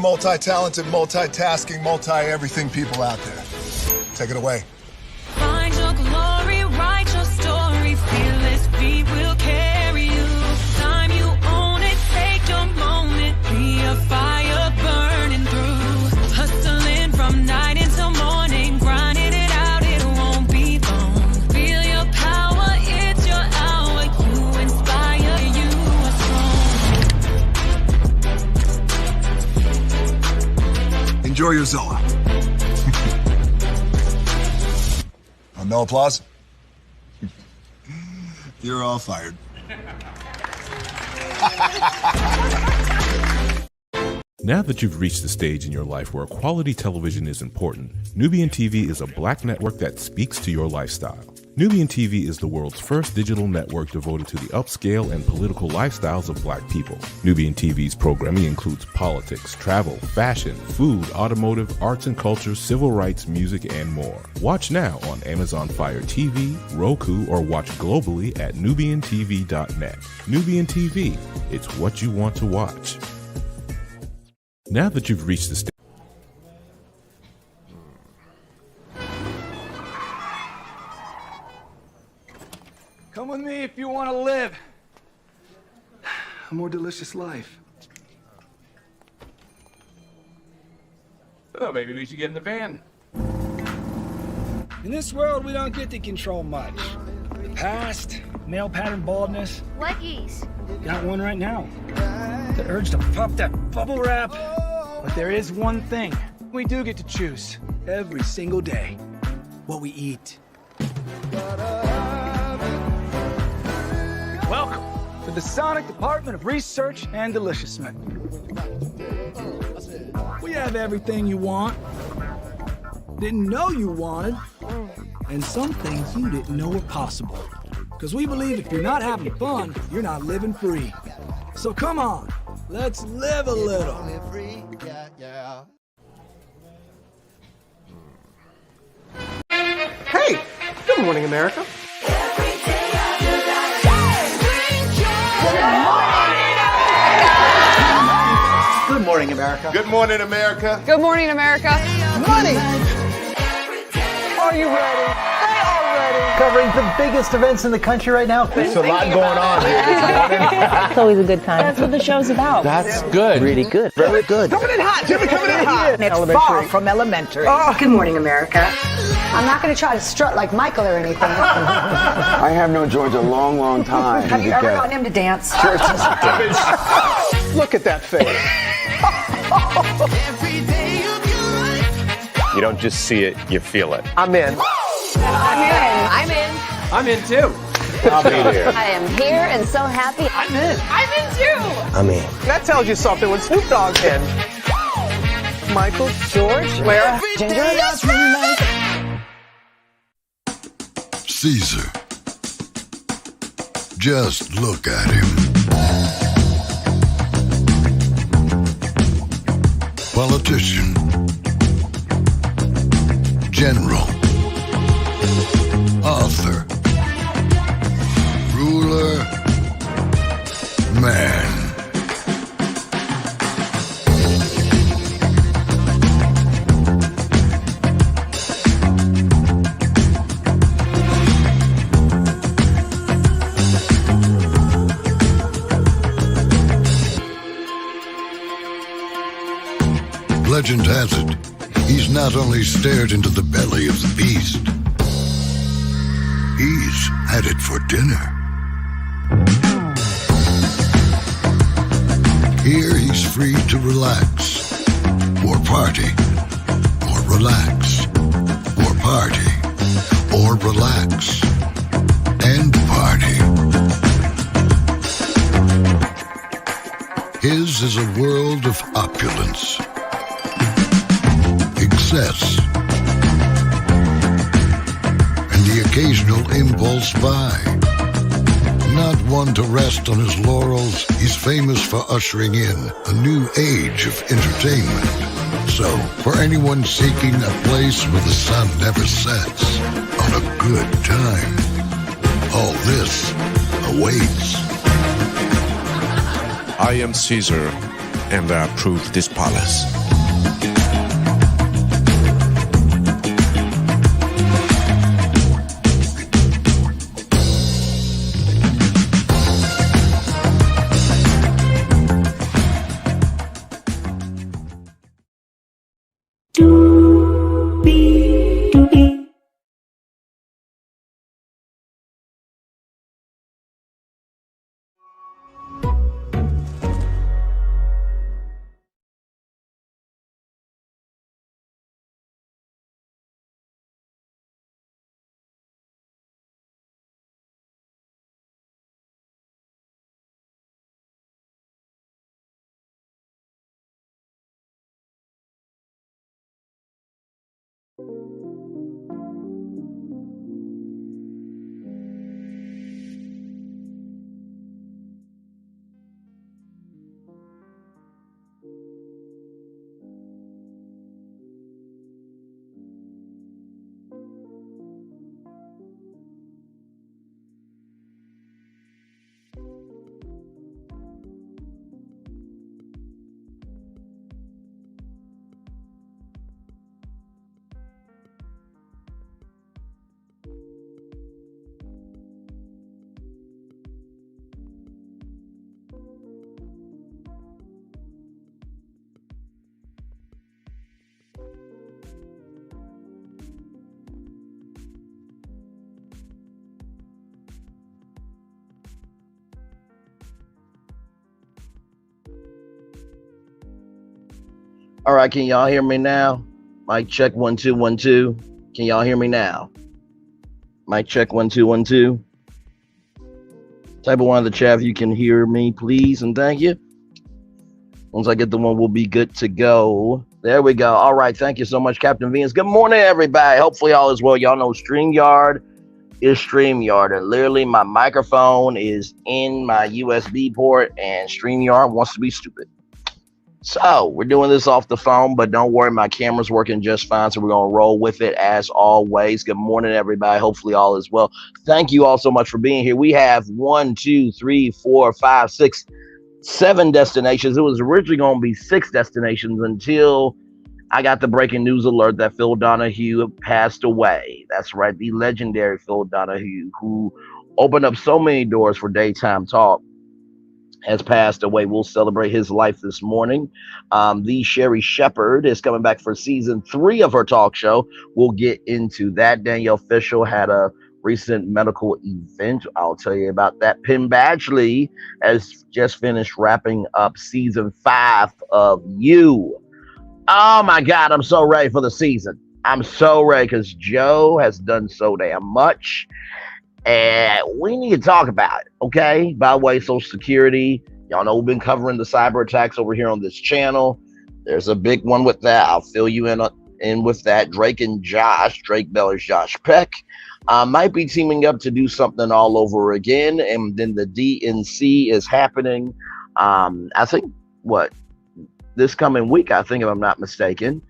multi-talented, multitasking, multi-everything people out there. Take it away. Find your glory, write your story, fearless feet will carry you. Time you own it, take your moment, be a fire burning through. Hustling from night until morning, grinding it out, it won't be long. Feel your power, it's your hour, you inspire, you are strong. Enjoy your Zola. No applause? You're all fired. Now that you've reached the stage in your life where quality television is important, Nubian TV is a black network that speaks to your lifestyle. Nubian TV is the world's first digital network devoted to the upscale and political lifestyles of black people. Nubian TV's programming includes politics, travel, fashion, food, automotive, arts and culture, civil rights, music, and more. Watch now on Amazon Fire TV, Roku, or watch globally at nubiantv.net. Nubian TV, it's what you want to watch. Now that you've reached the stage, come with me if you want to live a more delicious life. Oh, maybe we should get in the van. In this world, we don't get to control much. The past, male pattern baldness. What geese? Got one right now. The urge to pop that bubble wrap. But there is one thing we do get to choose every single day: what we eat. Welcome to the Sonic Department of Research and Deliciousment. We have everything you want, didn't know you wanted, and some things you didn't know were possible. Because we believe if you're not having fun, you're not living free. So come on, let's live a little. Hey, good morning, America. Good morning, America. Good morning, America. Good morning, America. Money. Are you ready? They are ready. Covering the biggest events in the country right now. There's a lot going on here. It's always a good time. That's what the show's about. That's good. Really good. Very good. Coming in hot. Jimmy coming in hot. It's far from elementary. Oh. Good morning, America. I'm not going to try to strut like Michael or anything. I have known George a long, long time. Have you ever gotten him to dance? Look at that face. You don't just see it, you feel it. I'm in. I'm in. I'm in too. I'll be there. I am here and so happy. I'm in. I'm in too. I'm in. That tells you something when Snoop Dogg's in. Michael, George, Lara, Ginger. Caesar. Just look at him. Politician. General. Author. Ruler. Man. Legend has it, he's not only stared into the belly of the beast, he's had it for dinner. Here he's free to relax, or party, or relax, or party, or relax, and party. His is a world of opulence, excess, and the occasional impulse buy. Not one to rest on his laurels, he's famous for ushering in a new age of entertainment. So, for anyone seeking a place where the sun never sets on a good time, all this awaits. I am Caesar, and I approve this palace. All right, can y'all hear me now? Mic check 1 2 1 2. Can y'all hear me now? Mic check 1 2 1 2. Type of one in the chat if you can hear me, please, and thank you. Once I get the one, we'll be good to go. There we go. All right, thank you so much, Captain Venus. Good morning, everybody. Hopefully all is well. Y'all know StreamYard is StreamYard, and literally my microphone is in my USB port, and StreamYard wants to be stupid. So we're doing this off the phone, but don't worry, my camera's working just fine, so we're going to roll with it as always. Good morning, everybody. Hopefully all is well. Thank you all so much for being here. We have 1 2 3 4 5 6 7 destinations. It was originally going to be 6 destinations until I got the breaking news alert that Phil Donahue passed away. That's right, the legendary Phil Donahue, who opened up so many doors for daytime talk, has passed away. We'll celebrate his life this morning. The Sherri Shepherd is coming back for season 3 of her talk show. We'll get into that. Danielle Fishel had a recent medical event. I'll tell you about that. Penn Badgley has just finished wrapping up season 5 of You. Oh my God, I'm so ready for the season. I'm so ready because Joe has done so damn much. And we need to talk about it, okay? By the way, Social Security, y'all know we've been covering the cyber attacks over here on this channel. There's a big one with that. I'll fill you in with that. Drake and Josh, Drake, Bell and Josh Peck, might be teaming up to do something all over again. And then the DNC is happening, I think, this coming week, I think, if I'm not mistaken.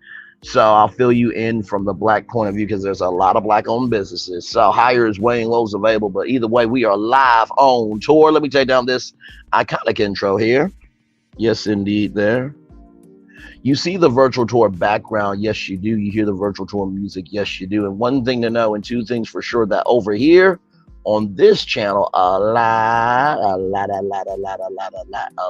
So I'll fill you in from the black point of view because there's a lot of black-owned businesses. So higher is weighing lows available. But either way, we are live on tour. Let me take down this iconic intro here. Yes, indeed, there. You see the virtual tour background. Yes, you do. You hear the virtual tour music. Yes, you do. And one thing to know and two things for sure, that over here on this channel, a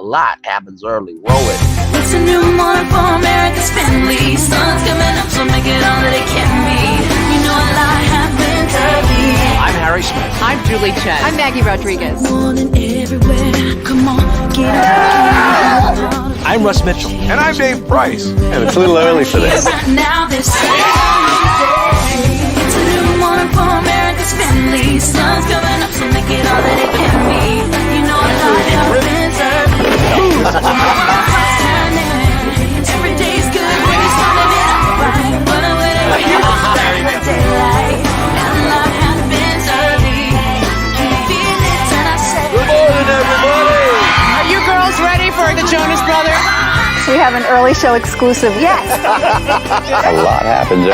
lot happens early. Roll it. It's a new morning for America's family. Sun's coming up, so make it all that it can be. You know a lot happens early. I'm Harry Smith. I'm Julie Chen. I'm Maggie Rodriguez. Morning everywhere. Come on, get up. I'm Russ Mitchell. And I'm Dave Price. And it's a little early for this. Right now, this it's a new morning for America's family. Sun's coming up, so make it all that it can be. You know a lot happens early. Every day's good when you're starting it out right. But whenever you're in the daylight, and a lot happens early. Can you feel it? And I say, Good morning, everybody. Are you girls ready for the Jonas Brothers? We have an early show exclusive. Yes. A lot happens early.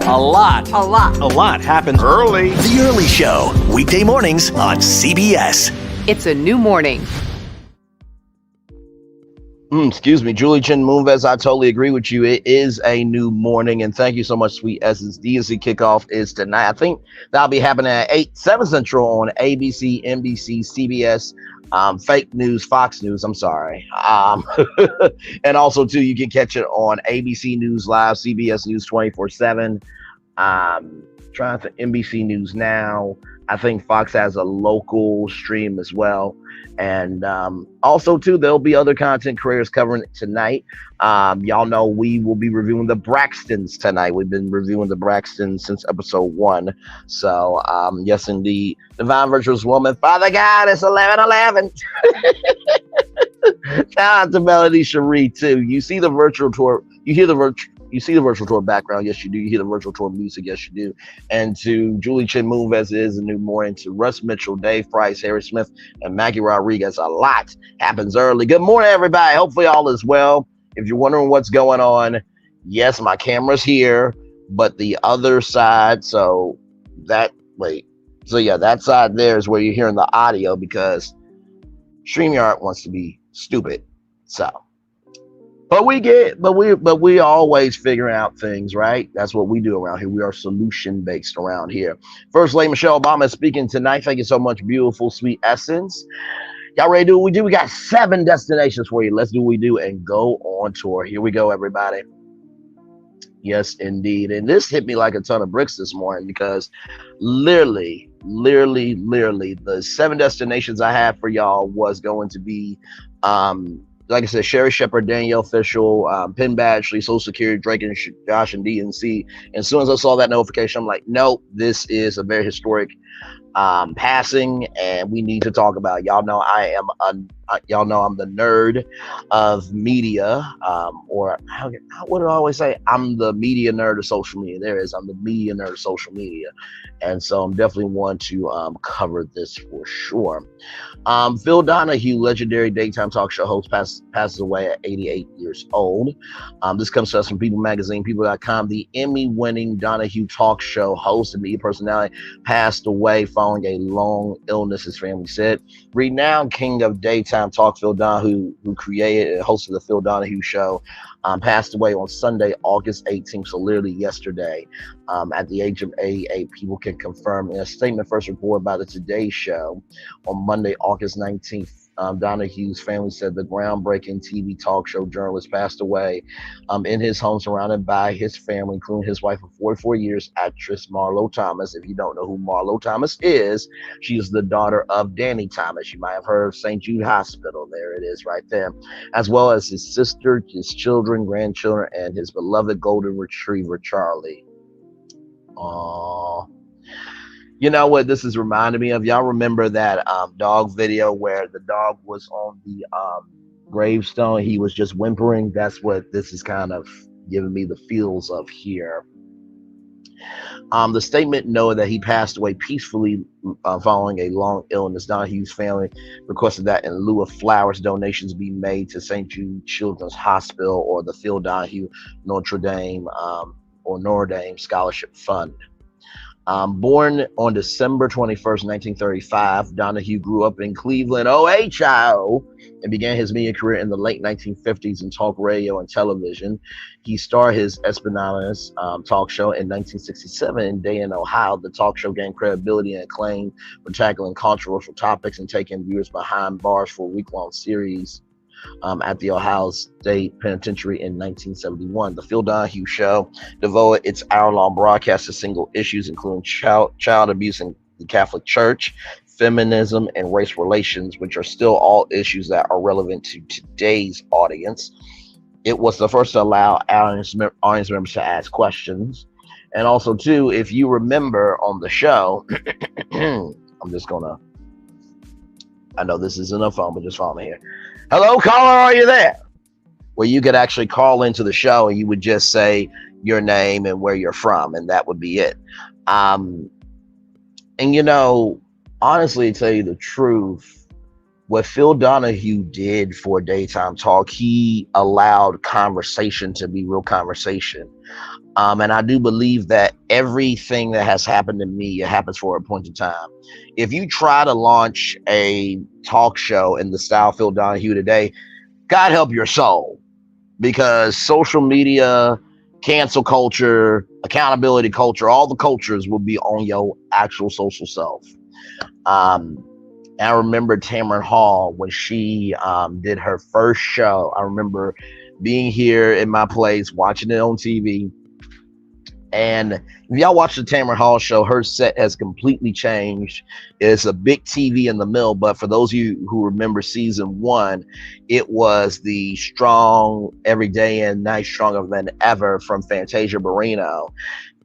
A lot happens early. The Early Show, weekday mornings on CBS. It's a new morning. Excuse me, Julie Chin Moonves. I totally agree with you. It is a new morning, and thank you so much, Sweet Essence. DNC kickoff is tonight. I think that'll be happening at 7 Central on ABC, NBC, CBS, fake news, Fox News. I'm sorry. And also, too, you can catch it on ABC News Live, CBS News 24/7. Trying to NBC News Now. I think Fox has a local stream as well. And also, too, there'll be other content creators covering it tonight. Y'all know we will be reviewing the Braxtons tonight. We've been reviewing the Braxtons since episode 1. So, yes, indeed. Divine Virtuous Woman. Father God, it's 11:11. Shout out to Melody Sherri, too. You see the virtual tour. You hear the virtual tour background. Yes, you do. You hear the virtual tour music. Yes, you do. And to Julie Chin Move, as it is a new morning, to Russ Mitchell, Dave Price, Harry Smith, and Maggie Rodriguez. A lot happens early. Good morning, everybody. Hopefully all is well. If you're wondering what's going on, yes, my camera's here, but the other side, that side there is where you're hearing the audio because StreamYard wants to be stupid. So. But we always figuring out things, right? That's what we do around here. We are solution based around here. First Lady Michelle Obama is speaking tonight. Thank you so much, beautiful, sweet essence. Y'all ready to do what we do? We got 7 destinations for you. Let's do what we do and go on tour. Here we go, everybody. Yes, indeed. And this hit me like a ton of bricks this morning because literally, the 7 destinations I had for y'all was going to be like I said, Sherri Shepherd, Danielle Fishel, Penn Badgley, Social Security, Drake and Josh and DNC. And as soon as I saw that notification, I'm like, nope, this is a very historic passing, and we need to talk about it. Y'all know I'm the nerd of media, or what do I always say? I'm the media nerd of social media. I'm the media nerd of social media, and so I'm definitely one to cover this for sure. Phil Donahue, legendary daytime talk show host, passes away at 88 years old. This comes to us from People Magazine, People.com. The Emmy-winning Donahue talk show host and media personality passed away following a long illness, his family said. Renowned king of daytime talk, Phil Donahue, who created and hosted the Phil Donahue Show, passed away on Sunday, August 18th, so literally yesterday, at the age of 88. People can confirm in a statement first reported by the Today Show on Monday, August 19th. Donahue's family said the groundbreaking TV talk show journalist passed away in his home, surrounded by his family, including his wife of 44 years, actress Marlo Thomas. If you don't know who Marlo Thomas is, she is the daughter of Danny Thomas. You might have heard of St. Jude Hospital. There it is right there. As well as his sister, his children, grandchildren, and his beloved golden retriever, Charlie. Aww. You know what this is reminding me of? Y'all remember that dog video where the dog was on the gravestone? He was just whimpering. That's what this is kind of giving me the feels of here. The statement noted that he passed away peacefully following a long illness. Donahue's family requested that in lieu of flowers, donations be made to St. Jude Children's Hospital or the Phil Donahue Notre Dame Scholarship Fund. Born on December 21st, 1935, Donahue grew up in Cleveland, Ohio, and began his media career in the late 1950s in talk radio and television. He starred his Espionage talk show in 1967 in Dayton, Ohio. The talk show gained credibility and acclaim for tackling controversial topics and taking viewers behind bars for a week-long series at the Ohio State Penitentiary in 1971. The Phil Donahue Show devoted its hour-long broadcast to single issues, including child abuse in the Catholic Church, feminism, and race relations, which are still all issues that are relevant to today's audience. It was the first to allow audience members to ask questions. And also, too, if you remember on the show, I know this isn't a phone, but just follow me here. Hello, caller, are you there? Well, you could actually call into the show and you would just say your name and where you're from, and that would be it. And, you know, honestly, to tell you the truth, what Phil Donahue did for daytime talk, he allowed conversation to be real conversation. And I do believe that everything that has happened to me, it happens for a point in time. If you try to launch a talk show in the style of Phil Donahue today, God help your soul, because social media, cancel culture, accountability culture, all the cultures will be on your actual social self. I remember Tamron Hall when she did her first show. I remember being here in my place, watching it on TV. And if y'all watch the Tamron Hall show, her set has completely changed. It's a big TV in the middle, but for those of you who remember season 1, it was the strong, every day and night stronger than ever from Fantasia Barrino.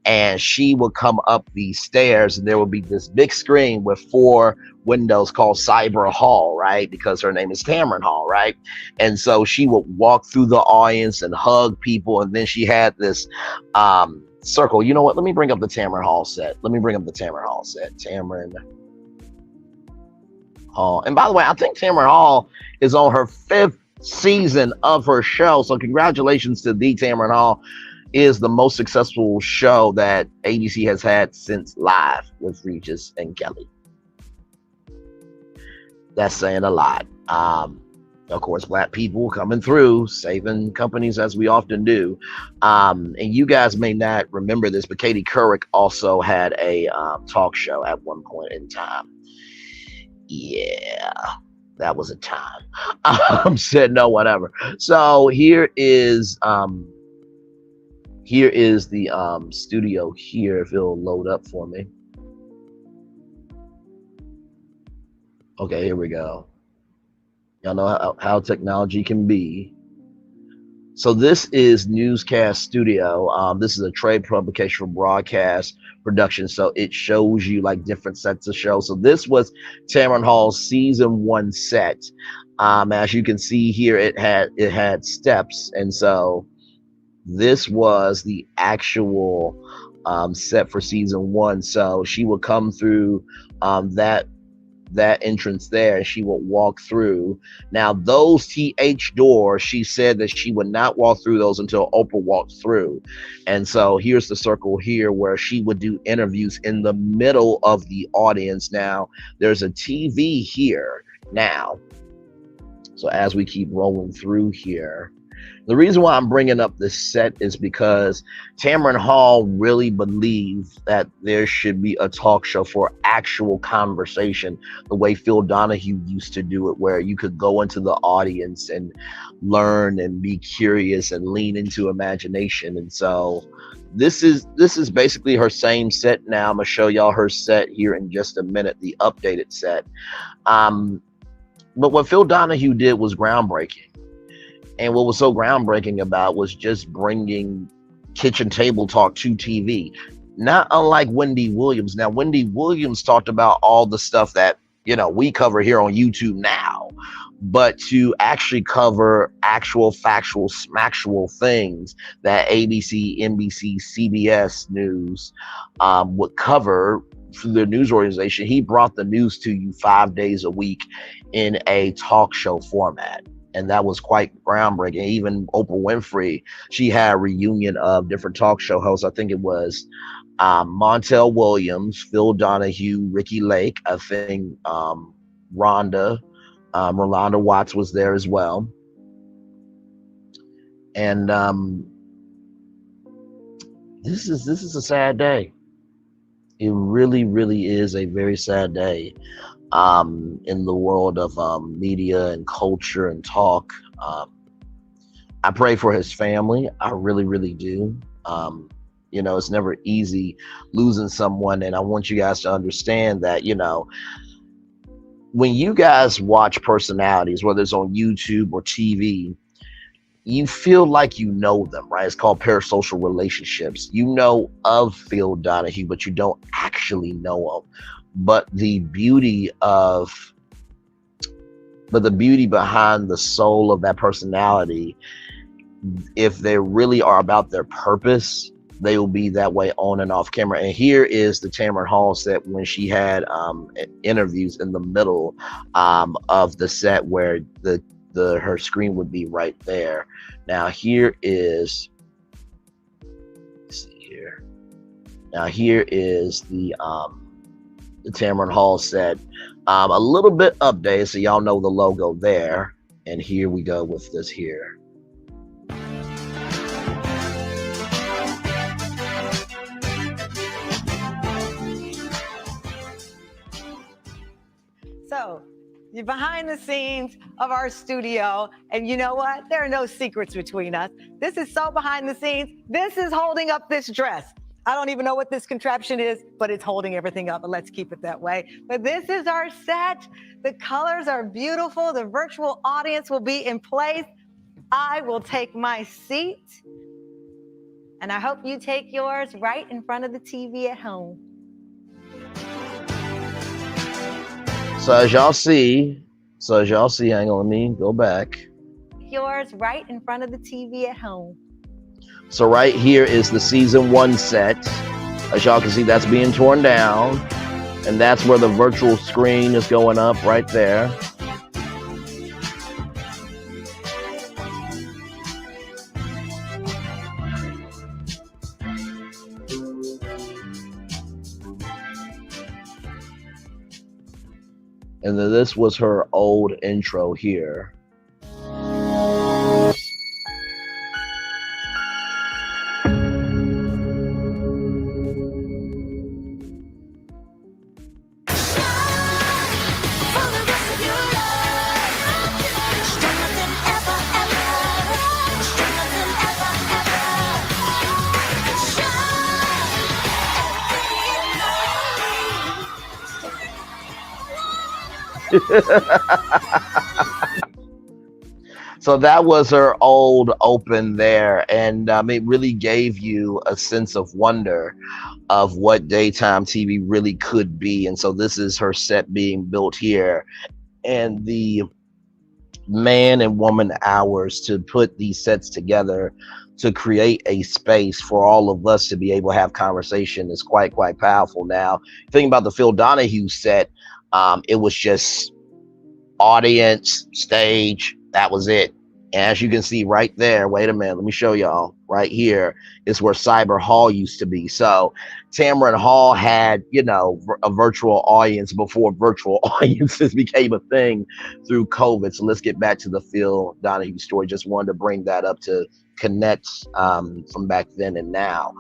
And she would come up these stairs, and there would be this big screen with 4 windows called Cyber Hall, right? Because her name is Tamron Hall, right? And so she would walk through the audience and hug people. And then she had this circle. You know what? Let me bring up the Tamron Hall set. Tamron Hall. And by the way, I think Tamron Hall is on her 5th season of her show. So congratulations to the Tamron Hall. Is the most successful show that ABC has had since Live with Regis and Kelly. That's saying a lot. Of course, Black people coming through, saving companies as we often do. And you guys may not remember this, but Katie Couric also had a talk show at one point in time. Yeah, that was a time. Said no, whatever. So here is the studio here, if it'll load up for me. Okay, here we go. Y'all know how technology can be. So this is Newscast Studio. This is a trade publication for broadcast production. So it shows you like different sets of shows. So this was Tamron Hall's season 1 set. As you can see here, it had steps, and so this was the actual set for season 1. So she would come through that entrance there, and she would walk through. Now those TH doors, she said that she would not walk through those until Oprah walked through. And so here's the circle here where she would do interviews in the middle of the audience. Now there's a TV here now. So as we keep rolling through here, the reason why I'm bringing up this set is because Tamron Hall really believed that there should be a talk show for actual conversation, the way Phil Donahue used to do it, where you could go into the audience and learn and be curious and lean into imagination. And so this is basically her same set now. I'm gonna show y'all her set here in just a minute, the updated set. But what Phil Donahue did was groundbreaking. And what was so groundbreaking about was just bringing kitchen table talk to TV, not unlike Wendy Williams. Now, Wendy Williams talked about all the stuff that, you know, we cover here on YouTube now, but to actually cover actual factual smacktual things that ABC, NBC, CBS News would cover through their news organization. He brought the news to you 5 days a week in a talk show format. And that was quite groundbreaking. Even Oprah Winfrey, she had a reunion of different talk show hosts. I think it was Montel Williams, Phil Donahue, Ricky Lake. I think Rolanda Watts was there as well. And this is a sad day. It really, really is a very sad day. In the world of media and culture and talk. I pray for his family. I really, really do. You know, it's never easy losing someone. And I want you guys to understand that, you know, when you guys watch personalities, whether it's on YouTube or TV, you feel like you know them, right? It's called parasocial relationships. You know of Phil Donahue, but you don't actually know him. But the beauty behind the soul of that personality, if they really are about their purpose, they will be that way on and off camera. And here is the Tamron Hall set when she had interviews in the middle of the set, where her screen would be right there. Now here is, let's see here. Now here is the Tamron Hall set, a little bit updated, so y'all know the logo there. And here we go with this here. So, you're behind the scenes of our studio, and you know what? There are no secrets between us. This is so behind the scenes. This is holding up this dress. I don't even know what this contraption is, but it's holding everything up, and let's keep it that way. But this is our set. The colors are beautiful. The virtual audience will be in place. I will take my seat, and I hope you take yours right in front of the TV at home. So as y'all see, hang on, let me go back. Yours right in front of the TV at home. So right here is the season 1 set. As y'all can see, that's being torn down. And that's where the virtual screen is going up right there. And then this was her old intro here. So that was her old open there, and it really gave you a sense of wonder of what daytime TV really could be. And so this is her set being built here, and the man and woman hours to put these sets together to create a space for all of us to be able to have conversation is quite powerful. Now, thinking about the Phil Donahue set, it was just audience, stage, that was it. And as you can see right there, wait a minute, let me show y'all. Right here is where Cyber Hall used to be. So Tamron Hall had, you know, a virtual audience before virtual audiences became a thing through COVID. So let's get back to the Phil Donahue story. Just wanted to bring that up to connect from back then and now.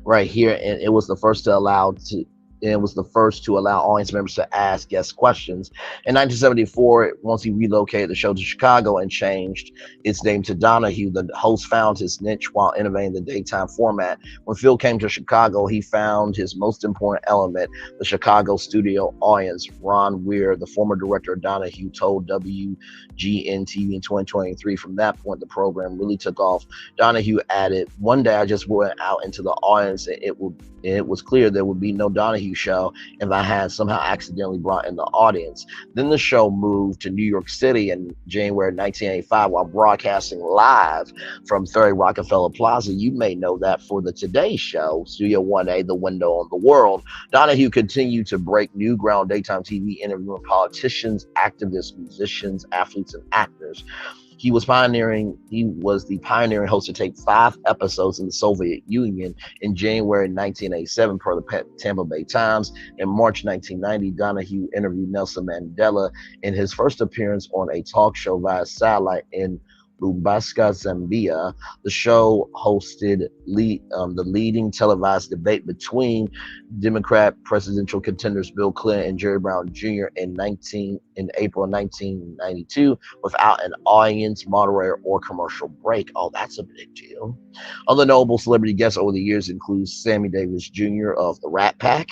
Right here, and it was the first to allow audience members to ask guest questions. In 1974, once he relocated the show to Chicago and changed its name to Donahue, the host found his niche while innovating the daytime format. When Phil came to Chicago, he found his most important element, the Chicago studio audience. Ron Weir, the former director of Donahue, told WGN-TV in 2023, from that point, the program really took off. Donahue added, "One day I just went out into the audience and it was clear there would be no Donahue show if I had somehow accidentally brought in the audience." Then the show moved to New York City in January 1985 while broadcasting live from 30 Rockefeller Plaza. You may know that for the Today Show, Studio 1A, the window on the world. Donahue continued to break new ground daytime TV, interviewing politicians, activists, musicians, athletes, and actors. He was the pioneering host to take 5 episodes in the Soviet Union in January 1987 per the Tampa Bay Times. In March 1990, Donahue interviewed Nelson Mandela in his first appearance on a talk show via satellite in Lubumbashi, Zambia. The show hosted the leading televised debate between Democrat presidential contenders Bill Clinton and Jerry Brown Jr. in April 1992 without an audience, moderator, or commercial break. Oh, that's a big deal. Other notable celebrity guests over the years include Sammy Davis Jr. of the Rat Pack,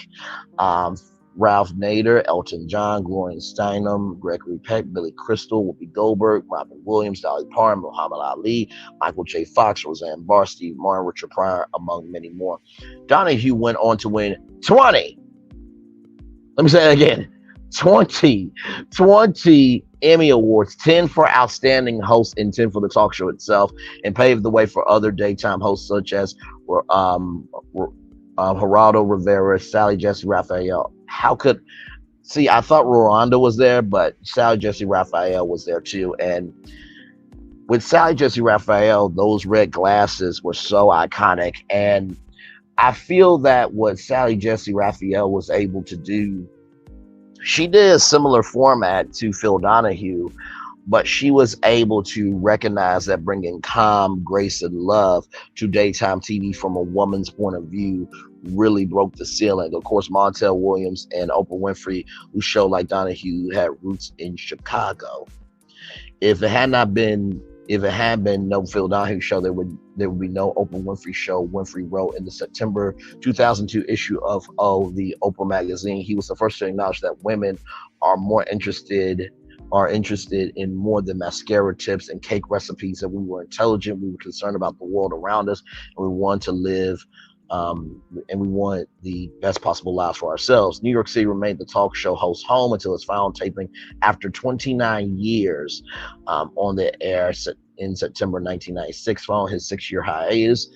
Ralph Nader, Elton John, Gloria Steinem, Gregory Peck, Billy Crystal, Whoopi Goldberg, Robin Williams, Dolly Parton, Muhammad Ali, Michael J. Fox, Roseanne Barr, Steve Martin, Richard Pryor, among many more. Donahue went on to win 20 Emmy Awards, 10 for Outstanding Host and 10 for the talk show itself, and paved the way for other daytime hosts such as Geraldo Rivera, Sally Jesse Raphael. I thought Rwanda was there, but Sally Jesse Raphael was there too. And with Sally Jesse Raphael, those red glasses were so iconic. And I feel that what Sally Jesse Raphael was able to do She did a similar format to Phil Donahue, but she was able to recognize that bringing calm, grace, and love to daytime TV from a woman's point of view really broke the ceiling. Of course, Montel Williams and Oprah Winfrey, who show like Donahue, had roots in Chicago. If it had been no Phil Donahue show, there would be no Oprah Winfrey show. Winfrey wrote in the September 2002 issue of the Oprah magazine. He was the first to acknowledge that women are interested in more than mascara tips and cake recipes, that we were intelligent, we were concerned about the world around us, and we wanted to live and we wanted the best possible lives for ourselves. New York City remained the talk show host home until its final taping after 29 years on the air in September 1996. Following his 6-year hiatus,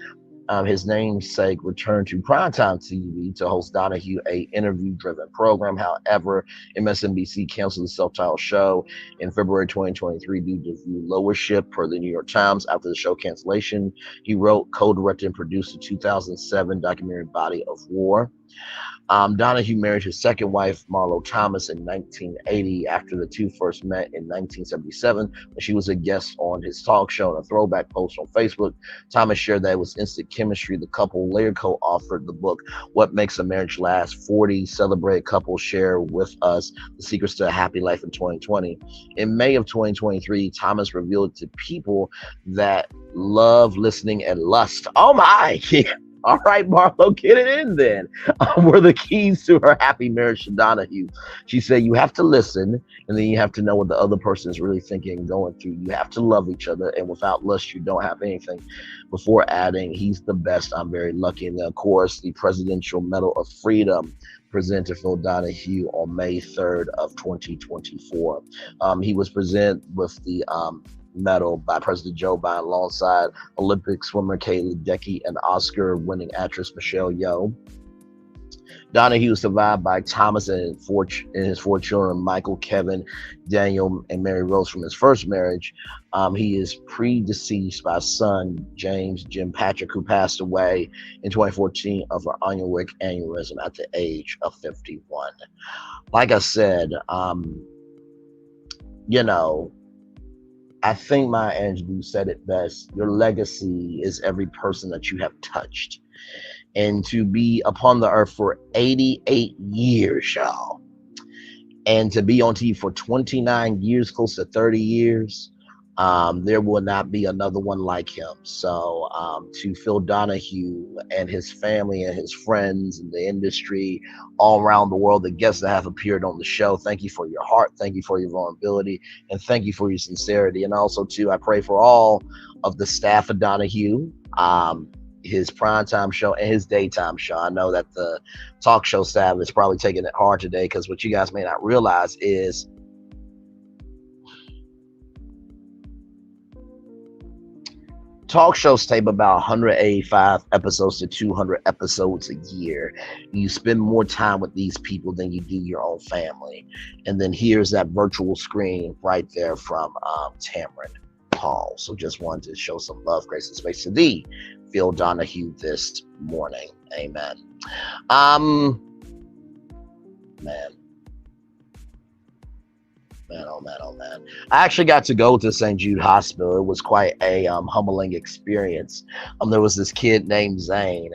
his namesake returned to primetime TV to host Donahue, a interview-driven program. However, MSNBC canceled the self-titled show in February 2023 due to viewership, per the New York Times. After the show cancellation, he wrote, co-directed, and produced the 2007 documentary Body of War. Donahue married his second wife, Marlo Thomas, in 1980 after the two first met in 1977 when she was a guest on his talk show. In a throwback post on Facebook, Thomas shared that it was instant chemistry. The couple later co-authored the book, What Makes a Marriage Last. 40 celebrated couples share with us the secrets to a happy life in 2020. In May of 2023, Thomas revealed to people that love, listening, and lust, oh my, all right, Marlo, get it in then, were the keys to her happy marriage to Donahue. She said, you have to listen, and then you have to know what the other person is really thinking and going through. You have to love each other, and without lust, you don't have anything. Before adding, he's the best, I'm very lucky. And then, of course, the Presidential Medal of Freedom presented to Phil Donahue on May 3rd of 2024. He was presented with the medal by President Joe Biden alongside Olympic swimmer Kaylee Decky and Oscar-winning actress Michelle Yeoh. Donahue was survived by Thomas and his 4 children, Michael, Kevin, Daniel, and Mary Rose from his first marriage. He is predeceased by son James Jim Patrick, who passed away in 2014 of an aneurysm at the age of 51. Like I said, I think Maya Angelou said it best. Your legacy is every person that you have touched. And to be upon the earth for 88 years, y'all, and to be on TV for 29 years, close to 30 years, there will not be another one like him. So to Phil Donahue and his family and his friends and the industry all around the world, the guests that have appeared on the show, thank you for your heart, thank you for your vulnerability, and thank you for your sincerity. And also too, I pray for all of the staff of Donahue, his primetime show and his daytime show. I know that the talk show staff is probably taking it hard today, because what you guys may not realize is talk shows tape about 185 episodes to 200 episodes a year. You spend more time with these people than you do your own family. And then here's that virtual screen right there from Tamron Hall. So just wanted to show some love, grace, and space to thee, Phil Donahue, this morning. Amen. Man, oh man. I actually got to go to St. Jude Hospital. It was quite a humbling experience. There was this kid named Zane,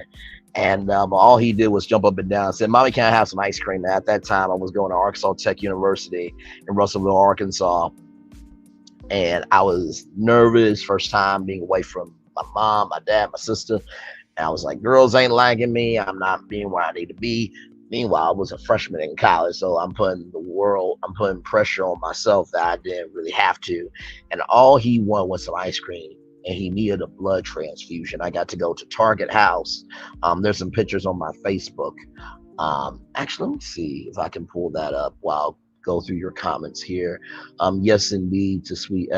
and all he did was jump up and down and said, Mommy, can I have some ice cream? Now, at that time, I was going to Arkansas Tech University in Russellville, Arkansas, and I was nervous, first time being away from my mom, my dad, my sister, and I was like, girls ain't liking me. I'm not being where I need to be. Meanwhile, I was a freshman in college, so I'm putting pressure on myself that I didn't really have to. And all he wanted was some ice cream, and he needed a blood transfusion. I got to go to Target House. There's some pictures on my Facebook. Actually, let me see if I can pull that up while I go through your comments here. Yes, indeed, to Sweet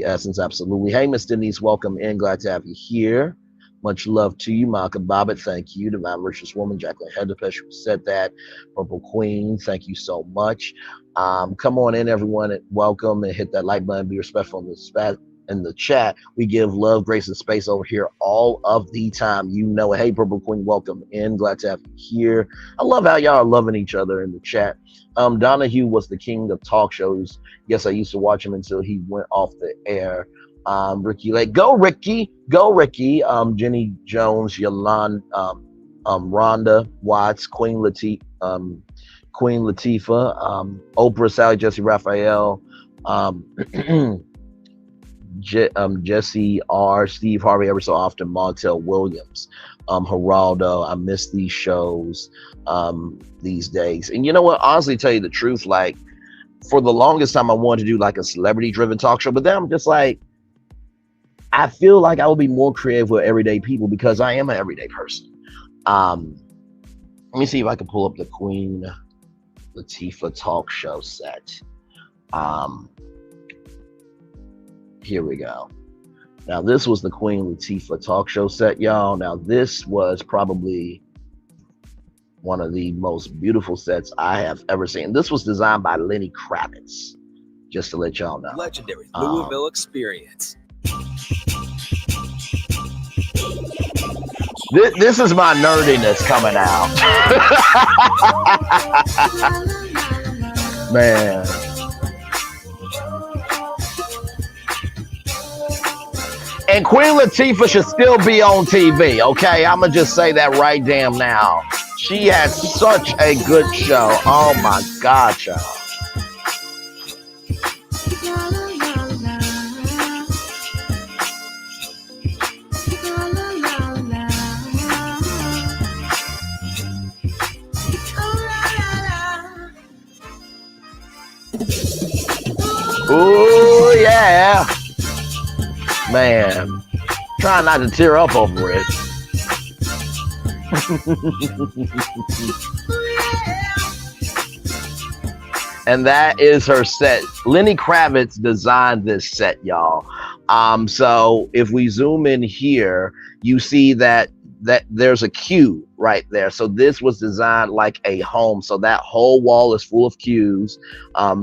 Essence, absolutely. Hey, Miss Denise, welcome in. Glad to have you here. Much love to you, Malcolm Bobbitt. Thank you. Divine Virtuous Woman, Jacqueline Hedepesh, who said that. Purple Queen, thank you so much. Come on in, everyone. Welcome, and hit that like button. Be respectful in the in the chat. We give love, grace, and space over here all of the time. You know it. Hey, Purple Queen, welcome in. Glad to have you here. I love how y'all are loving each other in the chat. Donahue was the king of talk shows. Yes, I used to watch him until he went off the air. Ricky Lake, go Ricky. Jenny Jones, Yolanda, Rhonda Watts, Queen Latifah, Oprah, Sally, Jesse Raphael, Jesse R, Steve Harvey, ever so often, Montel Williams, Geraldo. I miss these shows these days. And you know what? Honestly, tell you the truth, like for the longest time, I wanted to do like a celebrity-driven talk show, but then I'm just like, I feel like I will be more creative with everyday people because I am an everyday person. Let me see if I can pull up the Queen Latifah talk show set. Here we go. Now, this was the Queen Latifah talk show set, y'all. Now, this was probably one of the most beautiful sets I have ever seen. This was designed by Lenny Kravitz, just to let y'all know. Legendary Louisville experience. This is my nerdiness coming out. Man. And Queen Latifah should still be on TV, okay? I'm going to just say that right damn now. She had such a good show. Oh, my God, y'all. Oh, yeah. Man, try not to tear up over it. And that is her set. Lenny Kravitz designed this set, y'all. So if we zoom in here, you see that there's a queue right there. So this was designed like a home. So that whole wall is full of queues.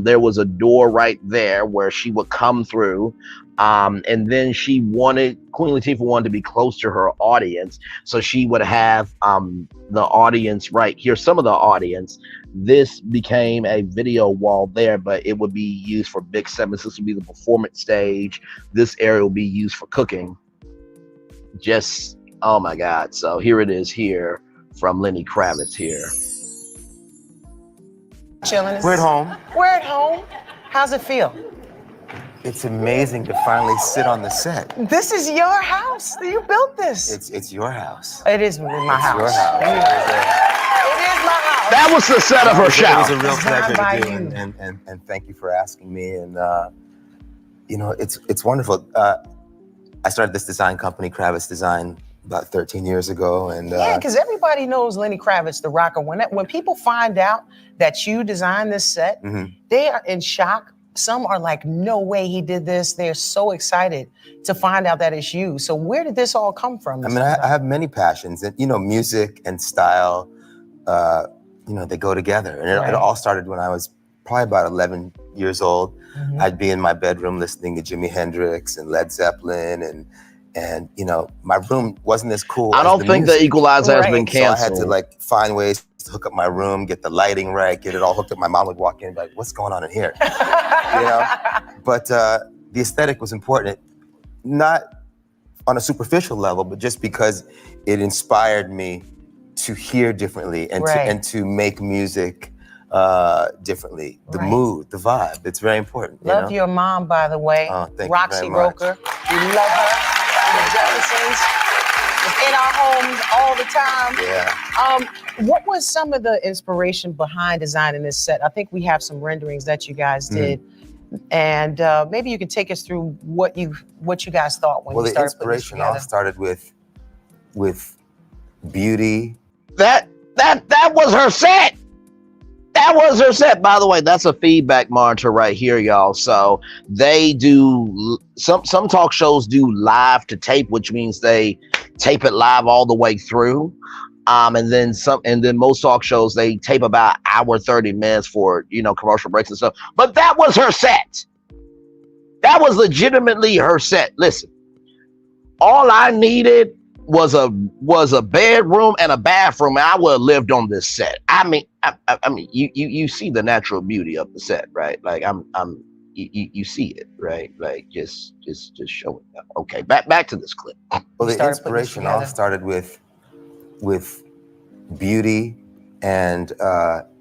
There was a door right there where she would come through. And then Queen Latifah wanted to be close to her audience. So she would have the audience right here, some of the audience. This became a video wall there, but it would be used for big segments. This would be the performance stage. This area will be used for cooking. Just, oh my God. So here it is here from Lenny Kravitz here. Chilling. We're at home. We're at home. How's it feel? It's amazing to finally sit on the set. This is your house. You built this. It's your house. It is my house. Your house. It is my house. That was the set of her show. It was a real pleasure to do, and thank you for asking me. And you know, it's wonderful. I started this design company, Kravitz Design, about 13 years ago, and yeah, because everybody knows Lenny Kravitz, the rocker. When people find out that you designed this set, they are in shock. Some are like, no way he did this. They're so excited to find out that it's you. So where did this all come from? I mean, I have many passions, and you know, music and style, you know, they go together. And it all started when I was probably about 11 years old. I'd be in my bedroom listening to Jimi Hendrix and Led Zeppelin, and you know, my room wasn't as cool. I don't think the Equalizer has been canceled. So I had to like find ways to hook up my room, get the lighting right, get it all hooked up. My mom would walk in and be like, what's going on in here? You know? But the aesthetic was important, not on a superficial level, but just because it inspired me to hear differently and to make music differently. The mood, the vibe, it's very important. Love your mom, by the way. Oh, thank Roxy you very much. Roker. We love her. The Jeffersons. It's in our homes all the time. Yeah. What was some of the inspiration behind designing this set? I think we have some renderings that you guys did. And maybe you can take us through what you guys thought when you started putting this together. Well, the inspiration all started with beauty. That was her set. That was her set. By the way, that's a feedback monitor right here, y'all. So they do some talk shows do live to tape, which means they tape it live all the way through. And then most talk shows they tape about an hour, 30 minutes for, you know, commercial breaks and stuff. But that was her set. That was legitimately her set. Listen, all I needed was a bedroom and a bathroom, and I would have lived on this set. I mean, you see the natural beauty of the set, right? Like you see it, right? Like just showing up. Okay, back to this clip. Well, the inspiration all started with beauty and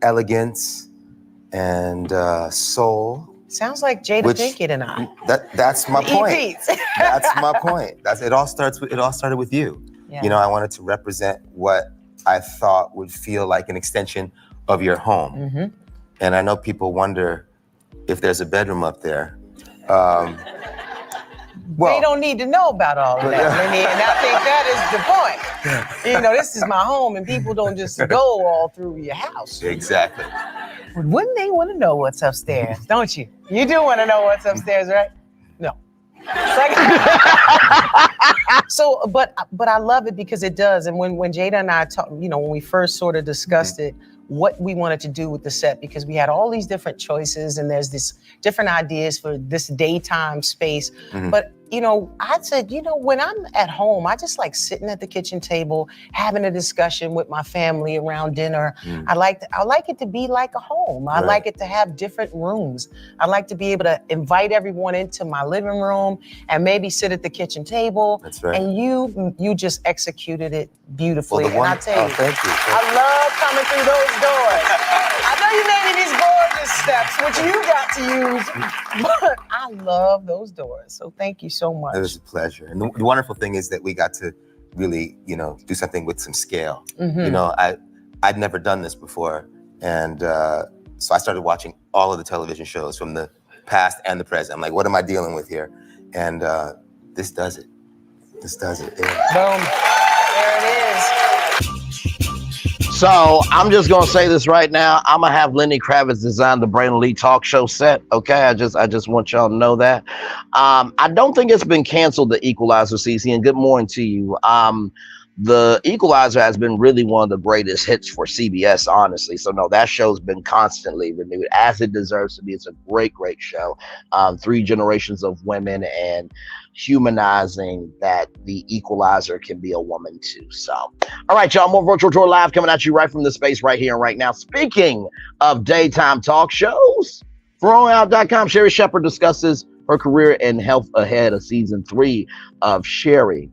elegance and soul. Sounds like Jada Pinkett and I. That's my point. That's my point. It all started with you. Yeah. You know, I wanted to represent what I thought would feel like an extension of your home. Mm-hmm. And I know people wonder if there's a bedroom up there. Well, they don't need to know about all of that. And I think that is the point. You know, this is my home, and people don't just go all through your house. Exactly. Wouldn't they want to know what's upstairs, don't you? You do want to know what's upstairs, right? No. So, but I love it because it does. And when Jada and I talked, you know, when we first sort of discussed it, what we wanted to do with the set, because we had all these different choices and there's this different ideas for this daytime space. Mm-hmm. But, you know, I said, you know, when I'm at home, I just like sitting at the kitchen table, having a discussion with my family around dinner. Mm. I like it to be like a home. I like it to have different rooms. I like to be able to invite everyone into my living room and maybe sit at the kitchen table. That's right. And you just executed it beautifully. Well, and I tell you, thank you. I love coming through those doors. I know you made these gorgeous steps, which you got to use, but I love those doors. So thank you so much. It was a pleasure. And the wonderful thing is that we got to really, you know, do something with some scale. Mm-hmm. You know, I'd never done this before. And so I started watching all of the television shows from the past and the present. I'm like, what am I dealing with here? And this does it. This does it. Yeah. Boom. There it is. So I'm just gonna say this right now. I'm gonna have Lenny Kravitz design the Brandon Lee talk show set. Okay, I just want y'all to know that. I don't think it's been canceled, the Equalizer, CC. And good morning to you. The Equalizer has been really one of the greatest hits for CBS, honestly. So no, that show's been constantly renewed as it deserves to be. It's a great show. 3 generations of women and humanizing that the Equalizer can be a woman too. So, all right, y'all, more Virtual Tour Live coming at you right from the space right here and right now. Speaking of daytime talk shows, ForOnOut.com, Sherri Shepherd discusses her career and health ahead of season 3 of Sherri.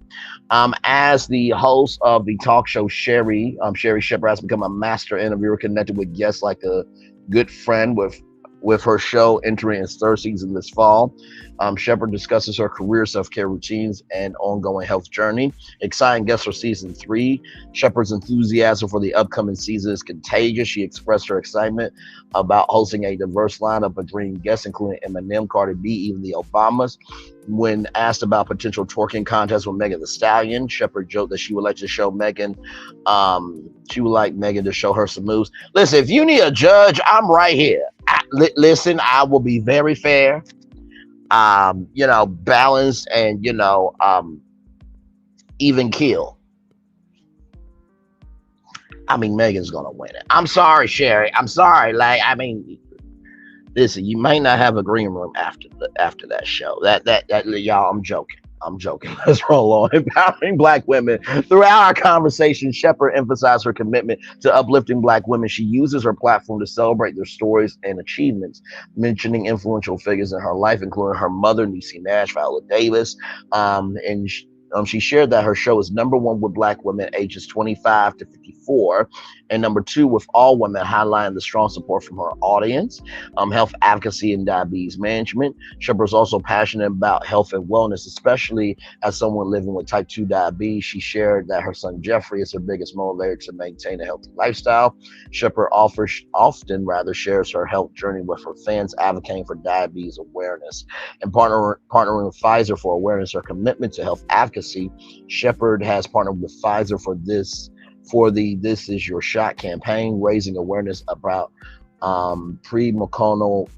As the host of the talk show Sherri, Sherri Shepherd has become a master interviewer, connected with guests like a good friend with her show entering its 3rd season this fall. Shepherd discusses her career, self-care routines, and ongoing health journey. Exciting guests for season 3. Shepherd's enthusiasm for the upcoming season is contagious. She expressed her excitement about hosting a diverse lineup of dream guests, including Eminem, Cardi B, even the Obamas. When asked about potential twerking contests with Megan Thee Stallion, Shepherd joked that she would like to show Megan, she would like Megan to show her some moves. Listen, if you need a judge, I'm right here. Listen, I will be very fair, you know, balanced, and, you know, even kill. I mean, Megan's gonna win it. I'm sorry, Sherri. I'm sorry. Like, I mean, listen, you may not have a green room after that show. That y'all, I'm joking. Let's roll on. Empowering Black women. Throughout our conversation, Shepherd emphasized her commitment to uplifting Black women. She uses her platform to celebrate their stories and achievements, mentioning influential figures in her life, including her mother, Niecy Nash, Viola Davis, and she shared that her show is #1 with Black women ages 25 to 54, and #2 with all women, highlighting the strong support from her audience, health advocacy and diabetes management. Shepherd is also passionate about health and wellness, especially as someone living with type 2 diabetes. She shared that her son Jeffrey is her biggest motivator to maintain a healthy lifestyle. Shepherd often shares her health journey with her fans, advocating for diabetes awareness and partnering with Pfizer for awareness. Her commitment to health advocacy. Shepherd has partnered with Pfizer for the This Is Your Shot campaign, raising awareness about pre-maternal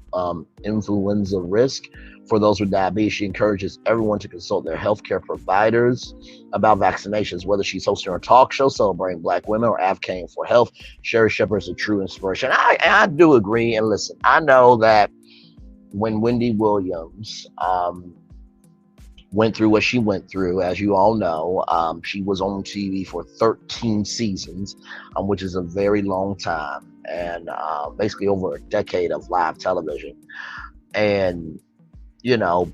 influenza risk for those with diabetes. She encourages everyone to consult their healthcare providers about vaccinations. Whether she's hosting her talk show celebrating Black women or advocating for health, Sherri Shepherd is a true inspiration. I do agree. And listen, I know that when Wendy Williams went through what she went through, as you all know, she was on TV for 13 seasons, which is a very long time, and basically over a decade of live television. And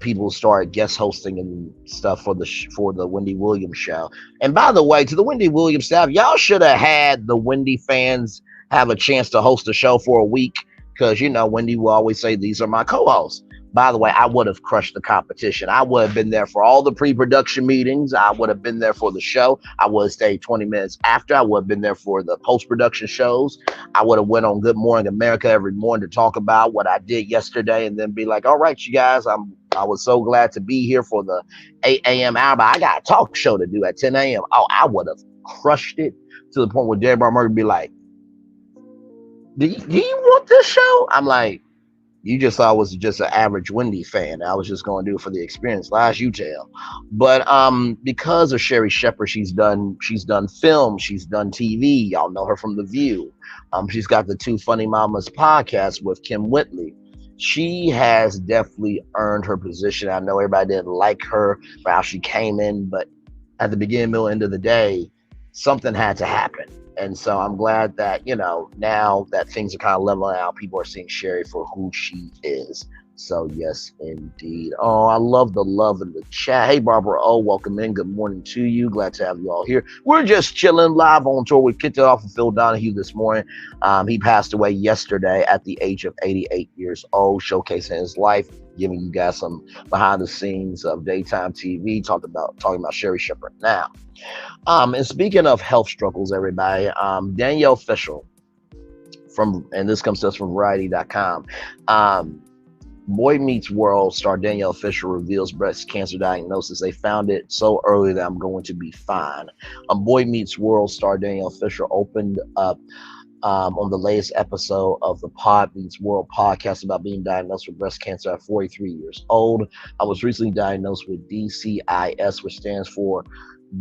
people started guest hosting and stuff for the Wendy Williams show. And by the way, to the Wendy Williams staff, y'all should have had the Wendy fans have a chance to host a show for a week, because Wendy will always say, "These are my co-hosts." By the way, I would have crushed the competition. I would have been there for all the pre-production meetings. I would have been there for the show. I would have stayed 20 minutes after. I would have been there for the post-production shows. I would have went on Good Morning America every morning to talk about what I did yesterday, and then be like, "All right, you guys, I was so glad to be here for the 8 a.m. hour, but I got a talk show to do at 10 a.m. Oh, I would have crushed it to the point where Deborah Murray would be like, do you want this show? I'm like, you just thought I was just an average Wendy fan. I was just going to do it for the experience. Lies you tell. But because of Sherri Shepherd, she's done film, she's done TV. Y'all know her from The View. She's got the Two Funny Mamas podcast with Kim Whitley. She has definitely earned her position. I know everybody didn't like her for how she came in, but at the beginning, middle, end of the day, something had to happen. And so I'm glad that, now that things are kind of leveling out, people are seeing Sherri for who she is. So yes, indeed. Oh, I love the love in the chat. Hey, Barbara O, welcome in. Good morning to you. Glad to have you all here. We're just chilling live on tour. We kicked it off with Phil Donahue this morning. He passed away yesterday at the age of 88 years old, showcasing his life, giving you guys some behind the scenes of daytime TV, talking about Sherri Shepherd now. And speaking of health struggles, everybody, Danielle Fishel and this comes to us from Variety.com. Boy Meets World star Danielle Fishel reveals breast cancer diagnosis. They found it so early that I'm going to be fine. Boy Meets World star Danielle Fishel opened up on the latest episode of the Pod Meets World podcast about being diagnosed with breast cancer at 43 years old. I was recently diagnosed with DCIS, which stands for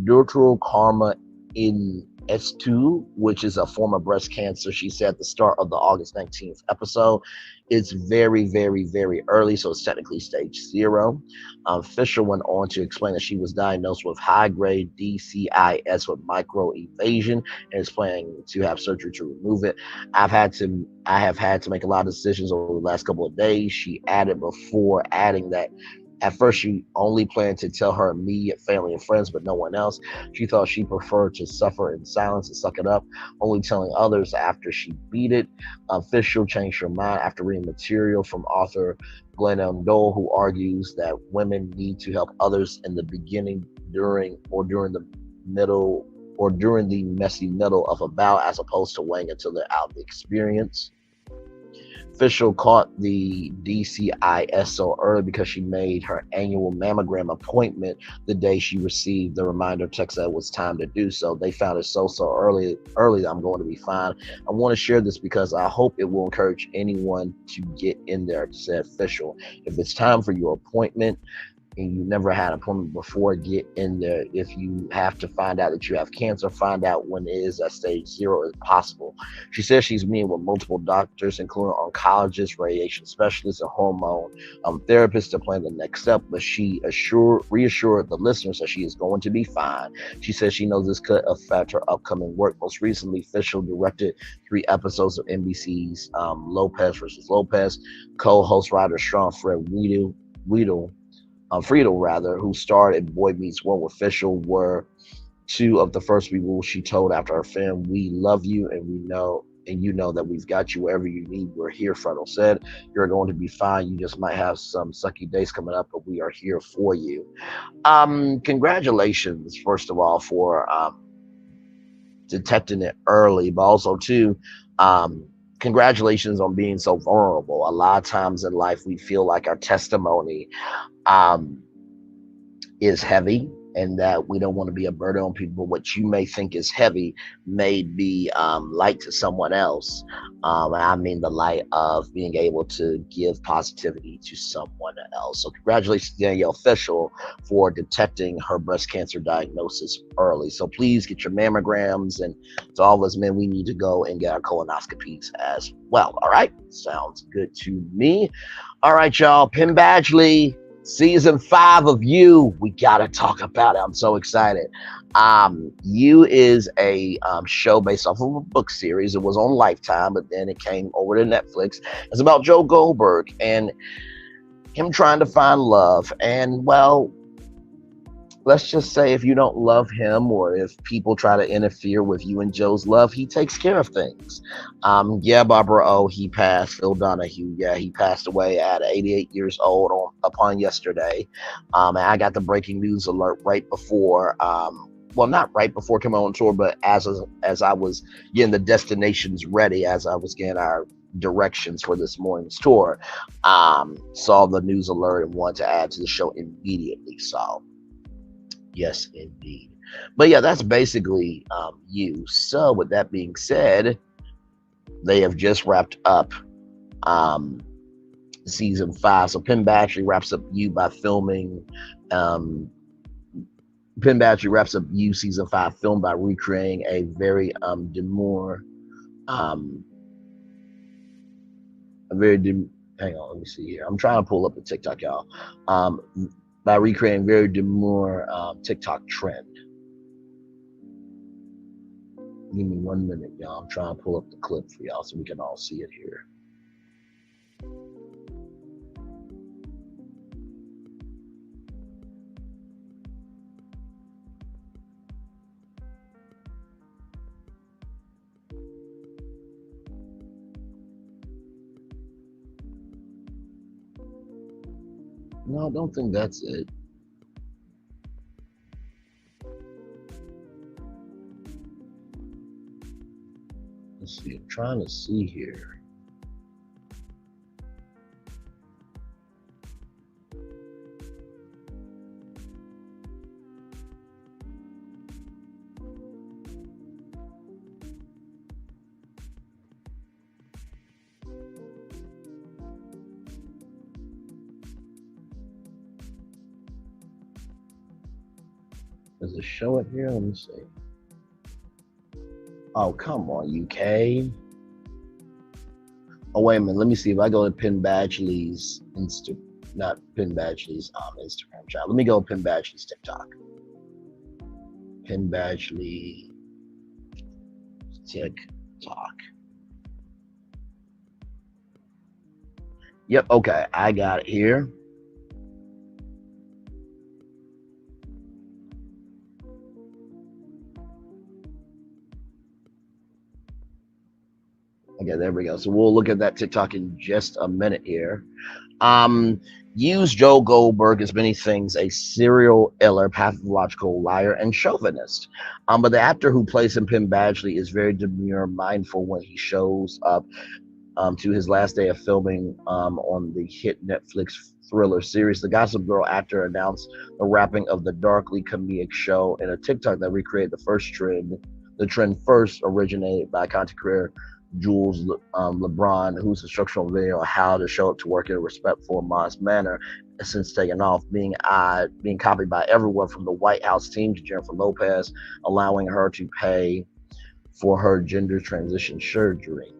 Ductal Karma in S2, which is a form of breast cancer, she said at the start of the August 19th episode. It's very, very, very early, so it's technically stage 0. Fisher went on to explain that she was diagnosed with high-grade DCIS with microevasion and is planning to have surgery to remove it. I have had to make a lot of decisions over the last couple of days. She added before adding that at first, she only planned to tell her immediate family and friends, but no one else. She thought she preferred to suffer in silence and suck it up, only telling others after she beat it. Fishel changed her mind after reading material from author Glennon Doyle, who argues that women need to help others in the beginning, during the messy middle of a bout, as opposed to waiting until they're out of the experience. Fishel caught the DCIS so early because she made her annual mammogram appointment the day she received the reminder text that it was time to do so. They found it so early that I'm going to be fine. I want to share this because I hope it will encourage anyone to get in there, said Fishel. If it's time for your appointment, and you never had an appointment before, get in there. If you have to find out that you have cancer, find out when it is at stage 0 if possible. She says she's meeting with multiple doctors, including oncologists, radiation specialists, and hormone therapists to plan the next step, but she reassured the listeners that she is going to be fine. She says she knows this could affect her upcoming work. Most recently, Fishel directed 3 episodes of NBC's Lopez vs. Lopez. Co-host Ryder Strong, Fred Friedel, who starred in Boy Meets World with Fishel, were 2 of the first people she told after her film, "We love you, and you know that we've got you wherever you need. We're here," Friedel said. "You're going to be fine. You just might have some sucky days coming up, but we are here for you." Congratulations, first of all, for detecting it early, but also too, congratulations on being so vulnerable. A lot of times in life, we feel like our testimony is heavy, and that we don't want to be a burden on people. What you may think is heavy may be light to someone else. And I mean the light of being able to give positivity to someone else. So congratulations to Danielle Fishel for detecting her breast cancer diagnosis early. So please get your mammograms, and to all of us men, we need to go and get our colonoscopies as well. All right, sounds good to me. All right, y'all, Penn Badgley, season 5 of You. We gotta talk about it. I'm so excited. You is a show based off of a book series. It was on Lifetime, but then it came over to Netflix. It's about Joe Goldberg and him trying to find love. And well, let's just say if you don't love him, or if people try to interfere with you and Joe's love, he takes care of things. Yeah, Barbara O, he passed. Phil Donahue, yeah, he passed away at 88 years old upon yesterday. And I got the breaking news alert right before, well, not right before coming on tour, but as I was getting the destinations ready, as I was getting our directions for this morning's tour, saw the news alert and wanted to add to the show immediately. So yes, indeed. But yeah, that's basically You. So with that being said, they have just wrapped up season 5. So Penn Badgley wraps up You by filming. Penn Badgley wraps up You season 5, filmed by recreating a very demure, hang on, let me see here. I'm trying to pull up the TikTok, y'all. By recreating very demure TikTok trend. Give me 1 minute, y'all. I'm trying to pull up the clip for y'all so we can all see it here. No, I don't think that's it. Let's see, I'm trying to see here. Does it show it here? Let me see. Oh, come on, UK. Oh, wait a minute. Let me see if I go to Penn Badgley's not Penn Badgley's Instagram channel. Let me go to Penn Badgley's TikTok. Penn Badgley TikTok. Yep, okay. I got it here. Okay, there we go. So we'll look at that TikTok in just a minute here. Use Joe Goldberg as many things: a serial killer, pathological liar, and chauvinist. But the actor who plays him, Penn Badgley, is very demure, mindful when he shows up to his last day of filming on the hit Netflix thriller series. The Gossip Girl actor announced the wrapping of the darkly comedic show in a TikTok that recreated the trend. The trend first originated by content creator Jules LeBron, whose instructional video on how to show up to work in a respectful and modest manner has since taken off, being copied by everyone from the White House team to Jennifer Lopez, allowing her to pay for her gender transition surgery.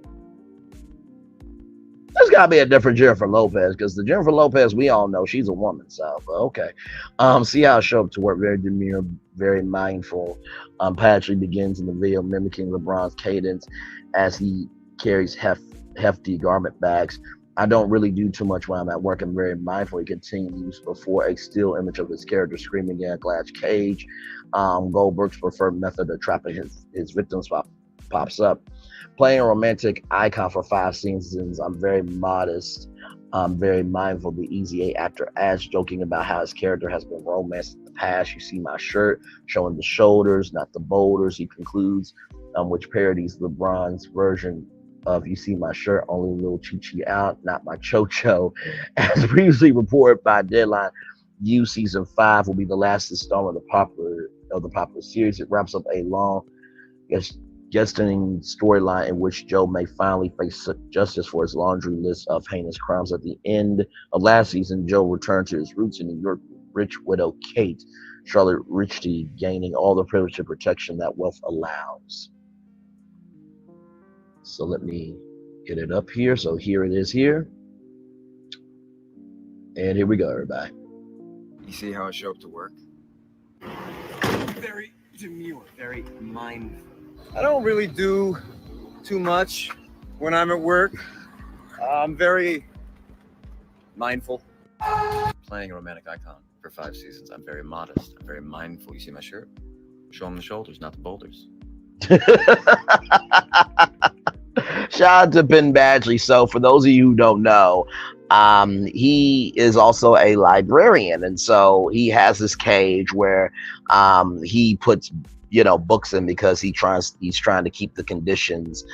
There's got to be a different Jennifer Lopez, because the Jennifer Lopez we all know, she's a woman. So, but okay. See how I show up to work, very demure, very mindful. Patrick begins in the video mimicking LeBron's cadence as he carries hefty garment bags. I don't really do too much when I'm at work. I'm very mindful. He continues before a still image of his character screaming in a glass cage. Goldberg's preferred method of trapping his victims pops up. Playing a romantic icon for 5 seasons, I'm very modest. I'm very mindful. The Easy A actor adds, joking about how his character has been romanced in the past. You see my shirt, showing the shoulders, not the boulders. He concludes, which parodies LeBron's version of "You see my shirt, only a little chi-chi out, not my cho-cho." As previously reported by Deadline, You season 5 will be the last installment of the popular series. It wraps up a long, gesturing storyline in which Joe may finally face justice for his laundry list of heinous crimes. At the end of last season, Joe returned to his roots in New York, rich widow Kate, Charlotte Richie, gaining all the privilege and protection that wealth allows. So let me get it up here. So here it is here. And here we go, everybody. You see how I show up to work? Very demure, very mindful. I don't really do too much when I'm at work. I'm very mindful. Playing a romantic icon for 5 seasons. I'm very modest. I'm very mindful. You see my shirt? Show them the shoulders, not the boulders. Shout out to Penn Badgley. So for those of you who don't know, he is also a librarian, and so he has this cage where he puts books in because he's trying to keep the conditions.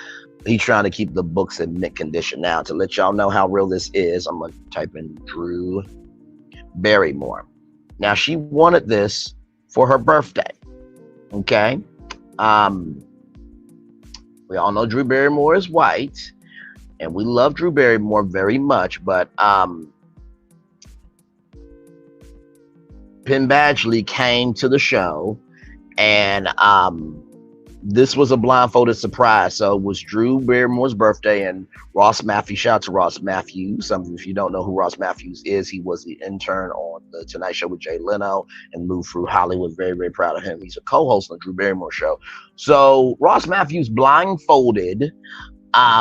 He's trying to keep the books in mint condition. Now, to let y'all know how real this is, I'm gonna type in Drew Barrymore. Now, she wanted this for her birthday. Okay. We all know Drew Barrymore is white, and we love Drew Barrymore very much, but Penn Badgley came to the show, and this was a blindfolded surprise. So it was Drew Barrymore's birthday, and Ross Matthews, shout out to Ross Matthews. If you don't know who Ross Matthews is, he was the intern on the Tonight Show with Jay Leno and moved through Hollywood. Very, very proud of him. He's a co-host on the Drew Barrymore show. So Ross Matthews blindfolded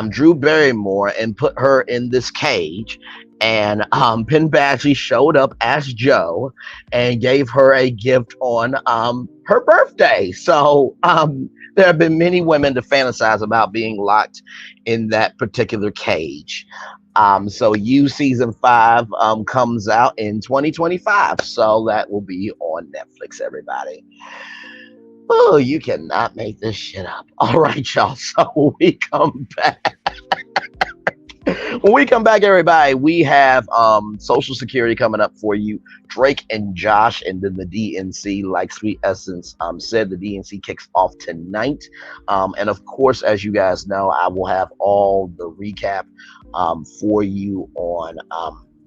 Drew Barrymore and put her in this cage. And Penn Badgley showed up as Joe and gave her a gift on her birthday. So there have been many women to fantasize about being locked in that particular cage. So You season 5 comes out in 2025. So that will be on Netflix, everybody. Oh, you cannot make this shit up. All right, y'all. So when we come back. When we come back, everybody, we have Social Security coming up for you. Drake and Josh, and then the DNC, like Sweet Essence said, the DNC kicks off tonight. And of course, as you guys know, I will have all the recap for you on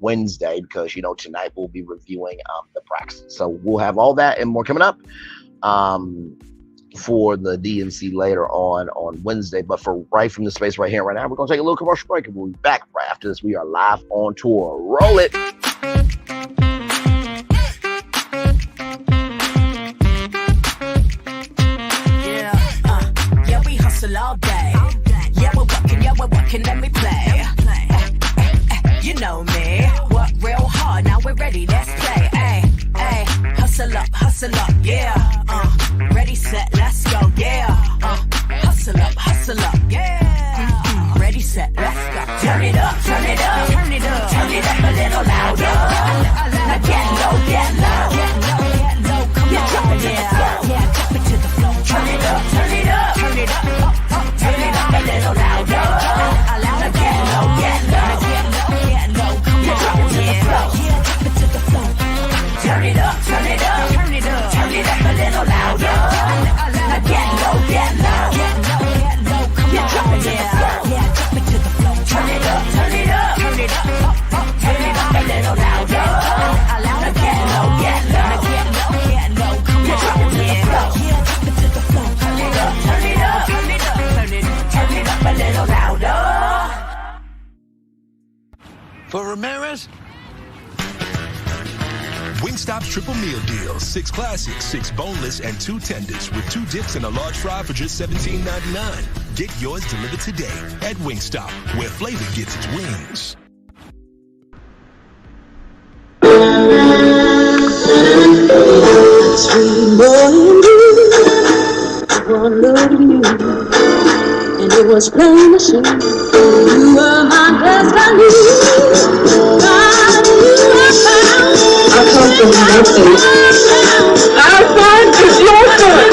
Wednesday, because tonight we'll be reviewing the Braxton. So we'll have all that and more coming up for the DNC later on Wednesday. But for right from the space right here, right now, we're going to take a little commercial break, and we'll be back right after this. We are live on tour. Roll it. Yeah, we hustle all day. Yeah, we're working, let me play. You know me, work real hard, now we're ready, let's play. Ay, hustle up, yeah. Ready, set, let's go, yeah. Hustle up, yeah. Ready, set, let's go. Turn it up, turn it up, turn it up, turn it up a little louder. Now get low, get low, come on, yeah, drop it to the floor. Turn it up, turn it up, turn it up, turn it up a little louder. Now get low, get low, come on, drop it to the floor. Drop it to the floor. Turn it up, turn it up, turn it up, turn it up a little louder. Now get low, get low, come on, drop it to the floor. Drop it to the floor. Turn it up, turn it up, turn it up, turn it up a little louder. Now get low, get low, come on, drop it to the floor. Drop it to the floor. Turn it up, turn it up, turn it up, turn it up a little louder. For Ramirez, Wingstop's triple meal deal. 6 classics, 6 boneless, and 2 tenders with 2 dips and a large fry for just $17.99. Get yours delivered today at Wingstop, where flavor gets its wings. Sweet boy, one look at you, and it was plain to see you were my destiny. God, you were found. I come from nothing. Our son is your son.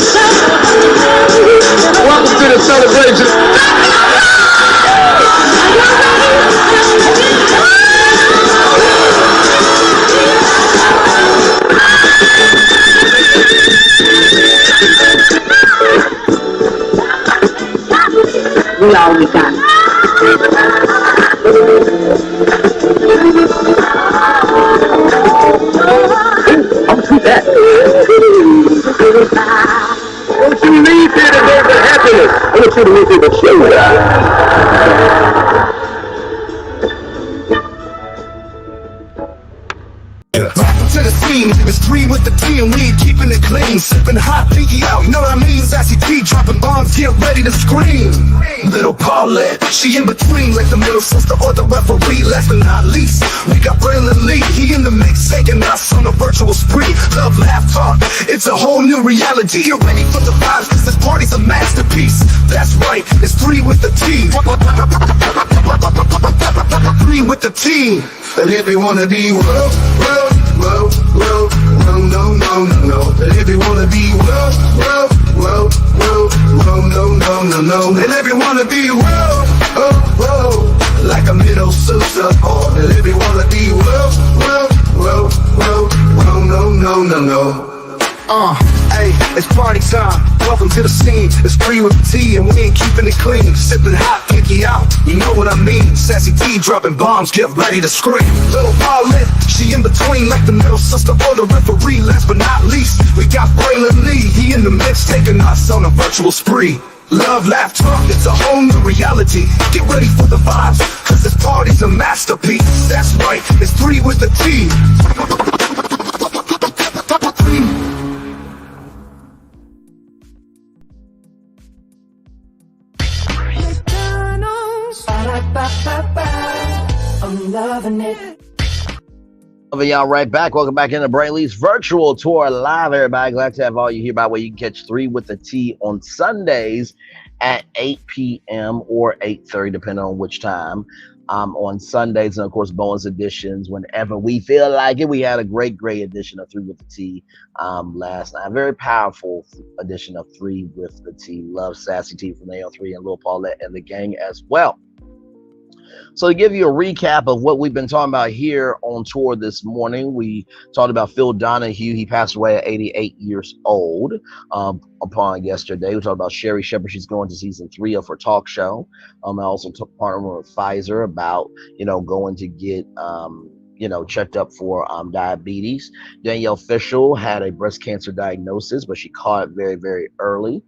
Welcome to the celebration. We all we got. I'm too bad. Don't you leave here to go for happiness. I want you to leave here to show. To the scene, it's 3 with the T and we ain't keeping it clean. Sipping hot, pinky out, you know what I mean? Sassy T dropping bombs, get ready to scream. Little Paulette, she in between like the middle sister or the referee. Last but not least, we got Braylon Lee, he in the mix, taking us on a virtual spree. Love, laugh, talk, it's a whole new reality. Get ready for the vibes, cause this party's a masterpiece. That's right, it's 3 with the T. 3 with the T. And if you wanna be world, no. And if you wanna be world, no. And if you wanna be world, like a middle sister. And if you wanna be world, no. Hey, it's party time. Welcome to the scene. It's 3 with the T and we ain't keeping it clean. Sipping hot, pinky out, you know what I mean. Sassy T dropping bombs, get ready to scream. Little Paulette, she in between like the middle sister or the referee. Last but not least, we got Braylon Lee, he in the mix, taking us on a virtual spree. Love, laugh, talk, it's a whole new reality. Get ready for the vibes, cause this party's a masterpiece. That's right, it's 3 with the T. I'm loving it. Y'all right back. Welcome back into Brainley's virtual tour live, everybody. Glad to have all you here. By the way, you can catch 3 with the T on Sundays at 8 p.m. or 8:30, depending on which time. On Sundays, and of course, bonus editions whenever we feel like it. We had a great edition of 3 with the T last night. A very powerful edition of 3 with the T. Love Sassy T from AL3 and Lil Paulette and the gang as well. So to give you a recap of what we've been talking about here on tour this morning, we talked about Phil Donahue. He passed away at 88 years old upon yesterday. We talked about Sherri Shepherd. She's going to season 3 of her talk show. I also partnered with Pfizer about, going to get, checked up for diabetes. Danielle Fishel had a breast cancer diagnosis, but she caught it very, very early.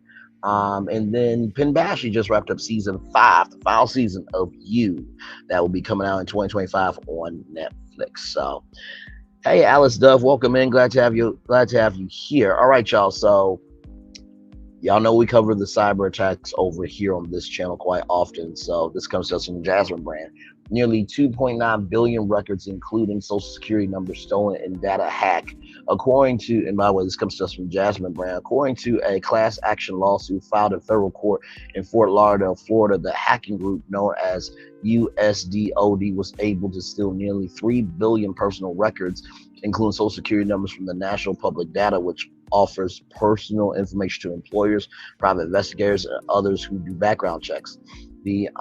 And then Penn Badgley just wrapped up season 5, the final season of You, that will be coming out in 2025 on Netflix. So, hey, Alice Dove, welcome in. Glad to have you here. All right, y'all. So, y'all know we cover the cyber attacks over here on this channel quite often. So, this comes to us from the Jasmine brand. Nearly 2.9 billion records, including social security numbers, stolen in data hack. According to, and by the way, this comes to us from Jasmine brand. According to a class action lawsuit filed in federal court in Fort Lauderdale, Florida, the hacking group known as USDOD was able to steal nearly 3 billion personal records, including social security numbers from the National Public Data, which offers personal information to employers, private investigators, and others who do background checks. The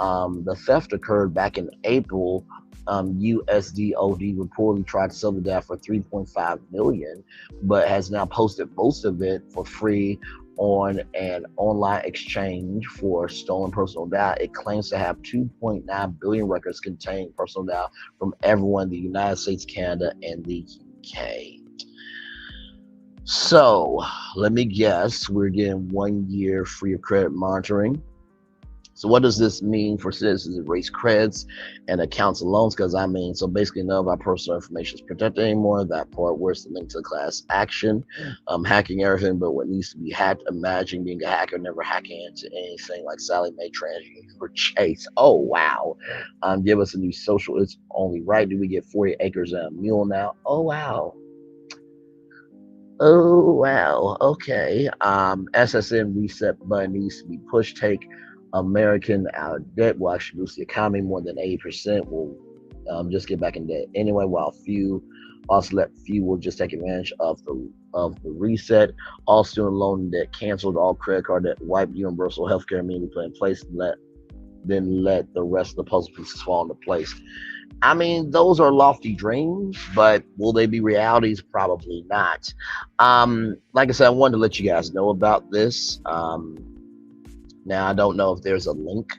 theft occurred back in April. USDOD reportedly tried to sell the data for $3.5 million, but has now posted most of it for free on an online exchange for stolen personal data. It claims to have 2.9 billion records containing personal data from everyone in the United States, Canada, and the UK. So let me guess, we're getting 1 year free of credit monitoring. So what does this mean for citizens? Erase credits and accounts and loans? Because so basically none of our personal information is protected anymore. That part, where's the link to the class action? Hacking everything but what needs to be hacked. Imagine being a hacker, never hacking into anything like Sally Mae, TransUnion, or Chase. Oh, wow. Give us a new social. It's only right. Do we get 40 acres and a mule now? Oh, wow. Oh, wow. Okay. SSN reset button needs to be pushed. Take American out of debt will actually boost the economy. More than 80% will just get back in debt anyway, while few will just take advantage of the reset. All student loan debt canceled, all credit card debt wiped, universal healthcare immediately put in place, then let the rest of the puzzle pieces fall into place. I mean, those are lofty dreams, but will they be realities? Probably not. Like I said, I wanted to let you guys know about this. Now, I don't know if there's a link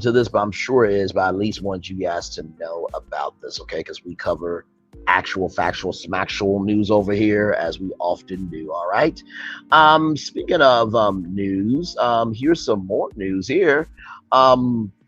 to this, but I'm sure it is, but I at least want you guys to know about this, okay? Because we cover actual, factual, smacktual news over here, as we often do, all right? Speaking of news, here's some more news here.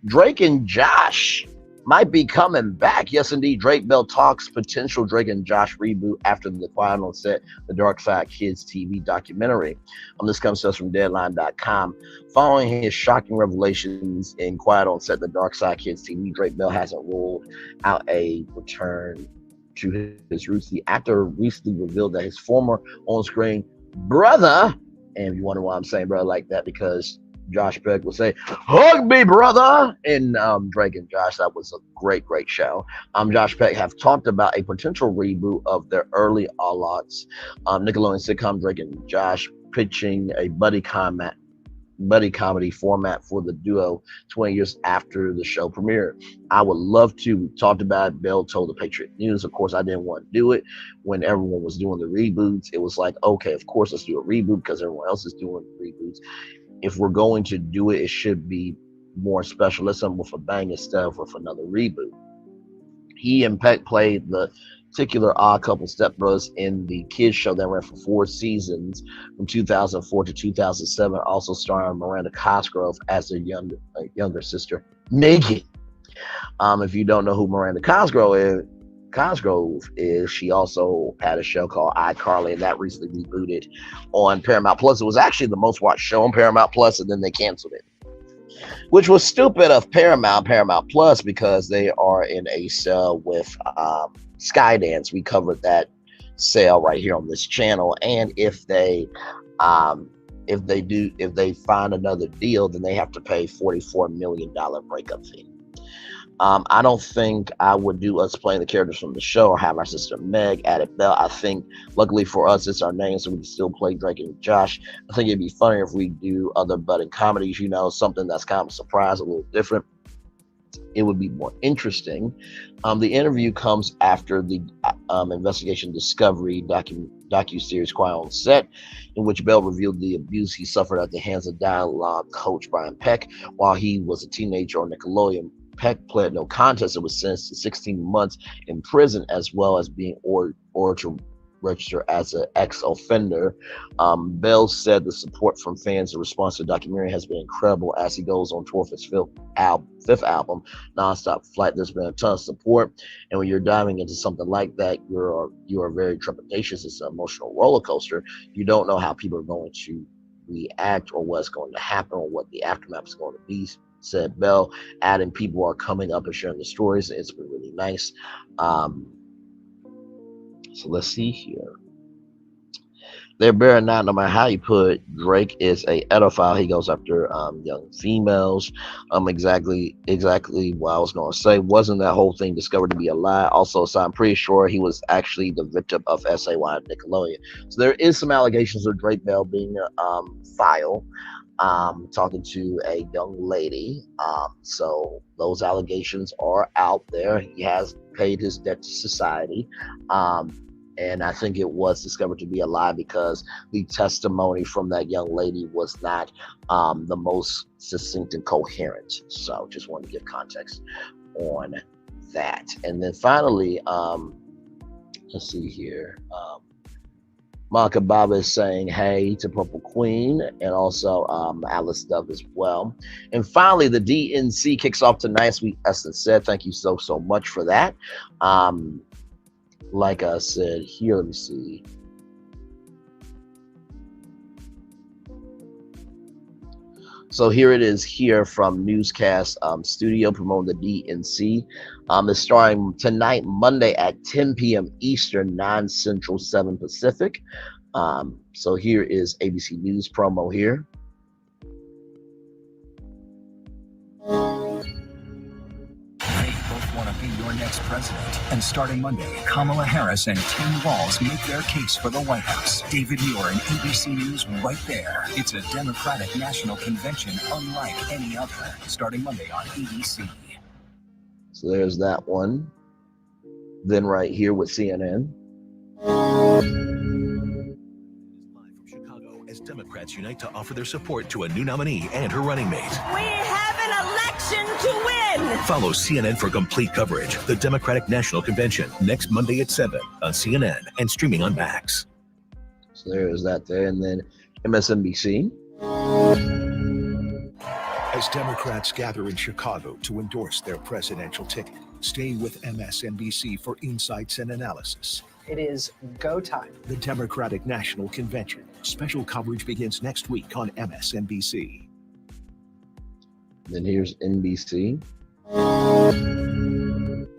Drake and Josh might be coming back. Yes, indeed. Drake Bell talks potential Drake and Josh reboot after the Quiet on Set, the Dark Side Kids TV documentary. This comes to us from Deadline.com. Following his shocking revelations in Quiet on Set, the Dark Side Kids TV, Drake Bell hasn't ruled out a return to his roots. The actor recently revealed that his former on-screen brother, and you wonder why I'm saying brother like that, because Josh Peck will say, "Hug me, brother," in Drake and Josh. That was a great show. Josh Peck have talked about a potential reboot of their early aughts Nickelodeon sitcom Drake and Josh, pitching a buddy comedy format for the duo 20 years after the show premiered. I would love to. We talked about it. Bell told the Patriot News. Of course, I didn't want to do it when everyone was doing the reboots. It was like, okay, of course, let's do a reboot because everyone else is doing reboots. If we're going to do it, it should be more special. Let's have with a bang instead of with another reboot. He and Peck played the particular odd couple stepbrothers in the kids show that ran for 4 seasons from 2004 to 2007, also starring Miranda Cosgrove as their younger sister, Megan. If you don't know who Miranda Cosgrove is, she also had a show called iCarly, and that recently rebooted on Paramount Plus. It was actually the most watched show on Paramount Plus, and then they canceled it, which was stupid of Paramount Plus, because they are in a sale with Skydance. We covered that sale right here on this channel, and if they find another deal, then they have to pay $44 million breakup fee. I don't think I would do us playing the characters from the show or have our sister Meg added Bell. I think, luckily for us, it's our name, so we can still play Drake and Josh. I think it'd be funnier if we do other budding comedies, something that's kind of a surprise, a little different. It would be more interesting. The interview comes after the investigation Discovery docu-series Quiet on Set, in which Bell revealed the abuse he suffered at the hands of dialogue coach Brian Peck while he was a teenager on Nickelodeon. Peck pled no contest and was sentenced to 16 months in prison, as well as being ordered to register as an ex-offender. Bell said the support from fans in response to the documentary has been incredible as he goes on tour for his fifth album, Nonstop Flight. There's been a ton of support, and when you're diving into something like that, you are very trepidatious. It's an emotional roller coaster. You don't know how people are going to react or what's going to happen or what the aftermath is going to be, said Bell, adding people are coming up and sharing the stories. It's been really nice. So let's see here. They're bearing not, no matter how you put, Drake is a pedophile. He goes after young females. Exactly what I was going to say. Wasn't that whole thing discovered to be a lie? Also, so I'm pretty sure he was actually the victim of SAY at Nickelodeon. So there is some allegations of Drake Bell being filed. Talking to a young lady. So those allegations are out there. He has paid his debt to society. And I think it was discovered to be a lie because the testimony from that young lady was not the most succinct and coherent. So just wanted to give context on that. And then finally, let's see here. Monica Baba is saying hey to Purple Queen, and also Alice Dove as well. And finally, the DNC kicks off tonight, as Eston said. Thank you so much for that. Like I said here, let me see. So here it is here from Newscast Studio promoting the DNC. It's starting tonight, Monday at 10 p.m. Eastern, 9 Central, 7 Pacific. So here is ABC News promo here. They both want to be your next president. And starting Monday, Kamala Harris and Tim Walz make their case for the White House. David Muir and ABC News right there. It's a Democratic National Convention unlike any other. Starting Monday on ABC. So there's that one. then right here with CNN. As Democrats unite to offer their support to a new nominee and her running mate. We have an election to win. Follow CNN for complete coverage. The Democratic National Convention next Monday at 7 on CNN and streaming on Max. So there is that there. And then MSNBC. As Democrats gather in Chicago to endorse their presidential ticket, stay with MSNBC for insights and analysis. It is go time. The Democratic National Convention. Special coverage begins next week on MSNBC. Then here's NBC.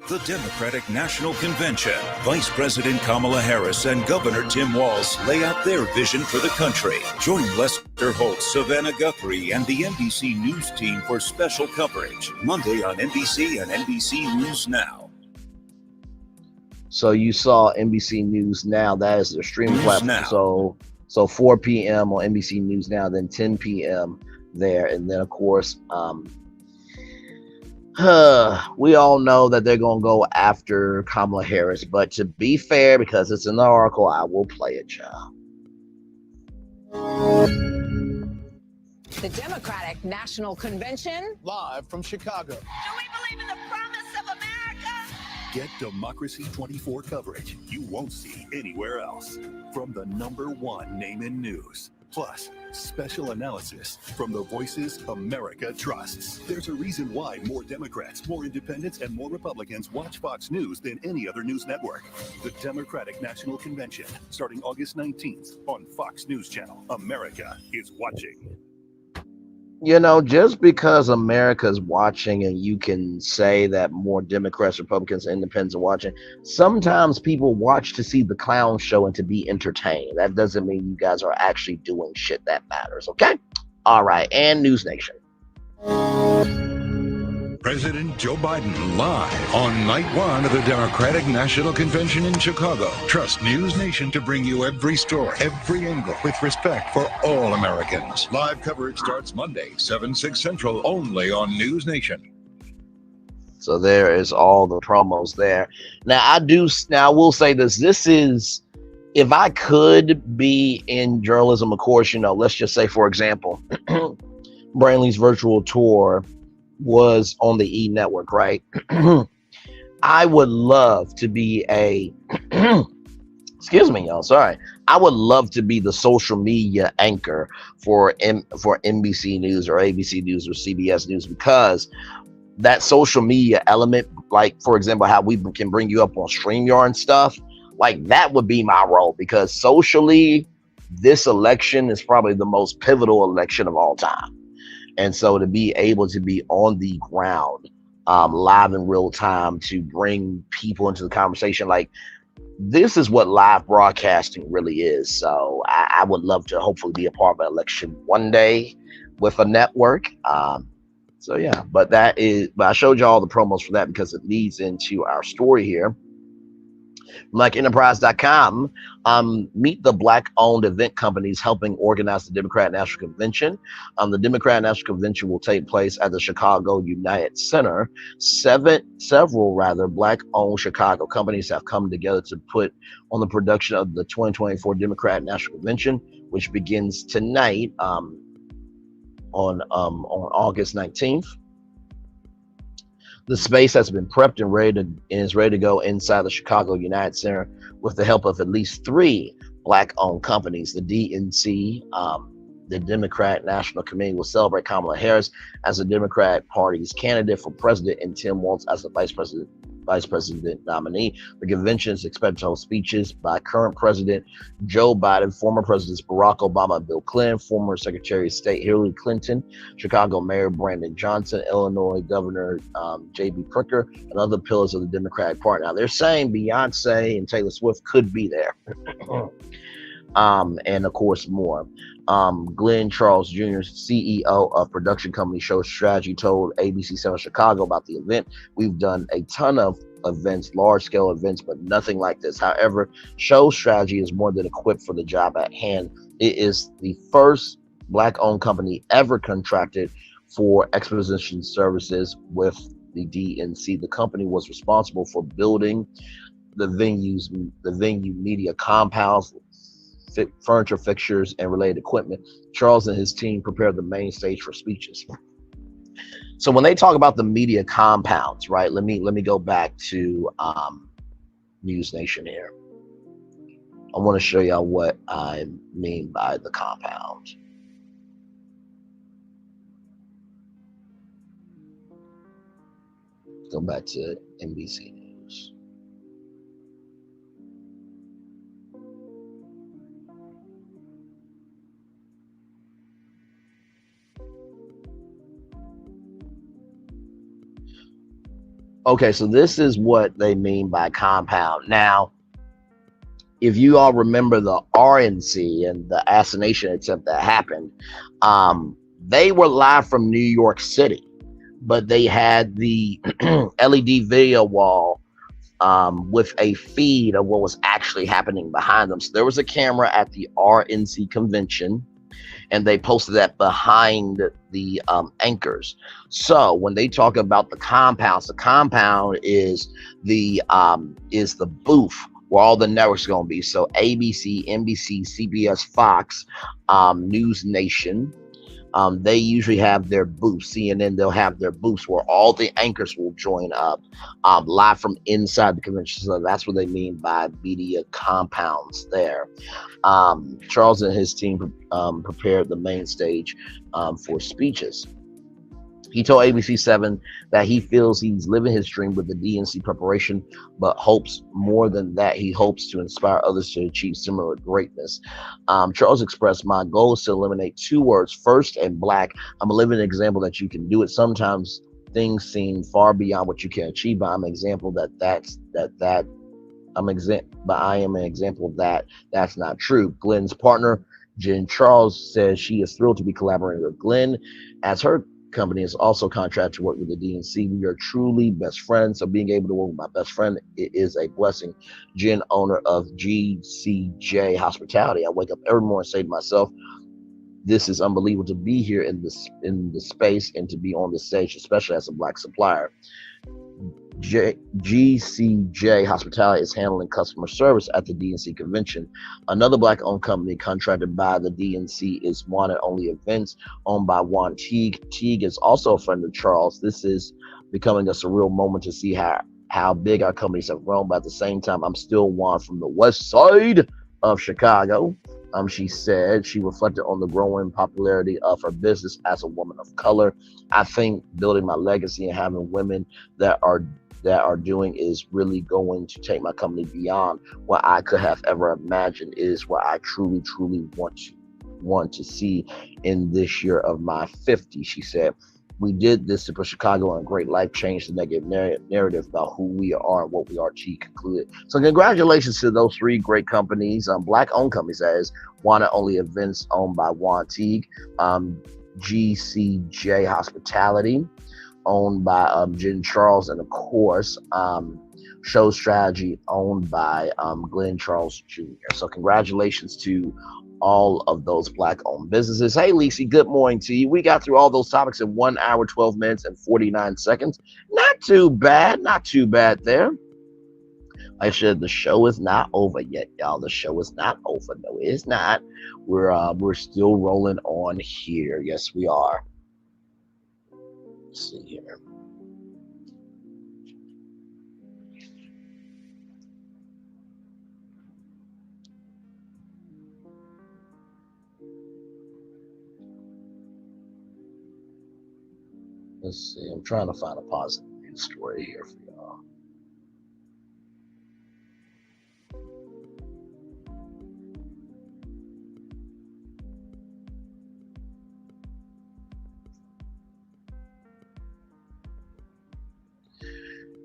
The Democratic National Convention. Vice President Kamala Harris and Governor Tim Walz lay out their vision for the country. Join Lester Holt, Savannah Guthrie, and the NBC News team for special coverage. Monday on NBC and NBC News Now. So you saw NBC News Now. That is their streaming platform. Now. So 4 p.m. on NBC News Now, then 10 p.m. there. And then, of course, we all know that they're going to go after Kamala Harris. But to be fair, because it's in the article, I will play it, y'all. The Democratic National Convention. Live from Chicago. Do we believe in the promise of America? Get Democracy 24 coverage you won't see anywhere else. From the #1 name in news. Plus, special analysis from the voices America trusts. There's a reason why more Democrats, more independents, and more Republicans watch Fox News than any other news network. The Democratic National Convention, starting August 19th on Fox News Channel. America is watching. You know, just because America's watching and you can say that more Democrats, Republicans, and independents are watching, sometimes people watch to see the clown show and to be entertained. That doesn't mean you guys are actually doing shit that matters, okay? All right, and News Nation. President Joe Biden live on night 1 of the Democratic National Convention in Chicago. Trust News Nation to bring you every story, every angle, with respect for all Americans. Live coverage starts Monday, 7/6 Central, only on News Nation. So there is all the promos there. Now I will say this. This is, if I could be in journalism, of course, you know, let's just say, for example, Brantley's virtual tour was on the E Network, right? I would love to be excuse me, y'all, sorry. I would love to be the social media anchor for NBC News or ABC News or CBS News, because that social media element, like, for example, how we can bring you up on StreamYard and stuff, like that would be my role, because socially, this election is probably the most pivotal election of all time. And so to be able to be on the ground, live in real time, to bring people into the conversation, like, this is what live broadcasting really is. So I would love to hopefully be a part of an election one day with a network. So yeah, but I showed you all the promos for that because it leads into our story here. BlackEnterprise.com, meet the Black-owned event companies helping organize the Democratic National Convention. The Democratic National Convention will take place at the Chicago United Center. Several Black-owned Chicago companies have come together to put on the production of the 2024 Democratic National Convention, which begins tonight on August 19th. The space has been prepped and is ready to go inside the Chicago United Center with the help of at least 3 Black-owned companies. The DNC, the Democratic National Committee, will celebrate Kamala Harris as the Democratic Party's candidate for president and Tim Walz as the vice president nominee. The convention is expected to hold speeches by current President Joe Biden, former Presidents Barack Obama and Bill Clinton, former Secretary of State Hillary Clinton, Chicago Mayor Brandon Johnson, Illinois Governor J.B. Pritzker, and other pillars of the Democratic Party. Now, they're saying Beyonce and Taylor Swift could be there. And of course more. Glenn Charles Jr., CEO of production company Show Strategy, told ABC 7 Chicago about the event. We've done a ton of events, large-scale events, but nothing like this. However, Show Strategy is more than equipped for the job at hand. It is the first Black-owned company ever contracted for exposition services with the DNC. The company was responsible for building the venue media compounds, furniture fixtures, and related equipment. Charles and his team prepared the main stage for speeches. So when they talk about the media compounds, right? Let me go back to News Nation here. I want to show y'all what I mean by the compound. Go back to NBC News. Okay, so this is what they mean by compound. Now, if you all remember the RNC and the assassination attempt that happened, they were live from New York City, but they had the LED video wall with a feed of what was actually happening behind them. So there was a camera at the RNC convention, and they posted that behind the anchors. So when they talk about the compound is the booth where all the networks are going to be. So ABC, NBC, CBS, Fox, News Nation, they usually have their booths. CNN, they'll have their booths where all the anchors will join up live from inside the convention. So that's what they mean by media compounds there. Charles and his team prepared the main stage for speeches. He told ABC7 that he feels he's living his dream with the DNC preparation, but hopes more than that. He hopes to inspire others to achieve similar greatness. Charles expressed, "My goal is to eliminate 2 words, first and black. I'm a living example that you can do it. Sometimes things seem far beyond what you can achieve, but I'm an example but I am an example of that. That's not true." Glenn's partner, Jen Charles, says she is thrilled to be collaborating with Glenn, as her company is also contracted to work with the DNC. We are truly best friends, so being able to work with my best friend, it is a blessing. Jen, owner of GCJ Hospitality, I wake up every morning and say to myself, this is unbelievable to be here in the space and to be on the stage, especially as a black supplier. GCJ Hospitality is handling customer service at the DNC convention. Another black-owned company contracted by the DNC is Wanted Only Events, owned by Juan Teague. Teague is also a friend of Charles. This is becoming a surreal moment to see how big our companies have grown, but at the same time, I'm still Juan from the west side of Chicago. She said she reflected on the growing popularity of her business as a woman of color. I think building my legacy and having women that are doing is really going to take my company beyond what I could have ever imagined. Is what I truly want to see in this year of my 50. She said, "We did this to put Chicago on a great life, change the negative narrative about who we are and what we are," she concluded. So congratulations to those 3 great companies, black-owned companies, that is. Wanted Only Events, owned by Juan Teague. GCJ Hospitality, owned by Jen Charles, and of course, Show Strategy, owned by Glenn Charles Jr. So congratulations to all of those black-owned businesses. Hey, Lisi, good morning to you. We got through all those topics in 1 hour, 12 minutes, and 49 seconds. Not too bad there. I said the show is not over yet, y'all. The show is not over. No, it's not. We're still rolling on here. Yes, we are. Let's see here. Let's see. I'm trying to find a positive news story here for y'all.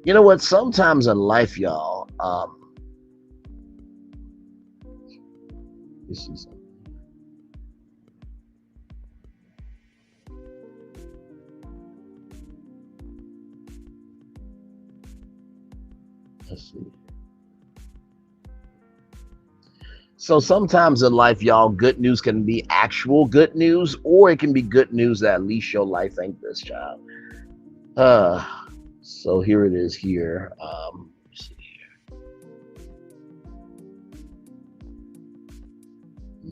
You know what? Sometimes in life, y'all, this is. Let's see. So sometimes in life, y'all, good news can be actual good news, or it can be good news that at least your life ain't this, child. So here it is here. Let's see here.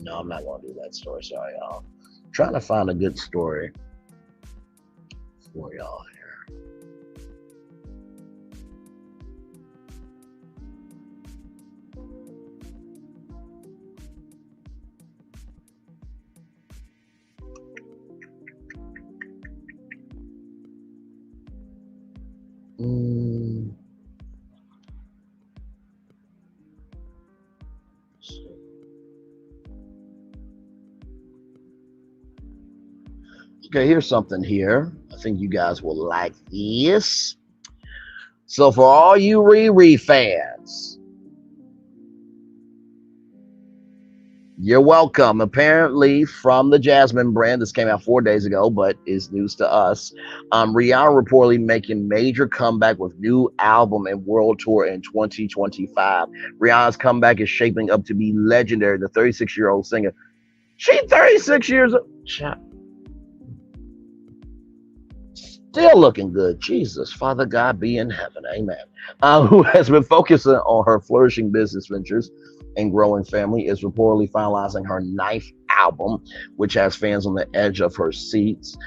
No, I'm not going to do that story. Sorry, y'all. Trying to find a good story for y'all here. Okay, here's something here. I think you guys will like this. So for all you Riri fans, you're welcome. Apparently from the Jasmine brand, this came out 4 days ago, but is news to us. Rihanna reportedly making major comeback with new album and world tour in 2025. Rihanna's comeback is shaping up to be legendary. The 36-year-old singer, she's 36 years old. Still looking good. Jesus, Father God be in heaven. Amen. Who has been focusing on her flourishing business ventures and growing family, is reportedly finalizing her 9th album, which has fans on the edge of her seats.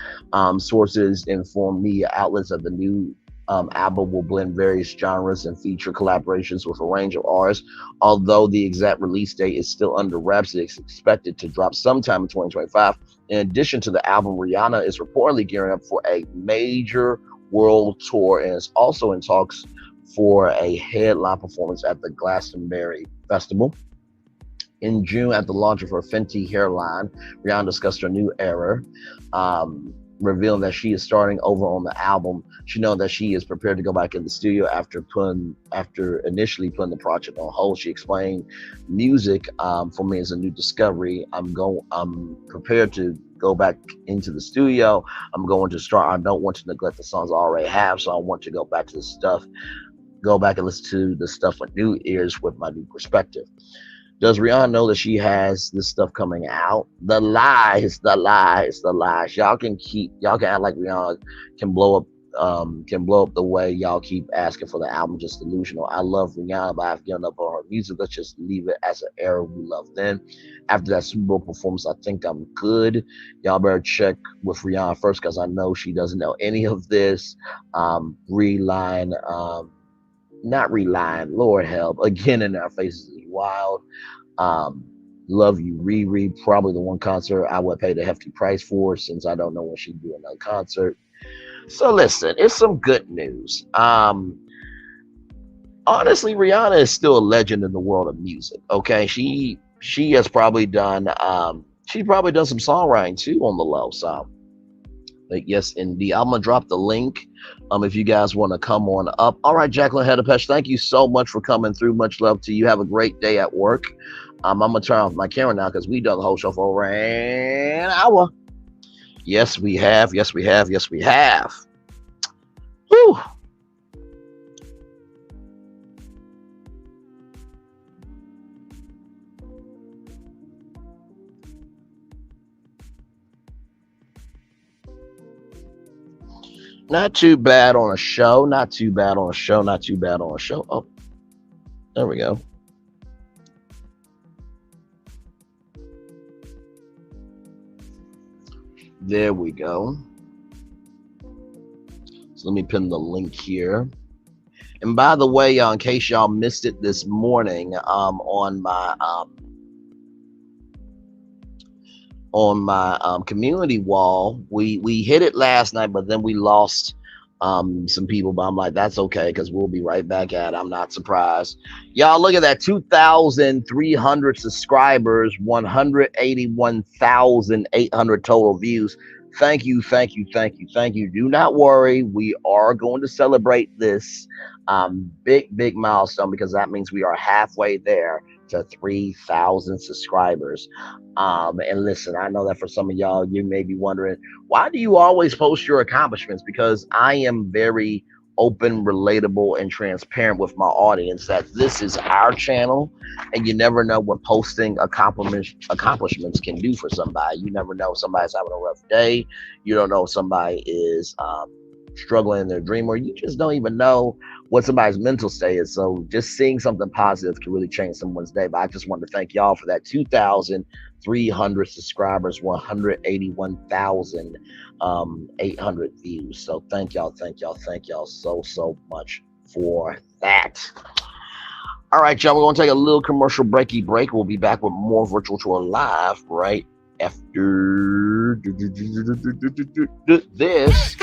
Sources inform media outlets that the new album will blend various genres and feature collaborations with a range of artists. Although the exact release date is still under wraps, it's expected to drop sometime in 2025. In addition to the album, Rihanna is reportedly gearing up for a major world tour and is also in talks for a headline performance at the Glastonbury Festival. In June, at the launch of her Fenty hairline, Rihanna discussed her new era, revealing that she is starting over on the album. She knows that she is prepared to go back in the studio after initially putting the project on hold. She explained, "Music for me is a new discovery. I'm prepared to go back into the studio. I'm going to start. I don't want to neglect the songs I already have, so I want to go back to the stuff, go back and listen to the stuff with new ears with my new perspective." Does Rihanna know that she has this stuff coming out? The lies. Y'all can act like Rihanna can blow up the way y'all keep asking for the album. Just delusional. I love Rihanna, but I've given up on her music. Let's just leave it as an era we loved then. After that Super Bowl performance, I think I'm good. Y'all better check with Rihanna first, because I know she doesn't know any of this. Not relying, Lord help, again in our faces is wild. Love you, Riri. Probably the one concert I would pay the hefty price for, since I don't know when she'd do another concert. So listen, it's some good news. Honestly, Rihanna is still a legend in the world of music. Okay, she has probably done some songwriting too on the low. So, but yes, indeed, I'm gonna drop the link. If you guys want to come on up. All right, Jacqueline Hedepesh, thank you so much for coming through. Much love to you. Have a great day at work. I'm gonna turn off my camera now because we done the whole show for over an hour. Yes, we have. Whew. Not too bad on a show. Oh, there we go. There we go. So let me pin the link here. And by the way, y'all, in case y'all missed it this morning, on my community wall, we hit it last night, but then we lost some people. But I'm like, that's okay, because we'll be right back at it. I'm not surprised. Y'all, look at that, 2,300 subscribers, 181,800 total views. Thank you. Do not worry, we are going to celebrate this big milestone, because that means we are halfway there to 3,000 subscribers. And listen, I know that for some of y'all, you may be wondering, why do you always post your accomplishments? Because I am very open, relatable, and transparent with my audience, that this is our channel, and you never know what posting accomplishments can do for somebody. You never know if somebody's having a rough day. You don't know if somebody is struggling in their dream, or you just don't even know what somebody's mental state is. So just seeing something positive can really change someone's day. But I just wanted to thank y'all for that 2,300 subscribers, 181,800 views. So thank y'all so much for that. All right, y'all, we're going to take a little commercial breaky break. We'll be back with more Virtual Tour Live right after this.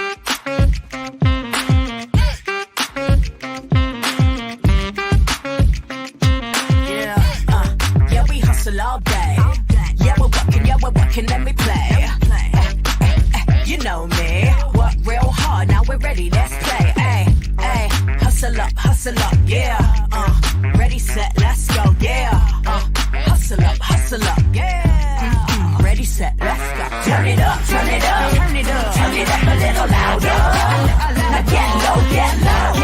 Yeah, we hustle all day. Yeah, we're working, let me play. You know me, work real hard, now we're ready, let's play. Ay, hustle up, yeah. Ready, set, let's go, yeah. Hustle up, yeah. Ready, set, let's go. Turn it up, turn it up, turn it up, turn it up a little louder. Now get low, come on,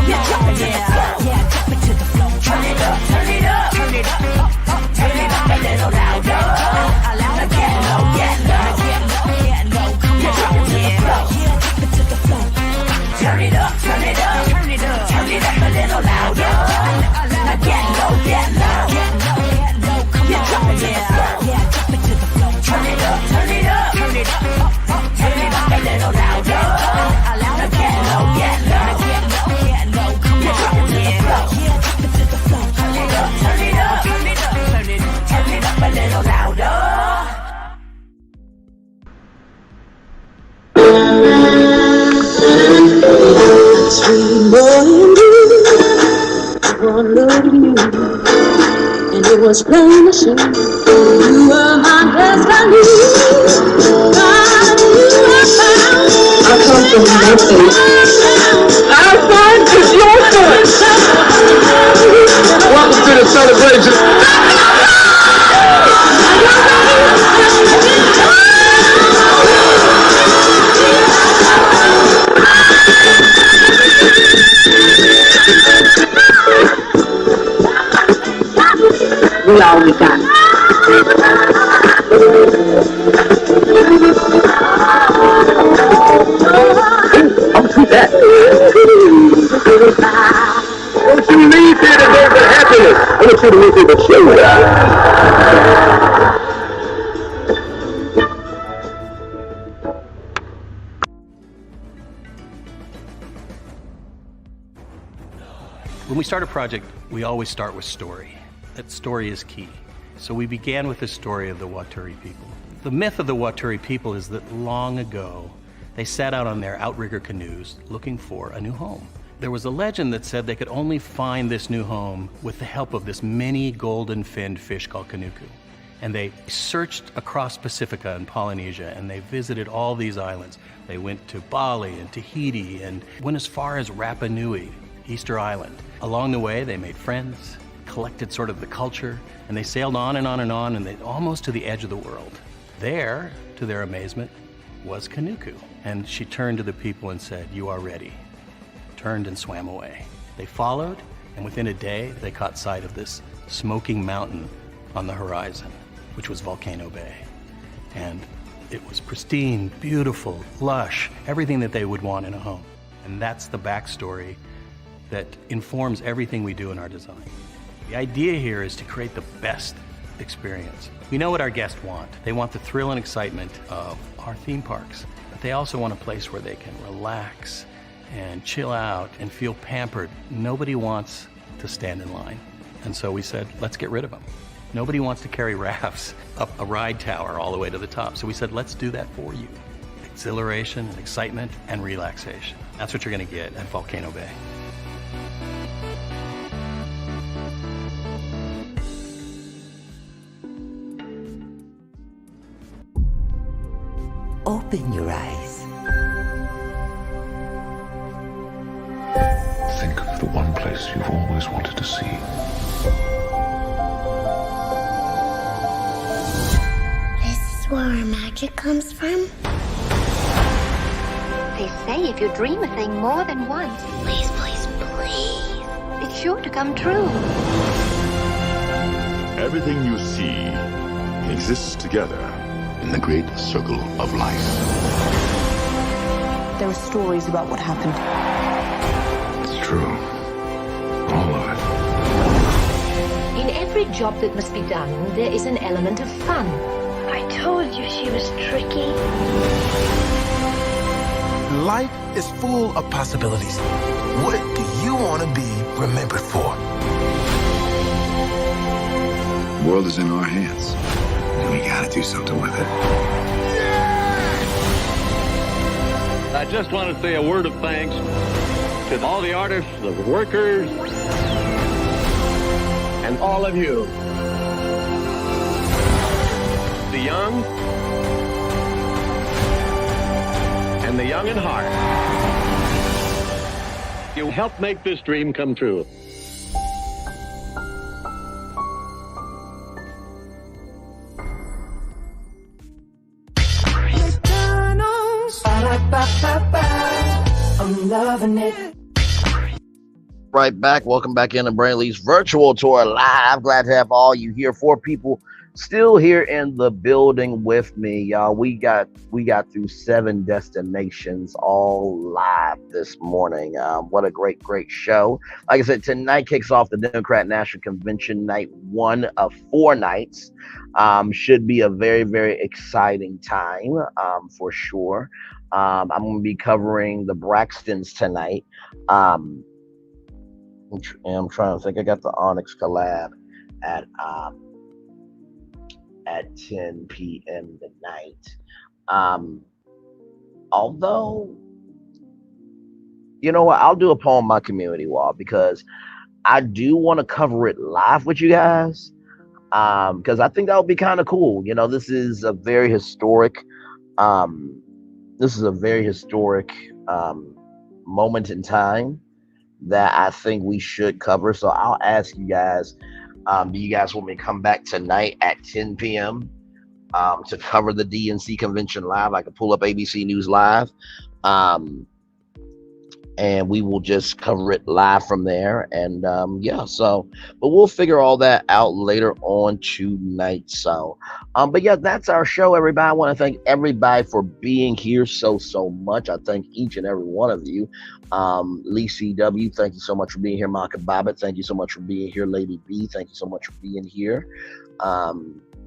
yeah, drop it to the floor, yeah, drop it to the floor. Turn it up, turn it up, turn it up, turn it up a little louder. Now get low, come on, yeah, drop it to the floor, yeah, drop it to the floor. Turn it up, turn it up, turn it up, turn it up a little louder. Now get low, come on, yeah, drop it to the floor, yeah, drop it to the floor. Turn it up, turn it up, turn it up, turn it up a little louder. Now get low, come on, yeah, drop it to the floor, yeah, drop it to the floor. Turn it up, turn it up, turn it up, turn it up a little louder. Sweet boy and blue, one look at you, and it was plain to see you were my destiny. God, you were found. I come from Memphis. Our son is your son. Welcome to the celebration. We all we got. I'll do that. Don't you leave here to go for happiness. I want you to leave here to show that. When we start a project, we always start with story. That story is key. So we began with the story of the Waturi people. The myth of the Waturi people is that long ago, they set out on their outrigger canoes looking for a new home. There was a legend that said they could only find this new home with the help of this mini golden-finned fish called kanuku. And they searched across Pacifica and Polynesia, and they visited all these islands. They went to Bali and Tahiti and went as far as Rapa Nui, Easter Island. Along the way, they made friends, collected sort of the culture, and they sailed on and on and on, and they almost to the edge of the world. There, to their amazement, was Kanuku. And she turned to the people and said, "You are ready." Turned and swam away. They followed, and within a day, they caught sight of this smoking mountain on the horizon, which was Volcano Bay. And it was pristine, beautiful, lush, everything that they would want in a home. And that's the backstory that informs everything we do in our design. The idea here is to create the best experience. We know what our guests want. They want the thrill and excitement of our theme parks, but they also want a place where they can relax and chill out and feel pampered. Nobody wants to stand in line. And so we said, let's get rid of them. Nobody wants to carry rafts up a ride tower all the way to the top. So we said, let's do that for you. Exhilaration and excitement and relaxation. That's what you're gonna get at Volcano Bay. Open your eyes. Think of the one place you've always wanted to see. This is where our magic comes from? They say if you dream a thing more than once, Please, please, please. it's sure to come true. Everything you see exists together in the great circle of life. There are stories about what happened. true. All of it. In every job that must be done, there is an element of fun. I told you she was tricky. Life is full of possibilities. What do you want to be remembered for? The world is in our hands, and we gotta do something with it. I just want to say a word of thanks to all the artists, the workers, and all of you. The young and the young in heart. You helped make this dream come true. I'm loving it. Right back. Welcome back into Brantley's virtual tour live. Glad to have all you here. 4 people still here in the building with me, y'all. We got through 7 destinations all live this morning. What a great show. Like I said, tonight kicks off the Democrat National Convention, night 1 of 4 nights. Should be a very, very exciting time for sure. I'm going to be covering the Braxtons tonight. I'm trying to think. I got the Onyx collab at 10 p.m. tonight. Although, you know what? I'll do a poll on my community wall because I do want to cover it live with you guys. Because I think that would be kind of cool. You know, this is a very historic moment in time that I think we should cover. So I'll ask you guys, do you guys want me to come back tonight at 10 p.m. To cover the DNC convention live? I can pull up ABC News Live. And we will just cover it live from there. And but we'll figure all that out later on tonight. So, but yeah, that's our show, everybody. I want to thank everybody for being here so much. I thank each and every one of you. Lee CW, thank you so much for being here. Maka Babbitt, thank you so much for being here. Lady B, thank you so much for being here.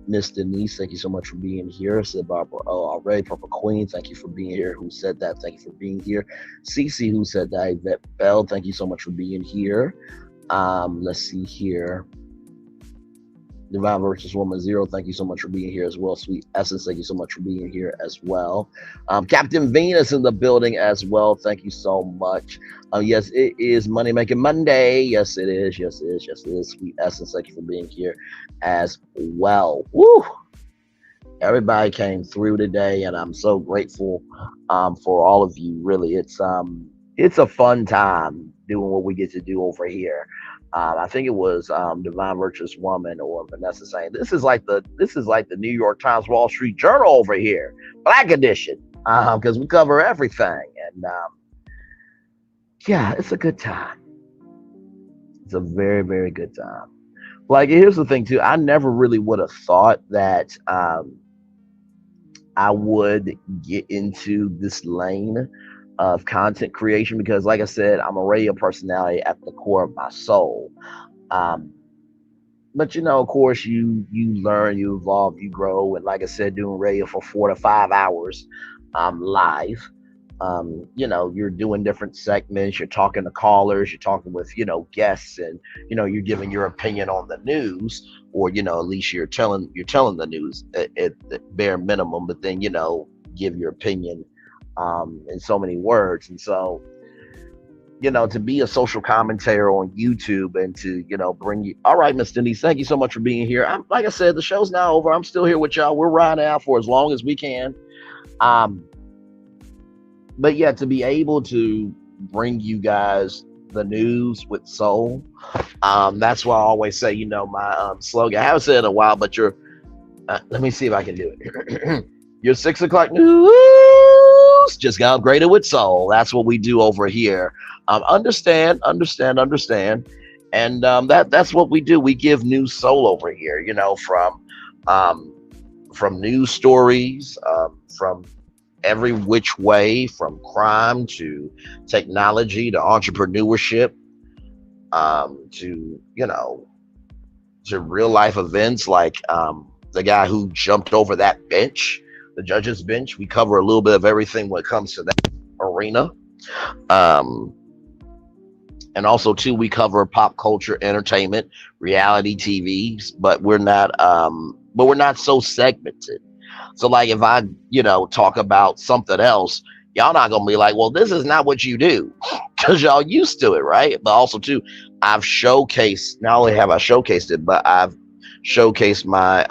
Miss Denise, thank you so much for being here. Said Barbara, already. Purple Queen, thank you for being here. Who said that? Thank you for being here. Cece, who said that? Yvette Bell, thank you so much for being here. Let's see here. Divine versus Woman Zero, thank you so much for being here as well. Sweet Essence, thank you so much for being here as well. Captain Venus in the building as well. Thank you so much. Yes, it is Money Making Monday. Yes, it is. Yes, it is. Yes, it is. Sweet Essence, thank you for being here as well. Woo! Everybody came through today, and I'm so grateful for all of you. Really, it's a fun time doing what we get to do over here. I think it was Divine Virtuous Woman or Vanessa saying this is like the New York Times Wall Street Journal over here, Black Edition, because we cover everything. And yeah, it's a good time. It's a very, very good time. Like, here's the thing too. I never really would have thought that I would get into this lane of content creation, because like I said, I'm a radio personality at the core of my soul. But you know, of course, you learn, you evolve, you grow, and like I said, doing radio for 4 to 5 hours live, you know, you're doing different segments, you're talking to callers, you're talking with, you know, guests, and you know, you're giving your opinion on the news, or you know, at least you're telling the news at the bare minimum, but then, you know, give your opinion in so many words. And so, you know, to be a social commentator on YouTube and to, you know, bring you, all right, Miss Denise, thank you so much for being here. Like I said, the show's now over. I'm still here with y'all. We're riding out for as long as we can. But yeah, to be able to bring you guys the news with soul, that's why I always say, you know, my slogan, I haven't said it in a while, but let me see if I can do it. Your 6 o'clock news just got upgraded with soul. That's what we do over here. Understand. And that's what we do. We give news soul over here, you know, from news stories, from every which way, from crime to technology to entrepreneurship, to, you know, to real life events like the guy who jumped over that bench, the judge's bench. We cover a little bit of everything when it comes to that arena. And also too, we cover pop culture, entertainment, reality TVs, but we're not so segmented. So like if I, you know, talk about something else, y'all not gonna be like, well, this is not what you do, because y'all used to it, right? But also too, I've showcased, not only have I showcased it, but I've showcased my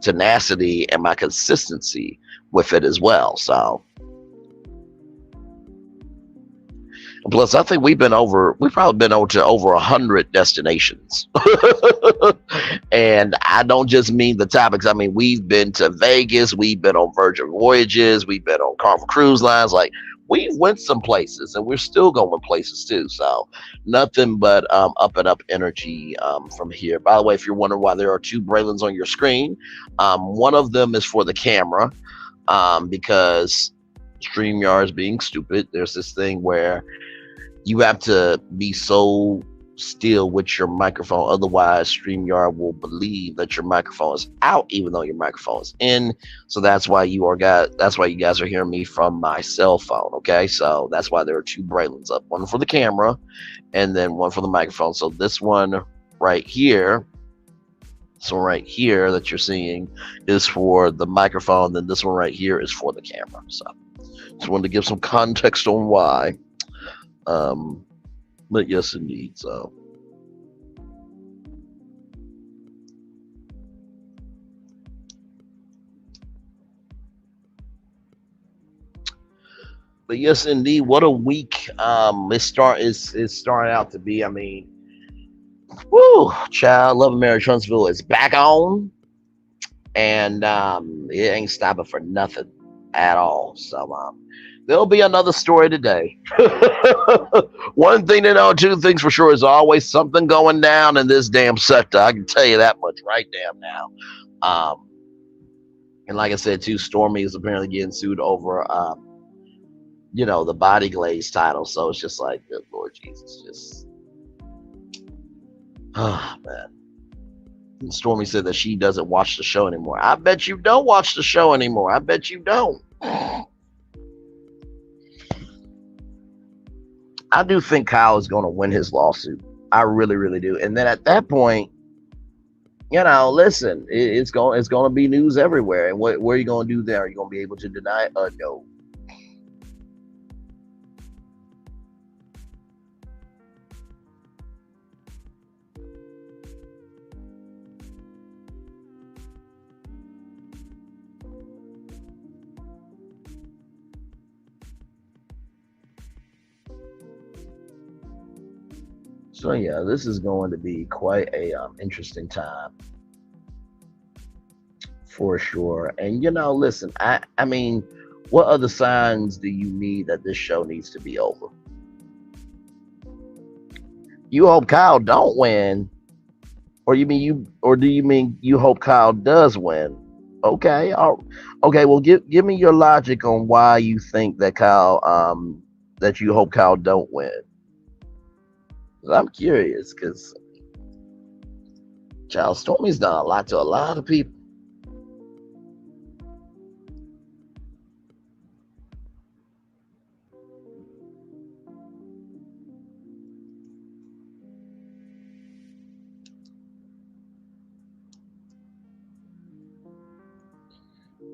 tenacity and my consistency with it as well. So plus, I think we've probably been over to over 100 destinations. And I don't just mean the topics. I mean, we've been to Vegas, we've been on Virgin Voyages, we've been on Carnival Cruise Lines. Like, we went some places, and we're still going places too. So nothing but up and up energy from here. By the way, if you're wondering why there are two Braylons on your screen, one of them is for the camera, because StreamYard is being stupid. There's this thing where you have to be so still with your microphone, otherwise StreamYard will believe that your microphone is out, even though your microphone is in. So that's why you guys are hearing me from my cell phone. Okay, so that's why there are two Braylons up, one for the camera and then one for the microphone. So this one right here, that you're seeing is for the microphone. Then this one right here is for the camera. So just wanted to give some context on why. But yes, indeed. So, but yes, indeed. What a week! It's starting out to be. I mean, woo, child, Love and Marriage Huntsville is back on, and it ain't stopping for nothing at all. So, there'll be another story today. One thing to know, two things for sure, is always something going down in this damn sector. I can tell you that much right damn now. And like I said, too, Stormy is apparently getting sued over, you know, the Body Glaze title. So it's just like, good Lord Jesus, just, man. And Stormy said that she doesn't watch the show anymore. I bet you don't watch the show anymore. I bet you don't. I do think Kyle is going to win his lawsuit. I really, really do. And then at that point, you know, listen, it's going to be news everywhere. And what are you going to do there? Are you going to be able to deny it? No. So yeah, this is going to be quite a interesting time for sure. And you know, listen, I mean, what other signs do you need that this show needs to be over? You hope Kyle don't win, or do you mean you hope Kyle does win? Okay, okay. Well, give me your logic on why you think that that you hope Kyle don't win. I'm curious, because Child Stormy's done a lot to a lot of people.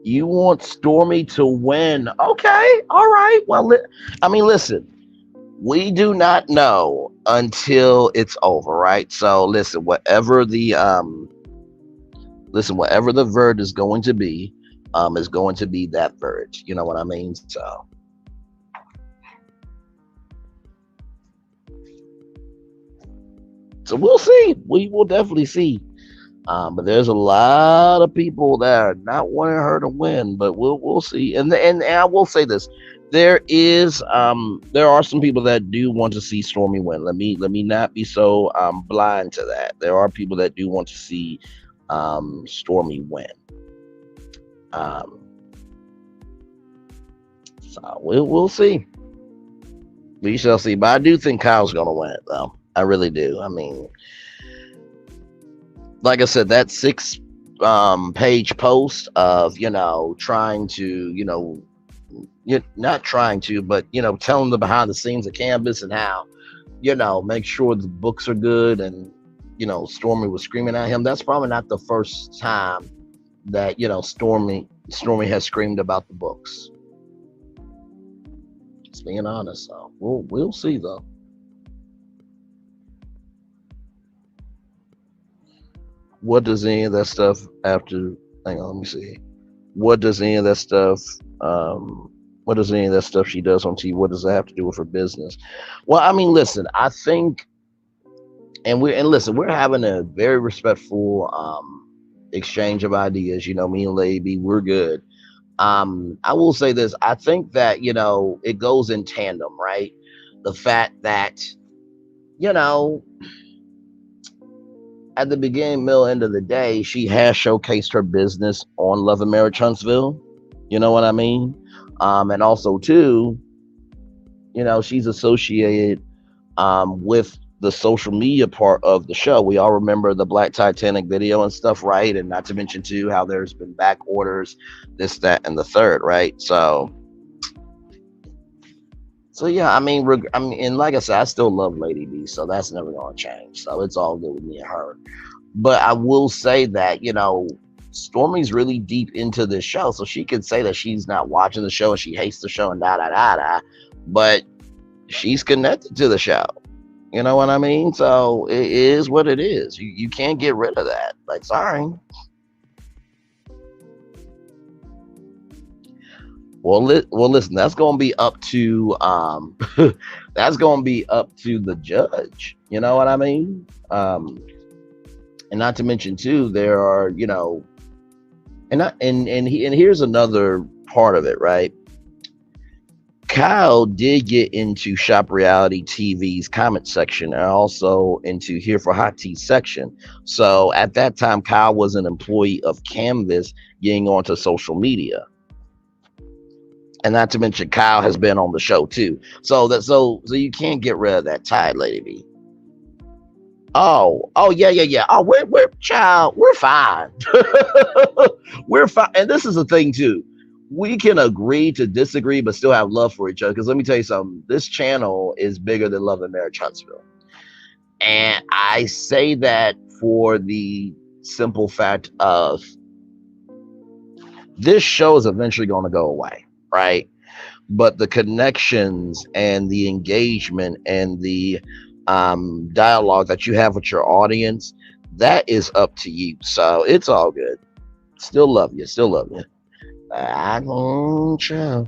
You want Stormy to win? Okay, all right. Well, I mean, listen. We do not know until it's over, right? So listen, whatever the verdict is going to be that verdict. You know what I mean? So we'll see. We will definitely see. But there's a lot of people that are not wanting her to win, but we'll see. And I will say this. There are some people that do want to see Stormy win. Let me not be so blind to that. There are people that do want to see Stormy win. So we'll see. We shall see. But I do think Kyle's gonna win it, though. I really do. I mean, like I said, that 6-page post of trying to not trying to, but telling the behind the scenes of Canvas and how make sure the books are good, and Stormy was screaming at him. That's probably not the first time that Stormy has screamed about the books. Just being honest. So we'll see though. What does any of that stuff have to? Hang on, let me see. What does any of that stuff? What does any of that stuff she does on TV? What does that have to do with her business? Well, I mean, listen. I think, listen. We're having a very respectful exchange of ideas. Me and Lady B, we're good. I will say this. I think that it goes in tandem, right? The fact that at the beginning, middle, end of the day, she has showcased her business on Love and Marriage Huntsville. You know what I mean? And also too, she's associated with the social media part of the show. We all remember the Black Titanic video and stuff, right? And not to mention too how there's been back orders, this, that, and the third, right? So yeah, I mean, and like I said, I still love Lady B, so that's never gonna change. So it's all good with me and her. But I will say that Stormy's really deep into this show, so she could say that she's not watching the show and she hates the show and but she's connected to the show. You know what I mean? So it is what it is. You can't get rid of that. Like, sorry. Well, listen. That's gonna be up to that's gonna be up to the judge. You know what I mean? And not to mention too, there are and here's another part of it, right? Kyle did get into Shop Reality TV's comment section and also into Here for Hot Tea section. So at that time, Kyle was an employee of Canvas getting onto social media. And not to mention Kyle has been on the show too. So you can't get rid of that tie, Lady B. Oh yeah. Oh, we're fine. We're fine. And this is the thing too. We can agree to disagree, but still have love for each other. Because let me tell you something. This channel is bigger than Love and Marriage Huntsville. And I say that for the simple fact of this show is eventually going to go away, right? But the connections and the engagement and the dialogue that you have with your audience, that is up to you. So it's all good. Still love you. I don't know.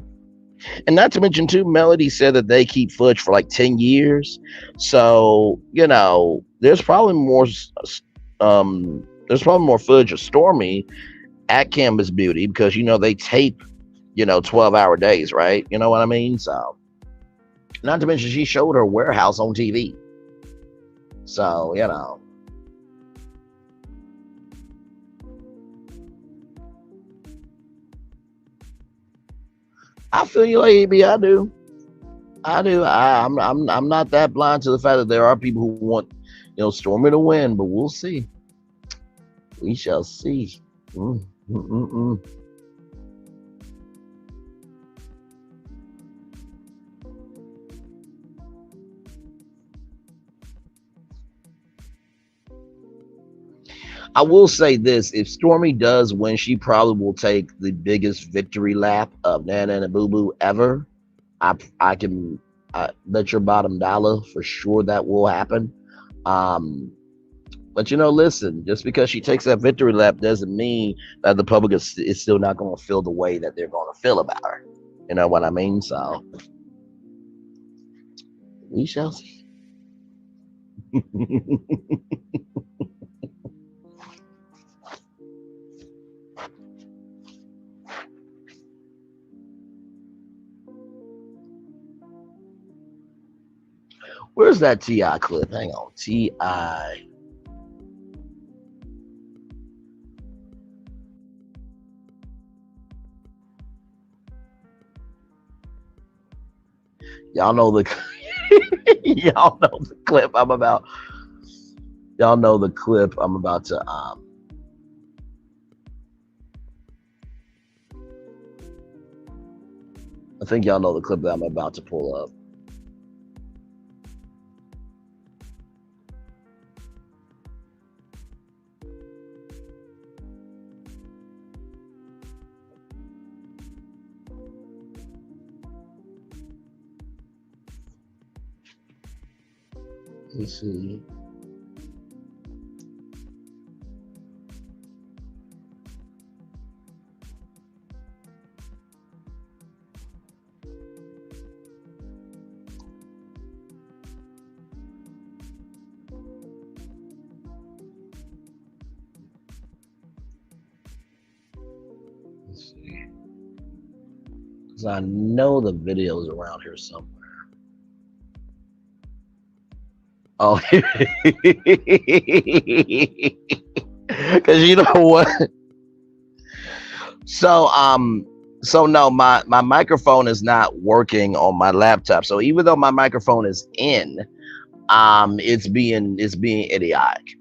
And not to mention too, Melody said that they keep footage for like 10 years. So, there's probably more footage of Stormy at Canvas Beauty because they tape 12-hour days, right? You know what I mean? So not to mention she showed her warehouse on TV. So I feel you, Lady B. I do. I'm not that blind to the fact that there are people who want Stormy to win, but we'll see. We shall see. I will say this: if Stormy does win, she probably will take the biggest victory lap of Nana and Boo Boo ever. I can bet your bottom dollar for sure that will happen. But listen, just because she takes that victory lap doesn't mean that the public is still not going to feel the way that they're going to feel about her. You know what I mean? So we shall see. Where's that T.I. clip? Hang on. T.I. Y'all know the y'all know the clip I'm about. Y'all know the clip I'm about to I think y'all know the clip that I'm about to pull up. Let's see. Because I know the video's around here somewhere. Oh, because you know what? So no, my microphone is not working on my laptop. So even though my microphone is in, it's being idiotic.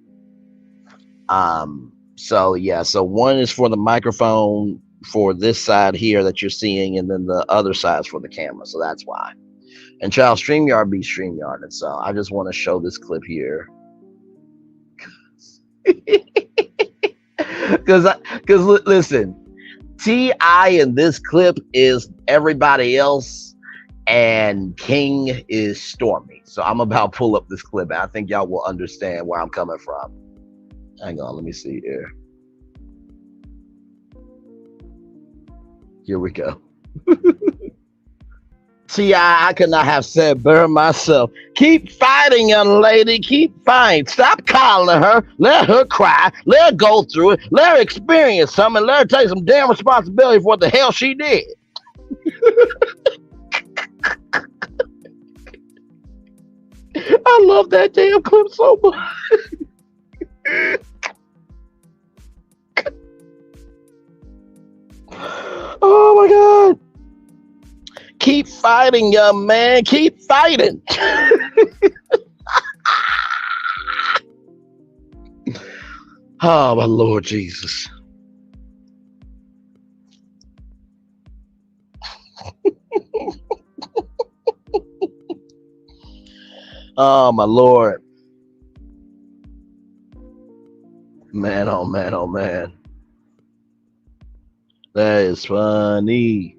So yeah, so one is for the microphone for this side here that you're seeing, and then the other side's for the camera. So that's why. And child, StreamYard be StreamYard. And so I just want to show this clip here. Because listen, T.I. in this clip is everybody else, and King is Stormy. So I'm about to pull up this clip, and I think y'all will understand where I'm coming from. Hang on, let me see here. Here we go. T.I., I could not have said better myself. Keep fighting, young lady. Keep fighting. Stop calling her. Let her cry. Let her go through it. Let her experience something. Let her take some damn responsibility for what the hell she did. I love that damn clip so much. Oh my God. Keep fighting, young man. Keep fighting. Oh, my Lord Jesus. Oh, my Lord. Man, oh, man, oh, man. That is funny.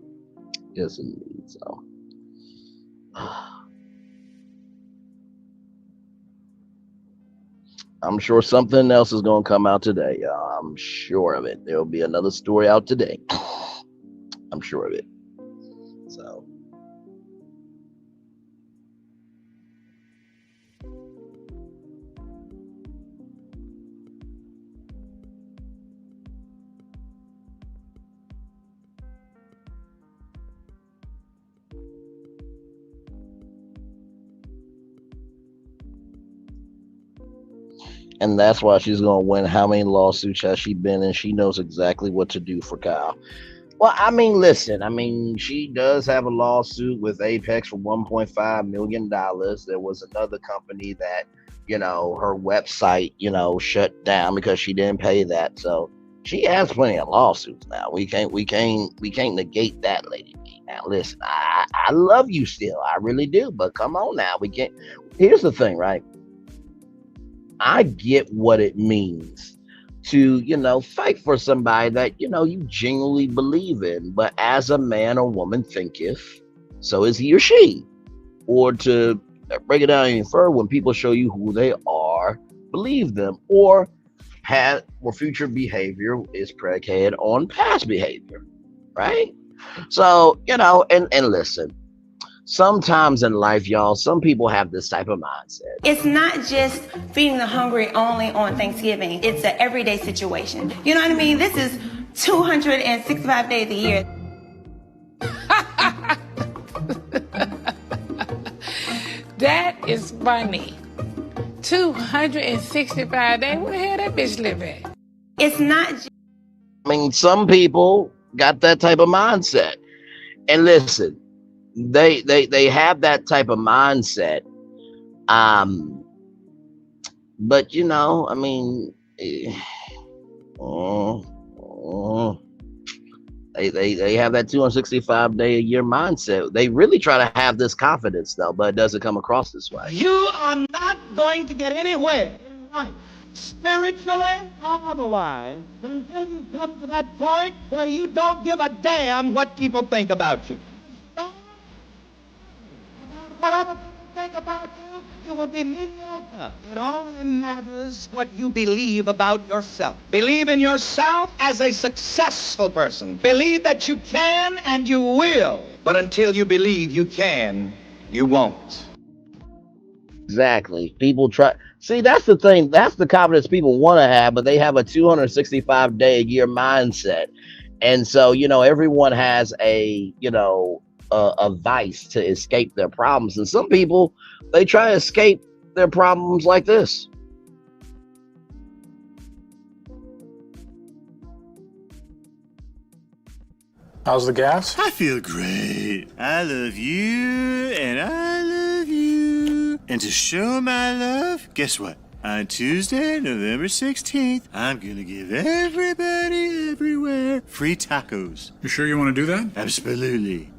Yes, indeed. So, I'm sure something else is going to come out today. I'm sure of it. There will be another story out today. I'm sure of it. So, and that's why she's going to win. How many lawsuits has she been in? She knows exactly what to do for Kyle. Well, I mean, listen, I mean, she does have a lawsuit with Apex for $1.5 million. There was another company that, you know, her website, you know, shut down because she didn't pay that. So she has plenty of lawsuits now. We can't negate that, lady. Now, listen, I love you still. I really do. But come on now. We can't. Here's the thing, right? I get what it means to, you know, fight for somebody that, you know, you genuinely believe in. But as a man or woman thinketh, so is he or she. Or to break it down even further, when people show you who they are, believe them. Or future behavior is predicated on past behavior, right? So, you know, and listen. Sometimes in life, y'all, some people have this type of mindset. It's not just feeding the hungry only on Thanksgiving. It's an everyday situation. You know what I mean? This is 265 days a year. That is funny. 265 days? Where the hell that bitch live at? It's not. I mean, some people got that type of mindset. And listen, they have that type of mindset. But you know, I mean, they have that 265 day a year mindset. They really try to have this confidence though, but it doesn't come across this way. You are not going to get anywhere in life, spiritually or otherwise, until you come to that point where you don't give a damn what people think about you. What other people think about you, you will be mediocre. It only matters what you believe about yourself. Believe in yourself as a successful person. Believe that you can and you will. But until you believe you can, you won't. Exactly. People try. See, that's the thing. That's the confidence people want to have, but they have a 265 day a year mindset. And so, you know, everyone has a vice to escape their problems. And some people, they try to escape their problems like this. How's the gas? I feel great. I love you, and I love you. And to show my love, guess what? On Tuesday, November 16th, I'm gonna give everybody everywhere free tacos. You sure you want to do that? Absolutely.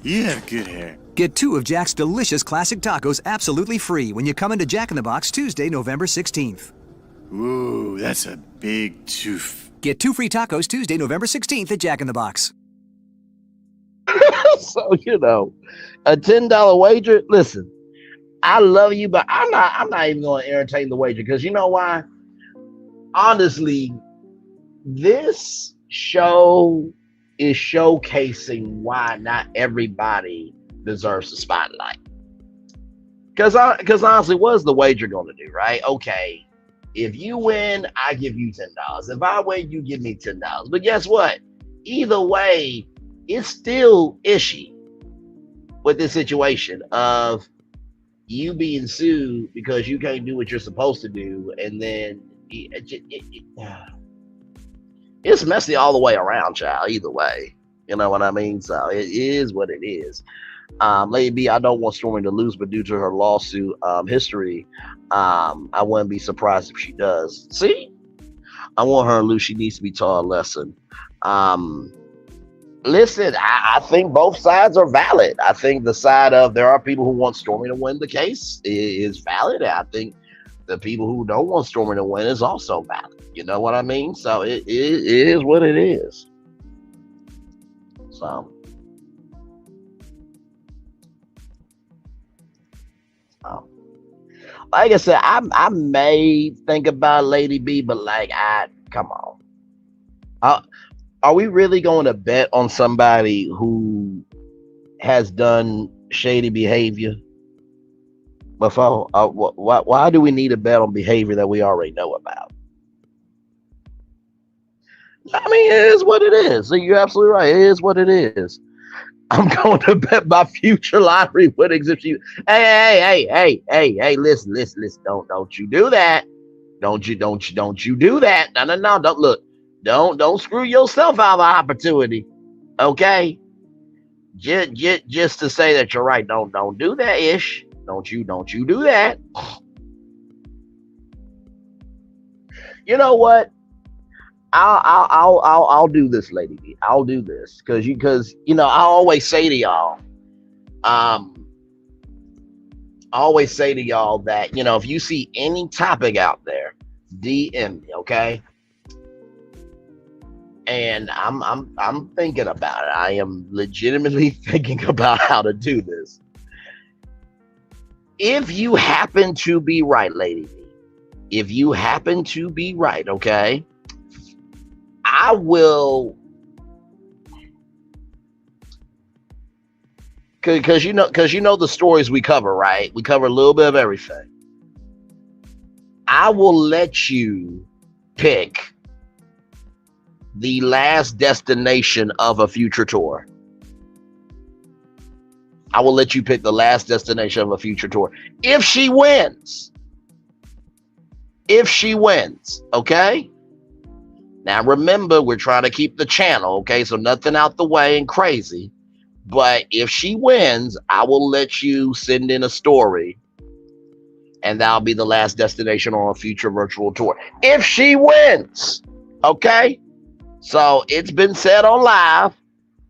You have good hair. Get 2 of Jack's delicious classic tacos absolutely free when you come into Jack in the Box Tuesday, November 16th. Ooh, that's a big tooth. Get 2 free tacos Tuesday, November 16th at Jack in the Box. So, you know, a $10 wager. Listen, I love you, but I'm not even going to entertain the wager because you know why? Honestly, this show is showcasing why not everybody deserves the spotlight. Because honestly, what's the wager going to do, right? Okay, if you win, I give you $10. If I win, you give me $10. But guess what? Either way, it's still ishy with this situation of you being sued because you can't do what you're supposed to do, and then it's messy all the way around, child. Either way, you know what I mean. So it is what it is. Lady B, I don't want Stormy to lose, but due to her lawsuit history, I wouldn't be surprised if she does. See, I want her to lose. She needs to be taught a lesson. Listen, I think both sides are valid. I think the side of there are people who want Stormy to win the case is valid. I think the people who don't want Stormy to win is also valid. You know what I mean? So it is what it is. So like I said, I may think about Lady B, but like, come on. Are we really going to bet on somebody who has done shady behavior before? Why do we need to bet on behavior that we already know about? I mean, it is what it is. So you're absolutely right. It is what it is. I'm going to bet my future lottery winnings if you. Hey! Listen! Don't you do that? Don't you do that? No! Don't look. Don't screw yourself out of an opportunity. Okay? Just to say that you're right. Don't do that ish. Don't you do that. You know what? I'll do this, Lady B. I'll do this because you know I always say to y'all, that you know if you see any topic out there, DM me, okay? And I'm thinking about it. I am legitimately thinking about how to do this. If you happen to be right, Lady B, if you happen to be right, okay, I will, because you know the stories we cover, right? We cover a little bit of everything. I will let you pick the last destination of a future tour. I will let you pick the last destination of a future tour. If she wins, okay? Now remember, we're trying to keep the channel, okay? So nothing out the way and crazy. But if she wins, I will let you send in a story, and that'll be the last destination on a future virtual tour. If she wins, okay? So it's been said on live,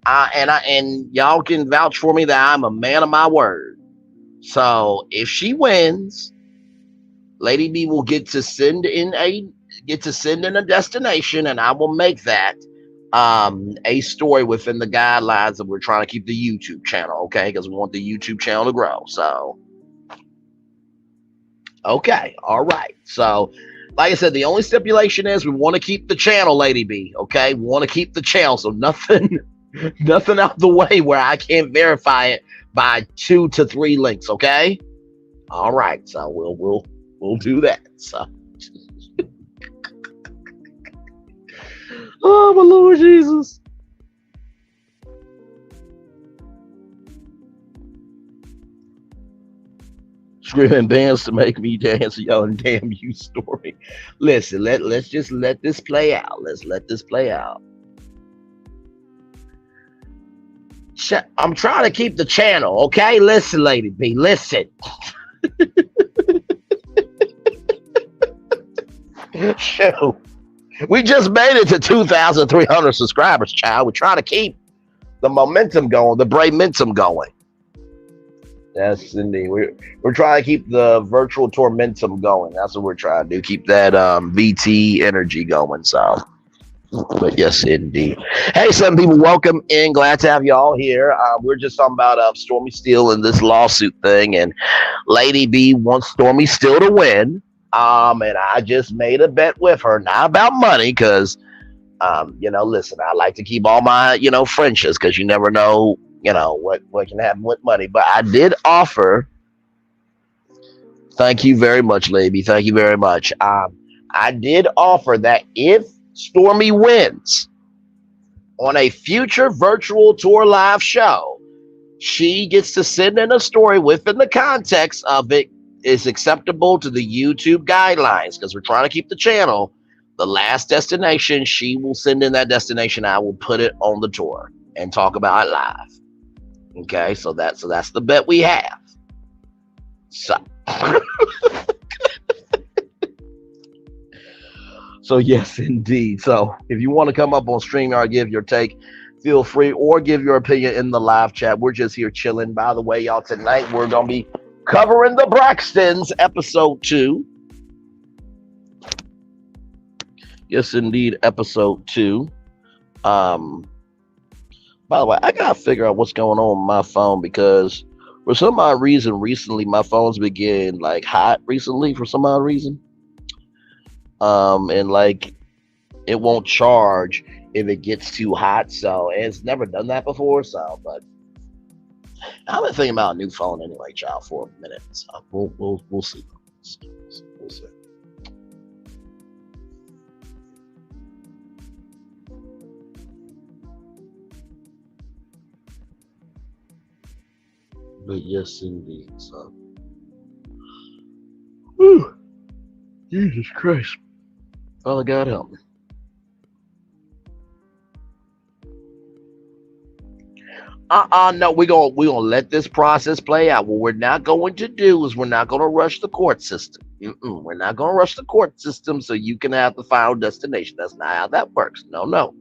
and y'all can vouch for me that I'm a man of my word. So if she wins, Lady B will get to send in a destination, and I will make that a story within the guidelines that we're trying to keep the YouTube channel, okay? Because we want the YouTube channel to grow. So, okay, all right. So, like I said, the only stipulation is we want to keep the channel, Lady B, okay? We want to keep the channel, so nothing out the way where I can't verify it by 2 to 3 links, okay? All right, so we'll do that. So. Oh, my Lord Jesus. Screaming bands to make me dance, yelling damn you story. Listen, let's just let this play out. Let's let this play out. I'm trying to keep the channel, okay? Listen, Lady B, listen. Shoot. We just made it to 2,300 subscribers, child. We're trying to keep the momentum going, the Braymentum going. Yes, indeed. We're trying to keep the virtual tormentum going. That's what we're trying to do. Keep that VT energy going. So, but yes, indeed. Hey, some people, welcome in. Glad to have y'all here. We're just talking about Stormy Steele and this lawsuit thing, and Lady B wants Stormy Steele to win. And I just made a bet with her, not about money, because, listen, I like to keep all my, friendships, because you never know, what can happen with money. But I did offer, thank you very much, Lady. Thank you very much. I did offer that if Stormy wins on a future virtual tour live show, she gets to send in a story within the context of it is acceptable to the YouTube guidelines, because we're trying to keep the channel. The last destination, she will send in that destination. I will put it on the tour and talk about it live. Okay, so that's the bet we have. So, so yes, indeed. So if you want to come up on StreamYard, give your take, feel free, or give your opinion in the live chat. We're just here chilling. By the way, y'all, tonight we're gonna be covering the Braxtons, episode 2. Yes, indeed, episode 2. By the way, I gotta figure out what's going on with my phone, because for some odd reason recently my phone's been getting like hot recently for some odd reason. And like it won't charge if it gets too hot. So it's never done that before. So, but I've been thinking about a new phone anyway, child, for a minute. So we'll see. We'll see. But yes, indeed. So, whew. Jesus Christ, Father God help me. No, we're gonna let this process play out. What we're not going to do is we're not gonna rush the court system. We're not gonna rush the court system so you can have the final destination. That's not how that works. No.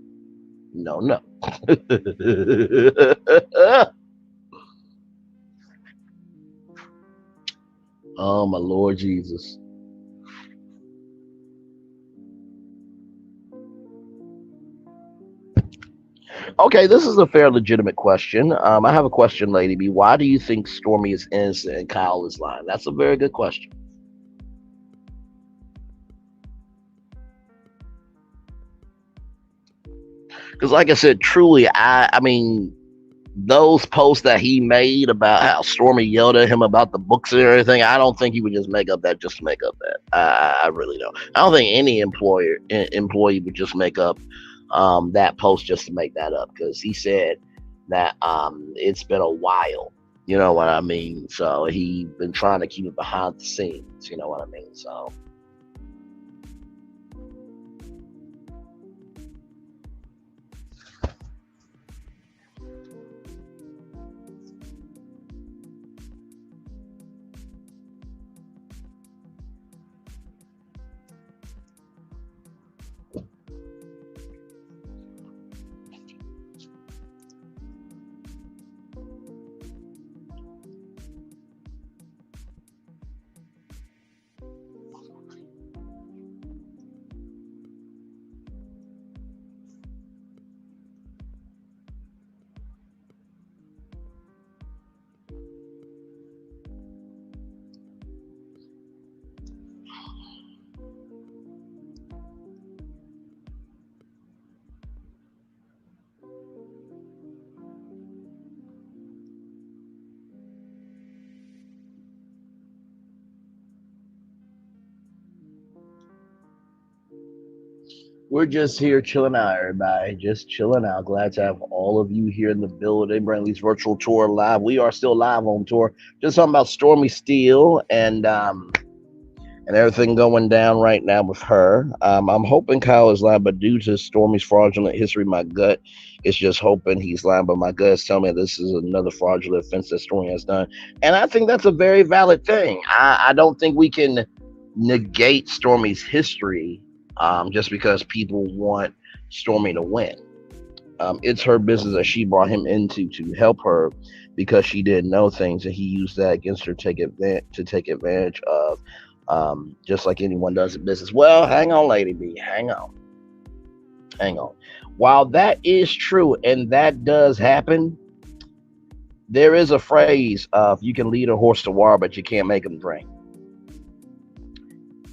Oh my Lord Jesus. Okay, this is a fair, legitimate question. I have a question, Lady B. Why do you think Stormy is innocent and Kyle is lying? That's a very good question. Because, like I said, truly, I mean, those posts that he made about how Stormy yelled at him about the books and everything, I don't think he would just make up that just to make up that. I really don't. I don't think any employee would just make up that post just to make that up, because he said that it's been a while, you know what I mean? So he been trying to keep it behind the scenes, you know what I mean? So We're just here chilling out, everybody. Just chilling out. Glad to have all of you here in the building. Brantley's virtual tour live. We are still live on tour. Just talking about Stormy Steele and everything going down right now with her. I'm hoping Kyle is lying, but due to Stormy's fraudulent history, my gut is just hoping he's lying. But my gut is telling me this is another fraudulent offense that Stormy has done, and I think that's a very valid thing. I don't think we can negate Stormy's history just because people want Stormy to win. It's her business that she brought him into to help her because she didn't know things, and he used that against her to take advantage of, just like anyone does in business. Well, hang on, Lady B, hang on. While that is true and that does happen, there is a phrase of you can lead a horse to water, but you can't make him drink.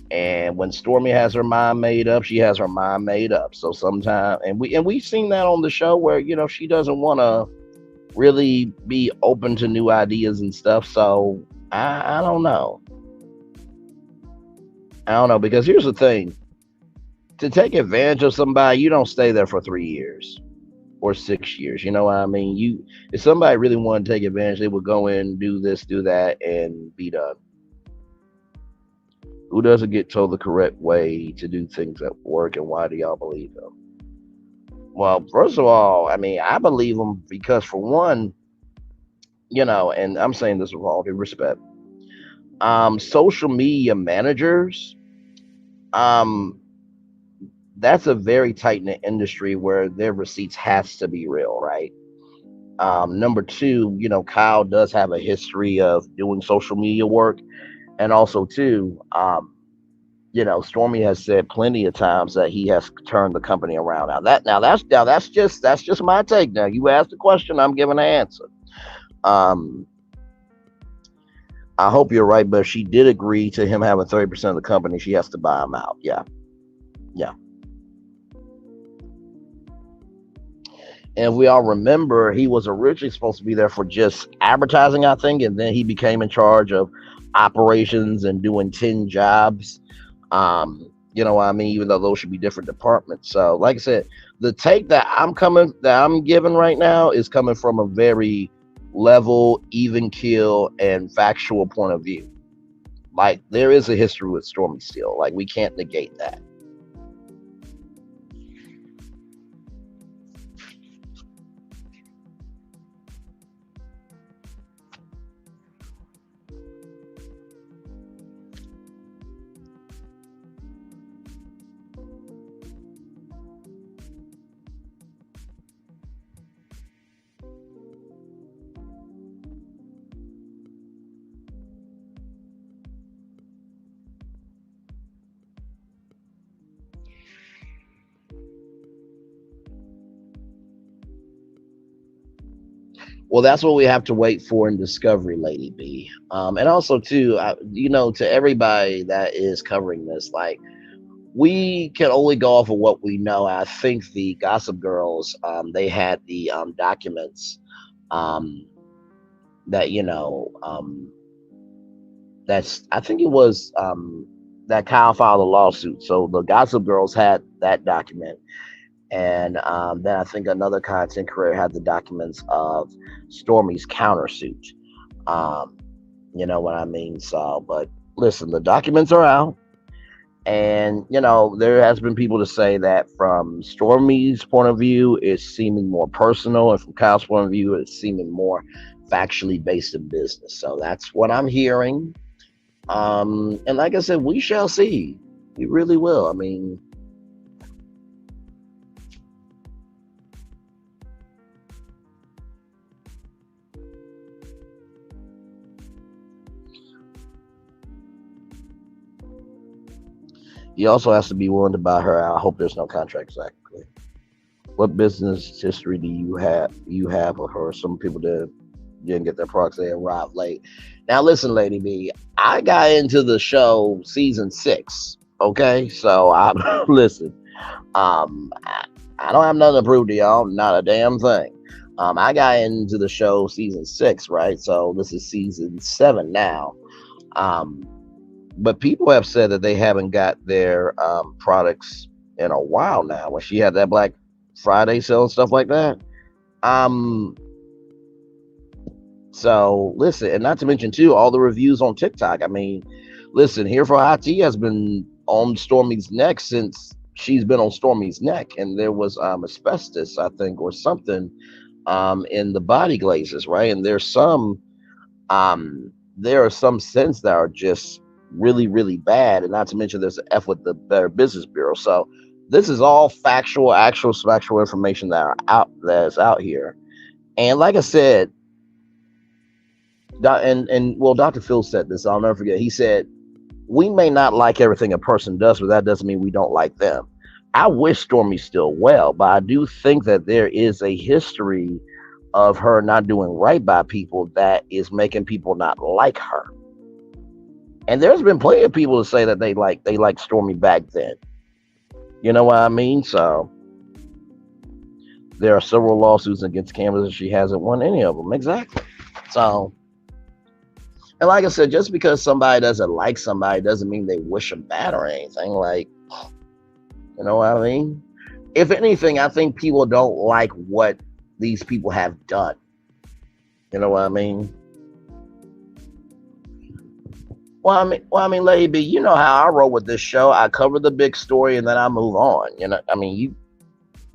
And when Stormy has her mind made up, she has her mind made up. So sometimes, and we've seen that on the show where, she doesn't want to really be open to new ideas and stuff. So I don't know. Because here's the thing. To take advantage of somebody, you don't stay there for 3 years or 6 years. You know what I mean? If somebody really wanted to take advantage, they would go in, do this, do that, and be done. Who doesn't get told the correct way to do things at work, and why do y'all believe them? Well, first of all, I believe them because, for one, and I'm saying this with all due respect, social media managers, that's a very tight-knit industry where their receipts has to be real, right? Number two, Kyle does have a history of doing social media work. And also, too, Stormy has said plenty of times that he has turned the company around. That's just my take. Now, you asked a question, I'm giving an answer. I hope you're right, but if she did agree to him having 30% of the company, she has to buy him out. Yeah. And if we all remember, he was originally supposed to be there for just advertising, I think, and then he became in charge of operations and doing 10 jobs. You know what I mean? Even though those should be different departments. So, like I said, the take that I'm giving right now is coming from a very level, even keel, and factual point of view. Like, there is a history with Stormy Steele. Like, we can't negate that. Well, that's what we have to wait for in Discovery, Lady B. And also, too, to everybody that is covering this, like, we can only go off of what we know. I think the Gossip Girls, they had the documents that, I think it was that Kyle filed a lawsuit. So the Gossip Girls had that document. And then I think another content creator had the documents of Stormy's countersuit. You know what I mean? So, but listen, the documents are out. And, there has been people to say that from Stormy's point of view, it's seeming more personal. And from Kyle's point of view, it's seeming more factually based in business. So that's what I'm hearing. And like I said, we shall see. We really will. He also has to be willing to buy her out. I hope there's no contract. Exactly. What business history do you have of her? Some people didn't get their products. They arrived late. Now, listen, Lady B, I got into the show season 6. Okay, so listen. I don't have nothing to prove to y'all. Not a damn thing. I got into the show season 6, right? So this is season 7 now. But people have said that they haven't got their products in a while now. When she had that Black Friday sale and stuff like that. So listen, and not to mention too, all the reviews on TikTok. I mean, listen, Here for Hot Tea has been on Stormy's neck since she's been on Stormy's neck, and there was asbestos, I think, or something in the body glazes, right? And there are some scents that are just really, really bad, and not to mention there's an F with the Better Business Bureau. So this is all actual factual information that's out here. And like I said, Dr. Phil said this, I'll never forget. He said, we may not like everything a person does, but that doesn't mean we don't like them. I wish Stormy still well, but I do think that there is a history of her not doing right by people that is making people not like her. And there's been plenty of people to say that they like Stormy back then. You know what I mean? So there are several lawsuits against Candace and she hasn't won any of them. Exactly. So, and like I said, just because somebody doesn't like somebody doesn't mean they wish them bad or anything. Like, you know what I mean? If anything, I think people don't like what these people have done. You know what I mean? Well, I mean, Lady B, you know how I roll with this show. I cover the big story and then I move on. You know, I mean,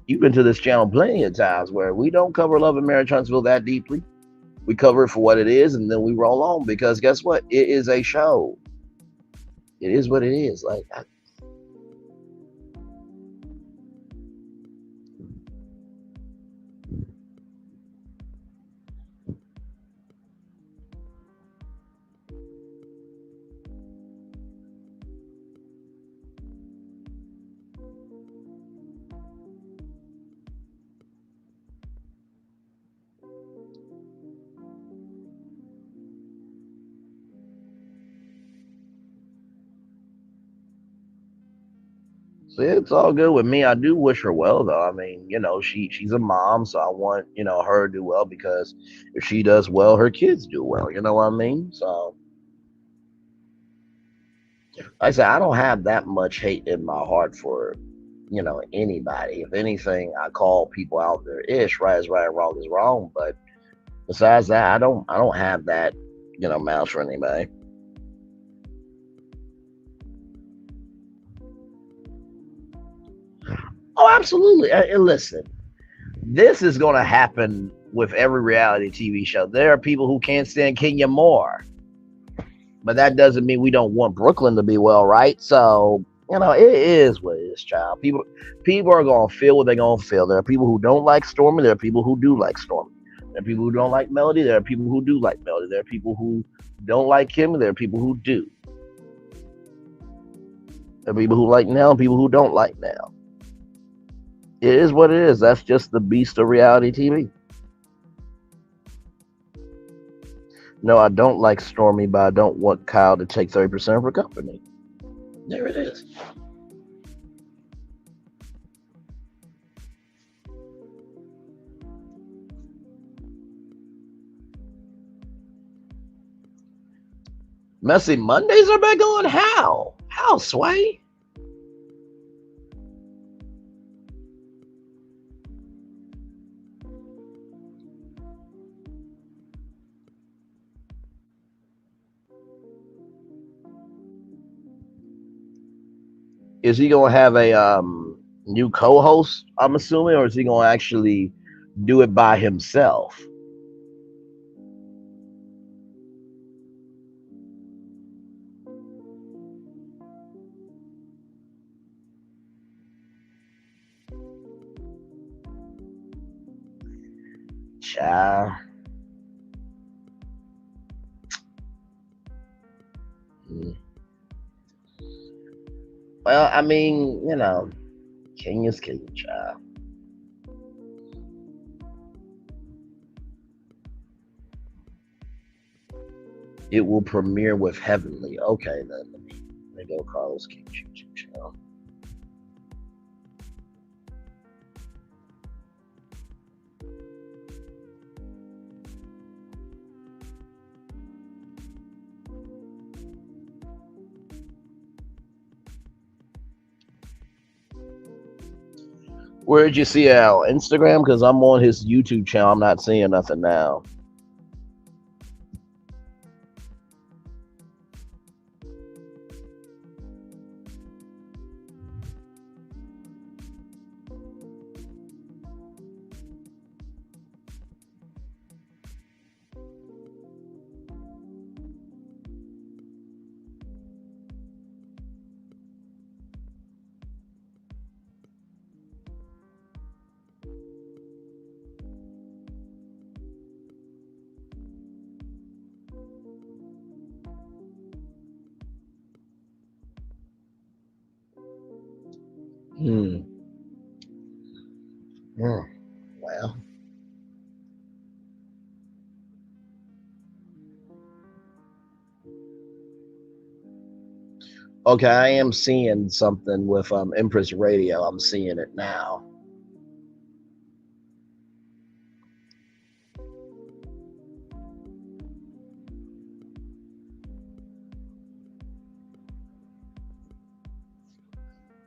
you've been to this channel plenty of times where we don't cover Love and Marriage Huntsville that deeply. We cover it for what it is, and then we roll on because guess what? It is a show. It is what it is. Like, so it's all good with me. I do wish her well, though. I mean, you know, she's a mom, so I want, you know, her to do well because if she does well, her kids do well. You know what I mean? So, like I said, I don't have that much hate in my heart for, you know, anybody. If anything, I call people out their ish. Right is right, wrong is wrong. But besides that, I don't have that, you know, mouth for anybody. Oh, absolutely. And listen, this is going to happen with every reality TV show. There are people who can't stand Kenya Moore, but that doesn't mean we don't want Brooklyn to be well, right? So, you know, it is what it is, child. People are going to feel what they're going to feel. There are people who don't like Stormy. There are people who do like Stormy. There are people who don't like Melody. There are people who do like Melody. There are people who don't like Kim. There are people who do. There are people who like Nell and people who don't like Nell. It is what it is. That's just the beast of reality TV. No, I don't like Stormy, but I don't want Kyle to take 30% of her company. There it is. Messy Mondays are back on? How? How, Sway? Is he gonna have a new co-host, I'm assuming, or is he gonna actually do it by himself? Child. Well, I mean, you know, king is king, child. It will premiere with Heavenly. Okay, then let me go Carlos King's YouTube channel. Where did you see it on Instagram? Because I'm on his YouTube channel. I'm not seeing nothing now. Well. Okay, I am seeing something with Empress Radio. I'm seeing it now.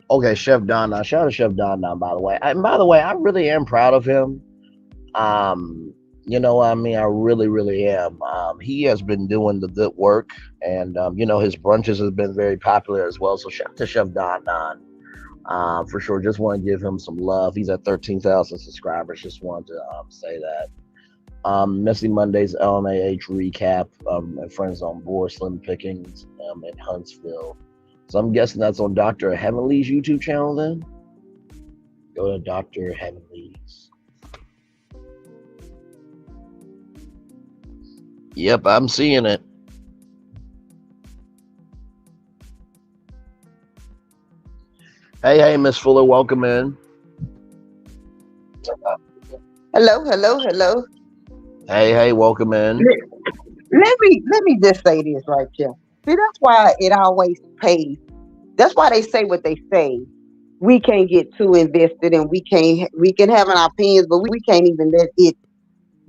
Okay, Chef Don. Shout out to Chef Don. By the way, I really am proud of him. You know what I mean? I really, really am. He has been doing the good work, and you know, his brunches has been very popular as well. So shout out to Chef Don for sure. Just want to give him some love. He's at 13,000 subscribers. Just wanted to say that. Messy Mondays LMAH recap and Friends on Board, Slim Pickings in Huntsville. So I'm guessing that's on Dr. Heavenly's YouTube channel then? Go to Dr. Heavenly's. Yep, I'm seeing it. Hey, Miss Fuller, welcome in. Hello. Hey, welcome in. Let me just say this right here. See, that's why it always pays. That's why they say what they say. We can't get too invested, and we can have an opinions, but we can't even let it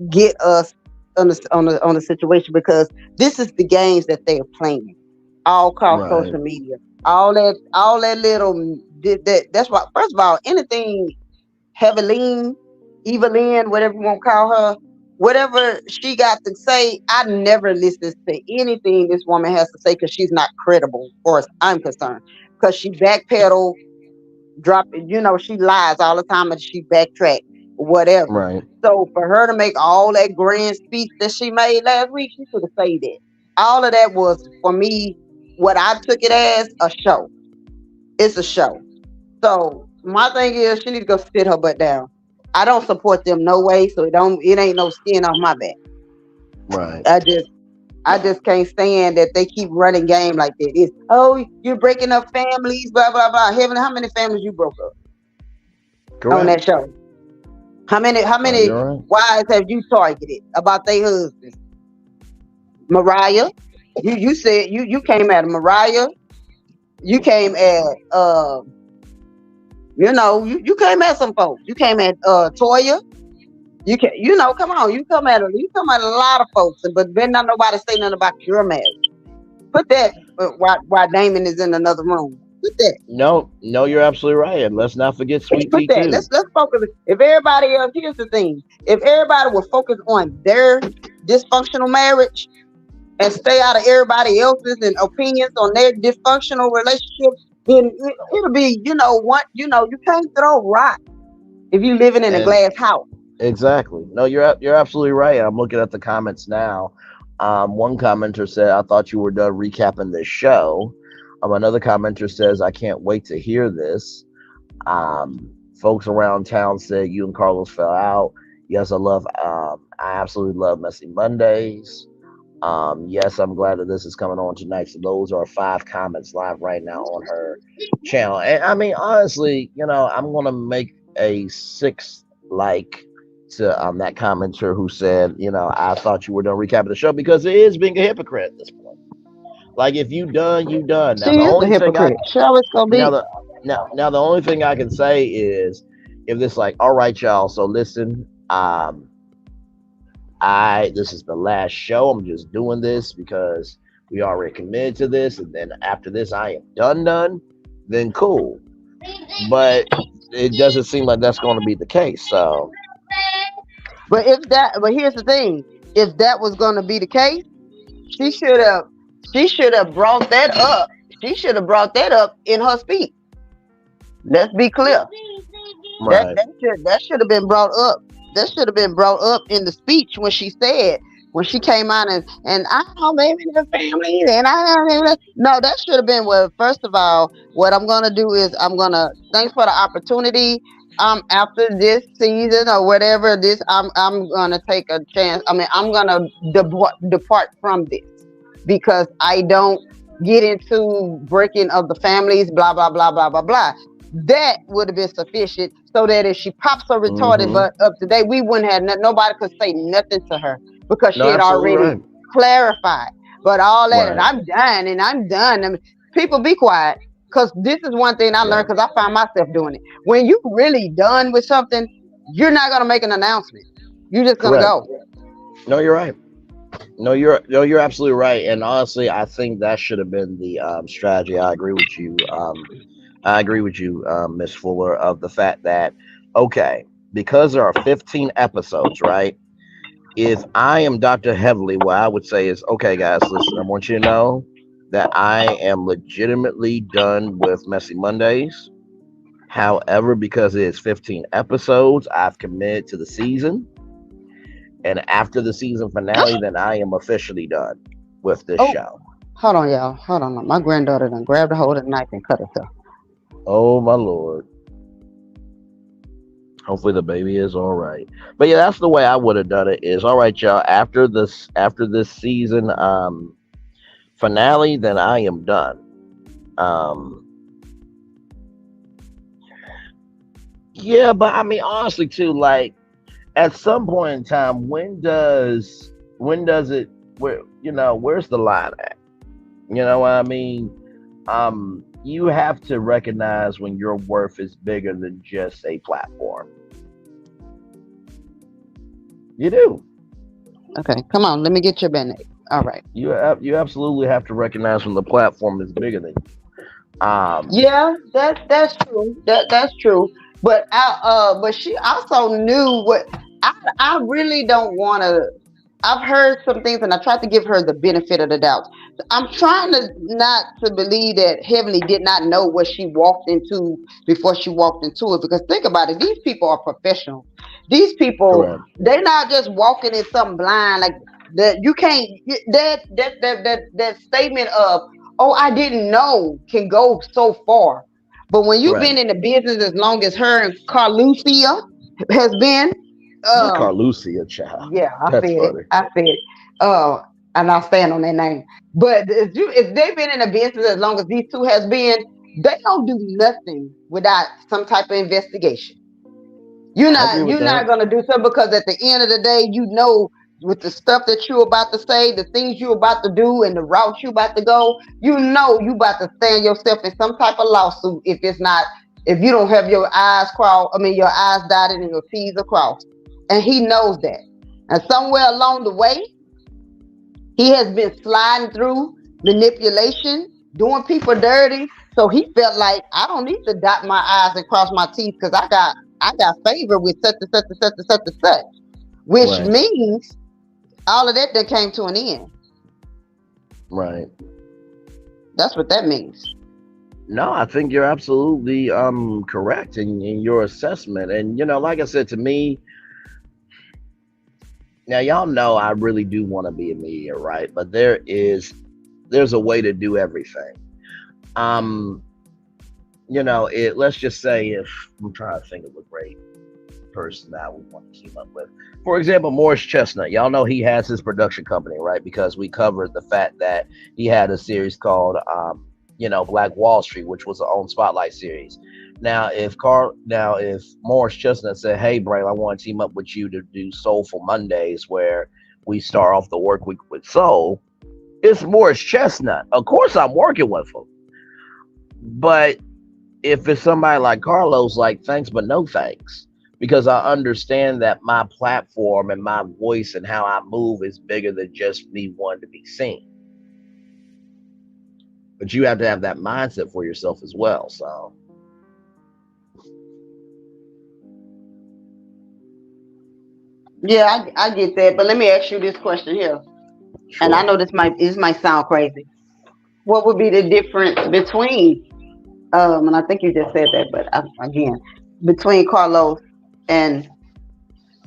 get us on the situation, because this is the games that they are playing all across social media. All that little that's why, first of all, anything Evelyn, whatever you want to call her, whatever she got to say, I never listen to anything this woman has to say, because she's not credible, as far as I'm concerned. Because she backpedal, she lies all the time, and she backtrack, whatever. Right. So for her to make all that grand speech that she made last week, she should have said that. All of that was, for me, what I took it as a show. It's a show. So my thing is, she needs to go sit her butt down. I don't support them no way, so it ain't no skin off my back. Right. I just can't stand that they keep running game like that. It's, you're breaking up families, blah blah blah. Heaven, how many families you broke up? Correct. On that show? How many wives have you targeted about their husbands? Mariah, you said you came at Mariah. You came at you came at some folks. You came at Toya. Come on, you come at a lot of folks, but then not nobody say nothing about your marriage. Put that why Damon is in another room. Put that. No, you're absolutely right. And let's not forget Sweet Pea too. Let's focus. If everybody else, here's the thing: if everybody will focus on their dysfunctional marriage and stay out of everybody else's and opinions on their dysfunctional relationships, then it'll be, you can't throw rocks if you're living in a glass house. Exactly. No, you're absolutely right. I'm looking at the comments now. One commenter said, "I thought you were done recapping this show." Another commenter says, "I can't wait to hear this." Folks around town said you and Carlos fell out. Yes, I absolutely love Messy Mondays. Yes, I'm glad that this is coming on tonight. So those are 5 comments live right now on her channel. And I mean, honestly, I'm gonna make a 6th like to that commenter who said, I thought you were done recapping the show, because it is being a hypocrite at this point. Like, if you done, you done. Now, she is a hypocrite. Now the only thing I can say is, if this like, all right, y'all, so listen, this is the last show. I'm just doing this because we already committed to this, and then after this I am done, then cool. But it doesn't seem like that's going to be the case. So, But here's the thing: if that was going to be the case, she should have, she should have brought that up. She should have brought that up in her speech. Let's be clear. right. That should have been brought up. That should have been brought up in the speech when she came out and I don't live in the family and I don't live. No, that should have been, well, first of all, what I'm gonna do is thanks for the opportunity. After this season or whatever I'm gonna take a chance. I mean, I'm gonna depart from this because I don't get into breaking of the families, blah blah blah blah blah blah. That would have been sufficient so that if she pops her retarded butt up today, we wouldn't have nobody could say nothing to her because No, she had absolutely already right. clarified. But all that, and Right. I'm done. I mean, people be quiet, because this is one thing I learned, because I found myself doing it. When you really done with something, you're not gonna make an announcement. You're just gonna Correct. go. No, you're right. No, you're absolutely right. And honestly, I think that should have been the strategy. I agree with you. Miss Fuller, of the fact that, okay, because there are 15 episodes, right? If I am Dr. Heavily, what I would say is, okay, guys, listen, I want you to know that I am legitimately done with Messy Mondays. However, because it is 15 episodes, I've committed to the season. And after the season finale, then I am officially done with this Oh, show. hold on, y'all. Hold on. My granddaughter done grabbed a hold of the knife and cut herself. Oh my Lord. Hopefully the baby is all right. But yeah, that's the way I would have done it. Is all right, y'all. After this season finale, then I am done. Um, yeah, but I mean, honestly, too, like at some point in time, when does it, where's the line at? You know what I mean? You have to recognize when your worth is bigger than just a platform. You do. Okay, come on. Let me get your band-aid. All right. You absolutely have to recognize when the platform is bigger than you. Yeah, that's true. That's true. But she also knew what I really don't want to. I've heard some things, and I tried to give her the benefit of the doubt. I'm trying to not to believe that Heavenly did not know what she walked into before she walked into it. Because think about it, these people are professionals. These people, Correct. they're not just walking in something blind like that. You can't that statement of, "Oh, I didn't know," can go so far. But when you've Right. been in the business as long as her and Carlucia has been, Not um, Carlucia, child. yeah, I That's said it. funny. I said it. And I'll stand on that name. But if they've been in the business as long as these two has been, they don't do nothing without some type of investigation. You're I agree not with you're that. not gonna do something because at the end of the day, you know, with the stuff that you're about to say, the things you're about to do, and the route you're about to go, you know you about to stand yourself in some type of lawsuit if you don't have your eyes crossed, I mean your eyes dotted and your T's are crossed. And he knows that. And somewhere along the way, he has been sliding through manipulation, doing people dirty. So he felt like, I don't need to dot my I's and cross my T's because I got favor with such and such and such and such and such. Which Right. means all of that then came to an end. Right. That's what that means. No, I think you're absolutely correct in your assessment. And like I said, to me, now y'all know I really do want to be a media, right? But there's a way to do everything. Um, let's just say, if I'm trying to think of a great person that I would want to team up with. For example, Morris Chestnut. Y'all know he has his production company, right? Because we covered the fact that he had a series called Black Wall Street, which was an own Spotlight series. Now, if Morris Chestnut said, "Hey, Braille, I want to team up with you to do Soulful Mondays, where we start off the work week with soul," it's Morris Chestnut. Of course, I'm working with him. But if it's somebody like Carlos, like, thanks, but no thanks, because I understand that my platform and my voice and how I move is bigger than just me wanting to be seen. But you have to have that mindset for yourself as well. So Yeah, I get that, but let me ask you this question here, and I Sure. know this might sound crazy. What would be the difference between and I think you just said that, but again, between Carlos and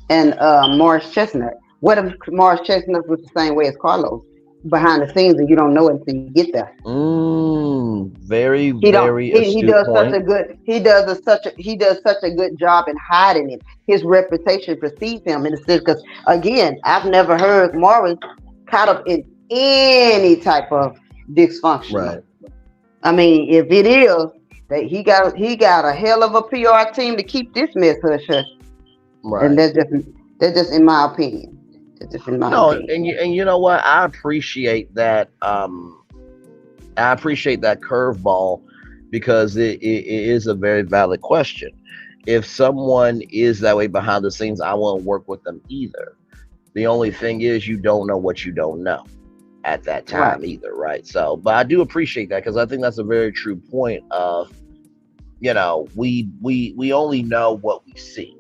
Morris Chestnut? What if Morris Chestnut was the same way as Carlos behind the scenes, and you don't know it until you get there? Very, He don't. very He astute does such a point. good. He does such a good job in hiding it. His reputation precedes him in the sense because again, I've never heard Morris caught up in any type of dysfunctional. Right. I mean, if it is that he got a hell of a PR team to keep this mess hush hush, and Right. that's just in my opinion. That's just in my No, opinion. and you know what? I appreciate that. I appreciate that curveball because it is a very valid question. If someone is that way behind the scenes, I won't work with them either. The only thing is, you don't know what you don't know at that Right. time either, right? So, but I do appreciate that because I think that's a very true point of, we only know what we see.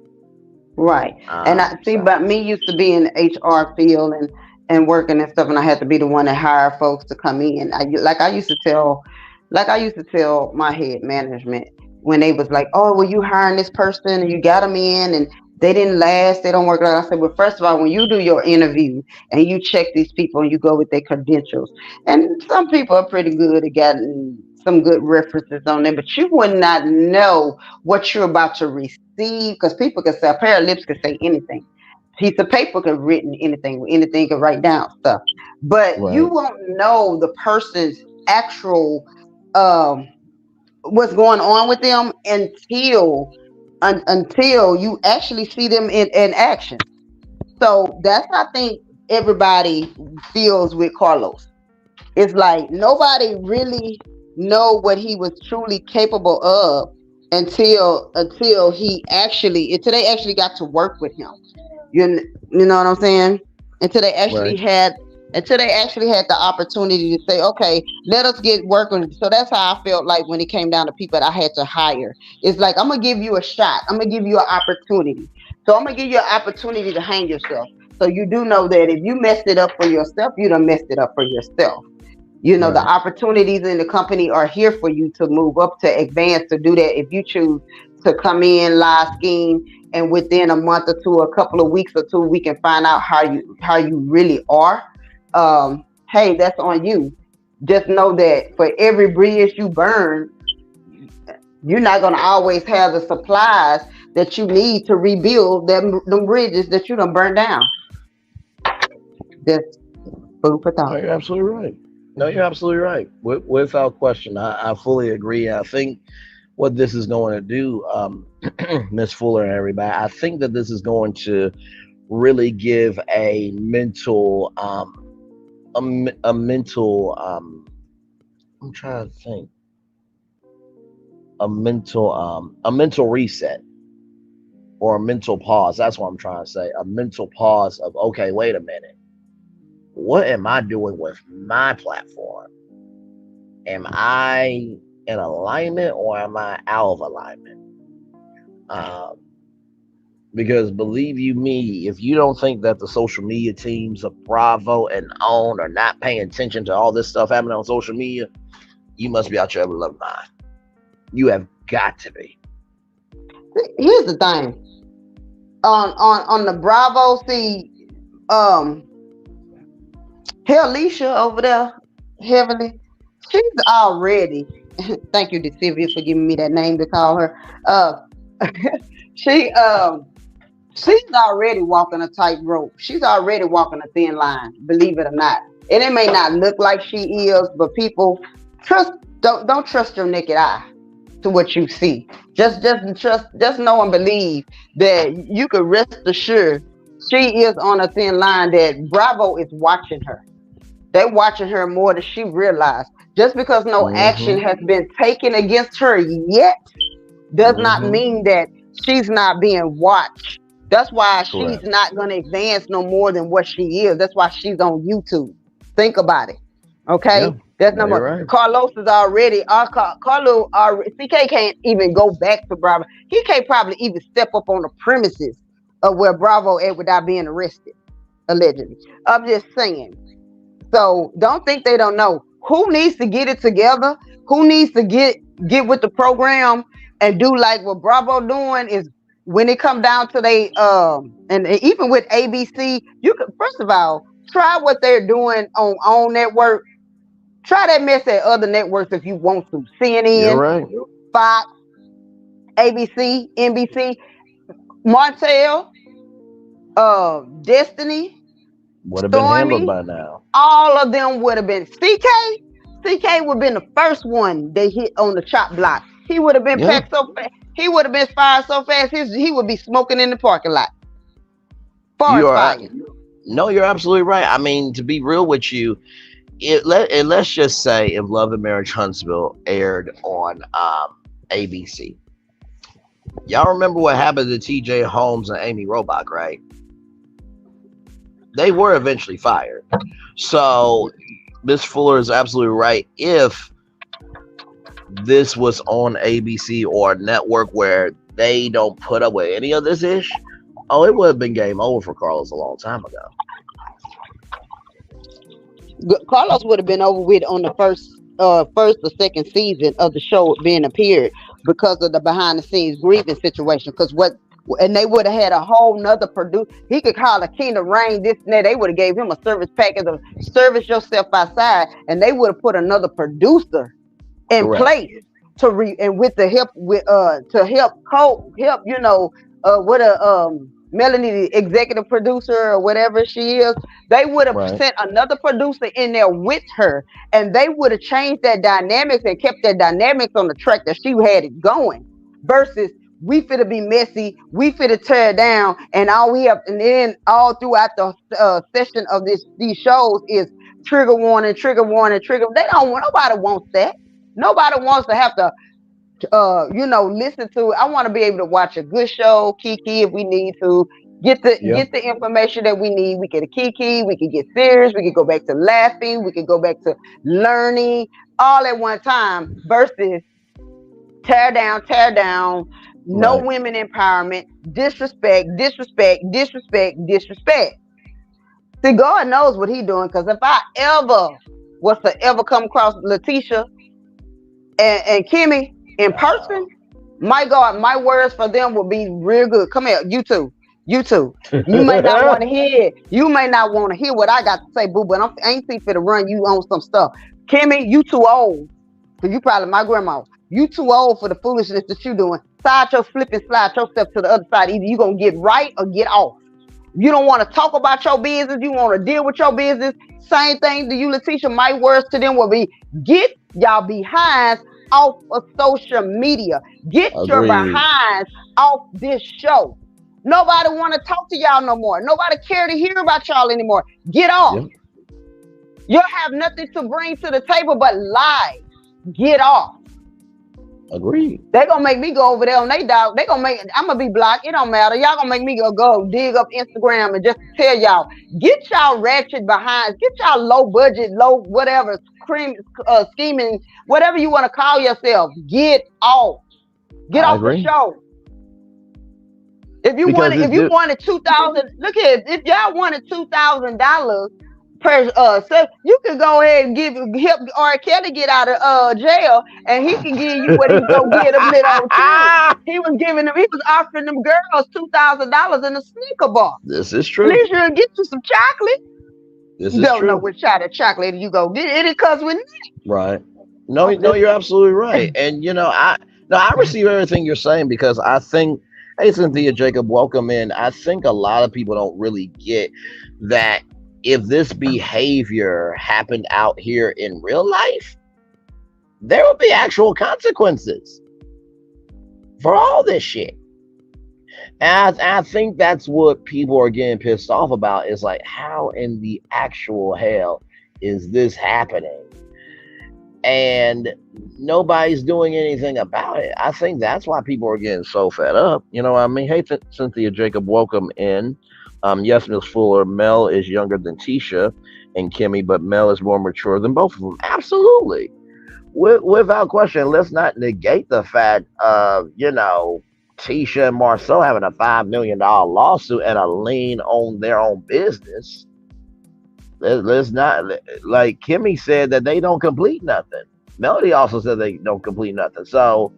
Right. And I see, So but me used to be in the HR field and working and stuff, and I had to be the one that hired folks to come in. I used to tell my head management when they was like, "Oh, well, you hiring this person and you got them in and they didn't last, they don't work out." I said, "Well, first of all, when you do your interview and you check these people and you go with their credentials, and some people are pretty good at getting some good references on them, but you would not know what you're about to receive because people can say a pair of lips can say anything. Piece of paper could written anything could write down stuff, but you right, won't know the person's actual um what's going on with them until you actually see them in action. So that's I think everybody feels with Carlos. It's like nobody really know what he was truly capable of until they actually got to work with him. You know what I'm saying? Until they actually right. had the opportunity to say, okay, let us get working. So that's how I felt like when it came down to people that I had to hire. It's like I'm gonna give you a shot. I'm gonna give you an opportunity. So I'm gonna give you an opportunity to hang yourself. So you do know that if you messed it up for yourself, you done messed it up for yourself. The Right. opportunities in the company are here for you to move up, to advance, to do that. If you choose to come in, lie, scheme, and within a month or two, a couple of weeks or two, we can find out how you really are. Hey, that's on you. Just know that for every bridge you burn, you're not going to always have the supplies that you need to rebuild them bridges that you done burned down. Just food for No, thought. you're absolutely right. No, you're absolutely right. Without question, I fully agree. I think what this is going to do, Miss Fuller and everybody, I think that this is going to really give a mental, a mental, I'm trying to think, a mental reset or a mental pause. That's what I'm trying to say. A mental pause of, okay, wait a minute. What am I doing with my platform? Am I in alignment or am I out of alignment? Um, because believe you me, if you don't think that the social media teams of Bravo and OWN are not paying attention to all this stuff happening on social media, you must be out your ever loving mind. You have got to be. Here's the thing. On the Bravo, see, um, Alicia over there, Heavenly, she's already. Thank you, Sylvia, for giving me that name to call her. Uh, she she's already walking a tightrope. She's already walking a thin line, believe it or not. And it may not look like she is, but people trust don't trust your naked eye to what you see. Just know and believe that you can rest assured she is on a thin line, that Bravo is watching her. They're watching her more than she realized. Just because no action Mm-hmm. has been taken against her yet does not Mm-hmm. mean that she's not being watched. That's why she's Correct. not going to advance no more than what she is. That's why she's on YouTube. Think about it. Yeah. Okay? That's No, you're number. right. Carlos is already. Carlos already. CK can't even go back to Bravo. He can't probably even step up on the premises of where Bravo at without being arrested, allegedly. I'm just saying. So don't think they don't know. Who needs to get it together? Who needs to get with the program and do like what Bravo doing is when it come down to they and even with ABC, you could first of all try what they're doing on network. Try that mess at other networks if you want to. CNN, You're right. Fox, ABC, NBC, Martell, Destiny, Would have been handled Stormy, by now. all of them would have been. CK would have been the first one they hit on the chop block. He would have been packed so fast. He would have been fired so fast. He would be smoking in the parking lot. No, you're absolutely right. I mean, to be real with you, let's just say if Love and Marriage Huntsville aired on ABC. Y'all remember what happened to TJ Holmes and Amy Robach, right? They were eventually fired. So Miss Fuller is absolutely right. If this was on ABC or a network where they don't put up with any of this ish, it would have been game over for Carlos a long time ago. Carlos would have been over with on the first or second season of the show being appeared because of the behind the scenes grieving situation. And they would have had a whole nother producer. He could call a King of Rain, this and that. They would have gave him a service package of service yourself outside, and they would have put another producer in place and with the help to help Melanie, the executive producer or whatever she is, they would have sent another producer in there with her, and they would have changed that dynamics and kept that dynamics on the track that she had it going. Versus we finna be messy, we finna tear it down, and then all throughout the session of these shows is trigger warning. They don't want. Nobody wants that. Nobody wants to have to. Listen to. I want to be able to watch a good show, Kiki, if we need to get the information that we need. We get a Kiki, we can get serious, we can go back to laughing, we can go back to learning, all at one time. Versus tear down, no women empowerment, disrespect. See, God knows what He doing. Because if I ever was to ever come across Letitia and Kimmy in person, my God, my words for them will be real good. Come here, you two. You may not want to hear it. You may not want to hear what I got to say, boo, but I ain't see fit to run you on some stuff. Kimmy, you too old. Because you probably my grandma. You too old for the foolishness that you doing. Slide your slip and slide yourself to the other side. Either you going to get right or get off. You don't want to talk about your business. You want to deal with your business. Same thing to you, Letitia. My words to them will be, get y'all behinds off of social media. Get your behinds off this show. Nobody want to talk to y'all no more. Nobody care to hear about y'all anymore. Get off. Yep. You'll have nothing to bring to the table but lies. Get off. Agreed. They gonna make me go over there on they dog. I'm gonna be blocked. It don't matter. Y'all gonna make me go dig up Instagram and just tell y'all, get y'all ratchet behind, get y'all low budget, low whatever, scheming, whatever you want to call yourself. Get off. Get off the show. If you wanted $2,000, look here. If y'all wanted $2,000 per so you could go ahead and help R. Kelly get out of jail, and he can give you what he's gonna get a little too. He was offering them girls $2,000 in a sneaker bar. This is true. At least you'll get you some chocolate. This you is don't true. know which shot of chocolate you go get. It comes with it. Right. No, you're absolutely right. And I receive everything you're saying, because I think, hey, Cynthia Jacob, welcome in. I think a lot of people don't really get that if this behavior happened out here in real life, there will be actual consequences for all this shit. And I think that's what people are getting pissed off about, is like, how in the actual hell is this happening? And nobody's doing anything about it. I think that's why people are getting so fed up. You know what I mean? Hey, Cynthia Jacob, welcome in. Yes, Ms. Fuller, Mel is younger than Tisha and Kimmy, but Mel is more mature than both of them. Absolutely. Without question, let's not negate the fact of, Tisha and Marceau having a $5 million lawsuit and a lien on their own business. Let's not, like Kimmy said, that they don't complete nothing. Melody also said they don't complete nothing. So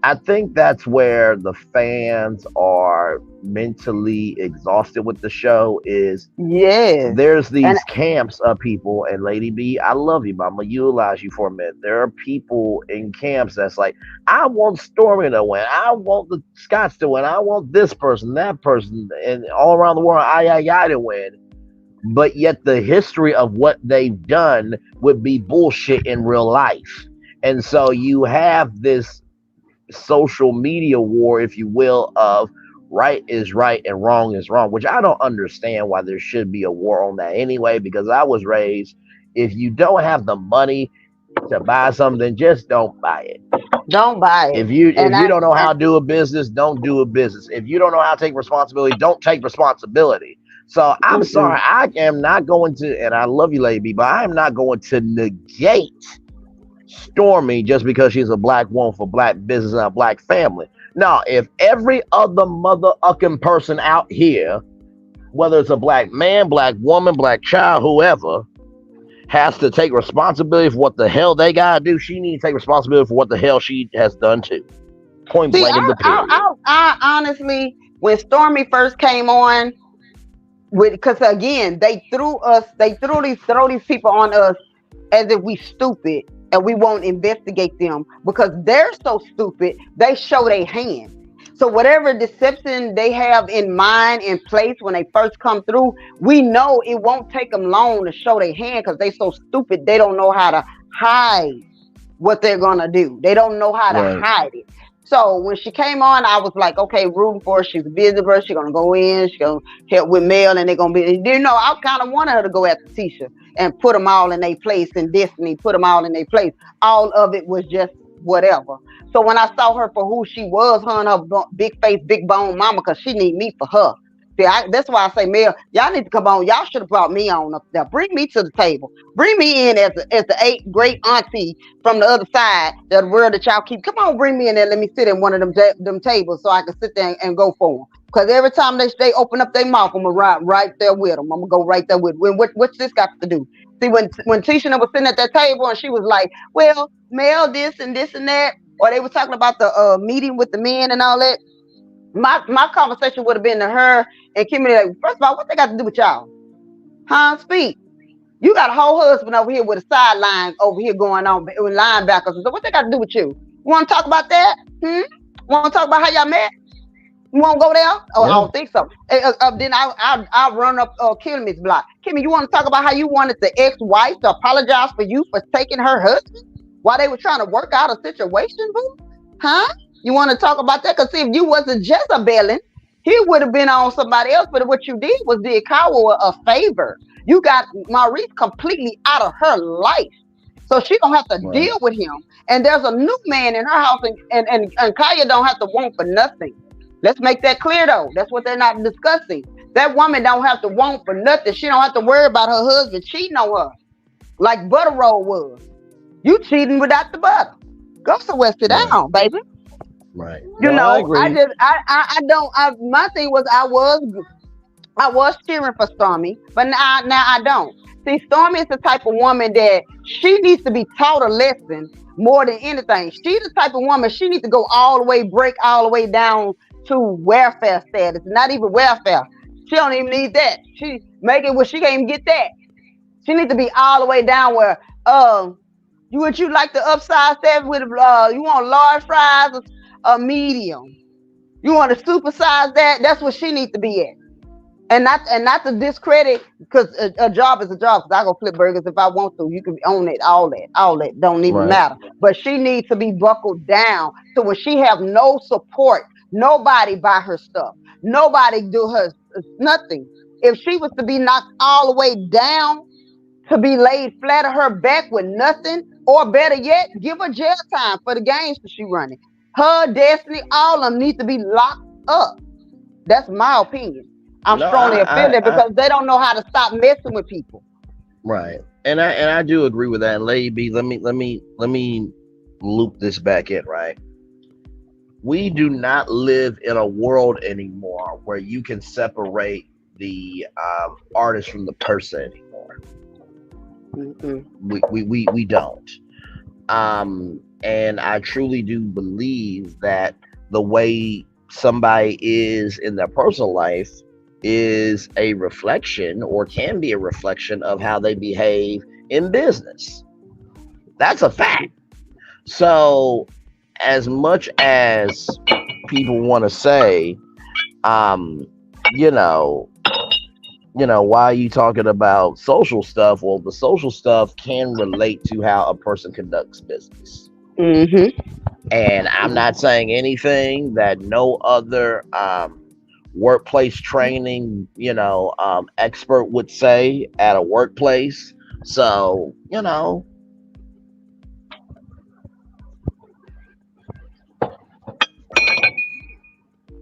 I think that's where the fans are mentally exhausted with the show. Is there's these camps of people, and Lady B, I love you, but I'm gonna utilize you for a minute. There are people in camps that's like, I want Stormy to win, I want the Scotts to win, I want this person, that person, and all around the world, I to win. But yet the history of what they've done would be bullshit in real life. And so you have this social media war, if you will, of right is right and wrong is wrong, which I don't understand why there should be a war on that anyway, because I was raised, if you don't have the money to buy something, then just don't buy it. Don't buy it. If you don't know how to do a business, don't do a business. If you don't know how to take responsibility, don't take responsibility. So I'm sorry, I am not going to, and I love you, Lady B, but I am not going to negate Stormy just because she's a black woman for black business and a black family. Now, if every other mother-ucking person out here, whether it's a black man, black woman, black child, whoever, has to take responsibility for what the hell they gotta do, she needs to take responsibility for what the hell she has done too. Point blank in the period. I honestly, when Stormy first came on, because again, they threw these people on us as if we stupid and we won't investigate them because they're so stupid. They show their hand. So whatever deception they have in mind, in place when they first come through, we know it won't take them long to show their hand because they're so stupid. They don't know how to hide what they're gonna do. They don't know how to hide it. So when she came on, I was like, okay, rooting for her. She's a busy person. She's going to go in. She's going to help with Mel, and they're going to be, I kind of wanted her to go after Tisha and put them all in their place, and Destiny, put them all in their place. All of it was just whatever. So when I saw her for who she was, her and her big face, big bone mama, because she need me for her. See, that's why I say, Mel, y'all need to come on. Y'all should have brought me on up there. Bring me to the table. Bring me in as the eighth great auntie from the other side, that world that y'all keep. Come on, bring me in there. Let me sit in one of them tables so I can sit there and go for them. Because every time they open up their mouth, I'm going to ride right there with them. I'm going to go right there with them. What's this got to do? See, when Tisha was sitting at that table and she was like, well, Mel, this and this and that, or they were talking about the meeting with the men and all that, my conversation would have been to her and Kimmy, like, first of all, what they got to do with y'all? Huh? Speak. You got a whole husband over here with a sideline over here going on with linebackers. So what they got to do with you? You want to talk about that? Want to talk about how y'all met? You want to go there? Oh, I don't think so. Then I'll run up Kimmy's block. Kimmy, you want to talk about how you wanted the ex-wife to apologize for you for taking her husband while they were trying to work out a situation, boo? Huh? You want to talk about that? Because if you wasn't Jezebelin, he would have been on somebody else. But what you did was did Kyle a favor. You got Maurice completely out of her life. So she don't have to deal with him. And there's a new man in her house, and Kaya don't have to want for nothing. Let's make that clear, though. That's what they're not discussing. That woman don't have to want for nothing. She don't have to worry about her husband cheating on her, like Butter Roll was. You cheating without the butter. Go somewhere, sit down, baby. Right. You know, I don't. My thing was I was cheering for Stormy, but now I don't. See, Stormy is the type of woman that she needs to be taught a lesson more than anything. She's the type of woman, she needs to go all the way, break all the way down to welfare status. Not even welfare. She don't even need that. She make it where she can't even get that. She needs to be all the way down where you like the upsize that with you want large fries or a medium. You want to supersize that? That's what she needs to be at. And not to discredit, because a job is a job. Because I go flip burgers if I want to. You can own it, all that don't even matter. But she needs to be buckled down. So when she have no support, nobody buy her stuff, nobody do her nothing. If she was to be knocked all the way down, to be laid flat on her back with nothing, or better yet, give her jail time for the games that she running. Her, Destiny, all of them need to be locked up. That's my opinion. I'm strongly offended because they don't know how to stop messing with people. Right. And I do agree with that. And Lady B, let me loop this back in, right? we do not live in a world anymore where you can separate the artist from the person anymore. We don't. And I truly do believe that the way somebody is in their personal life is a reflection, or can be a reflection, of how they behave in business. That's a fact. So as much as people want to say, you know, why are you talking about social stuff? Well, the social stuff can relate to how a person conducts business. And I'm not saying anything that no other workplace training, expert would say at a workplace. So,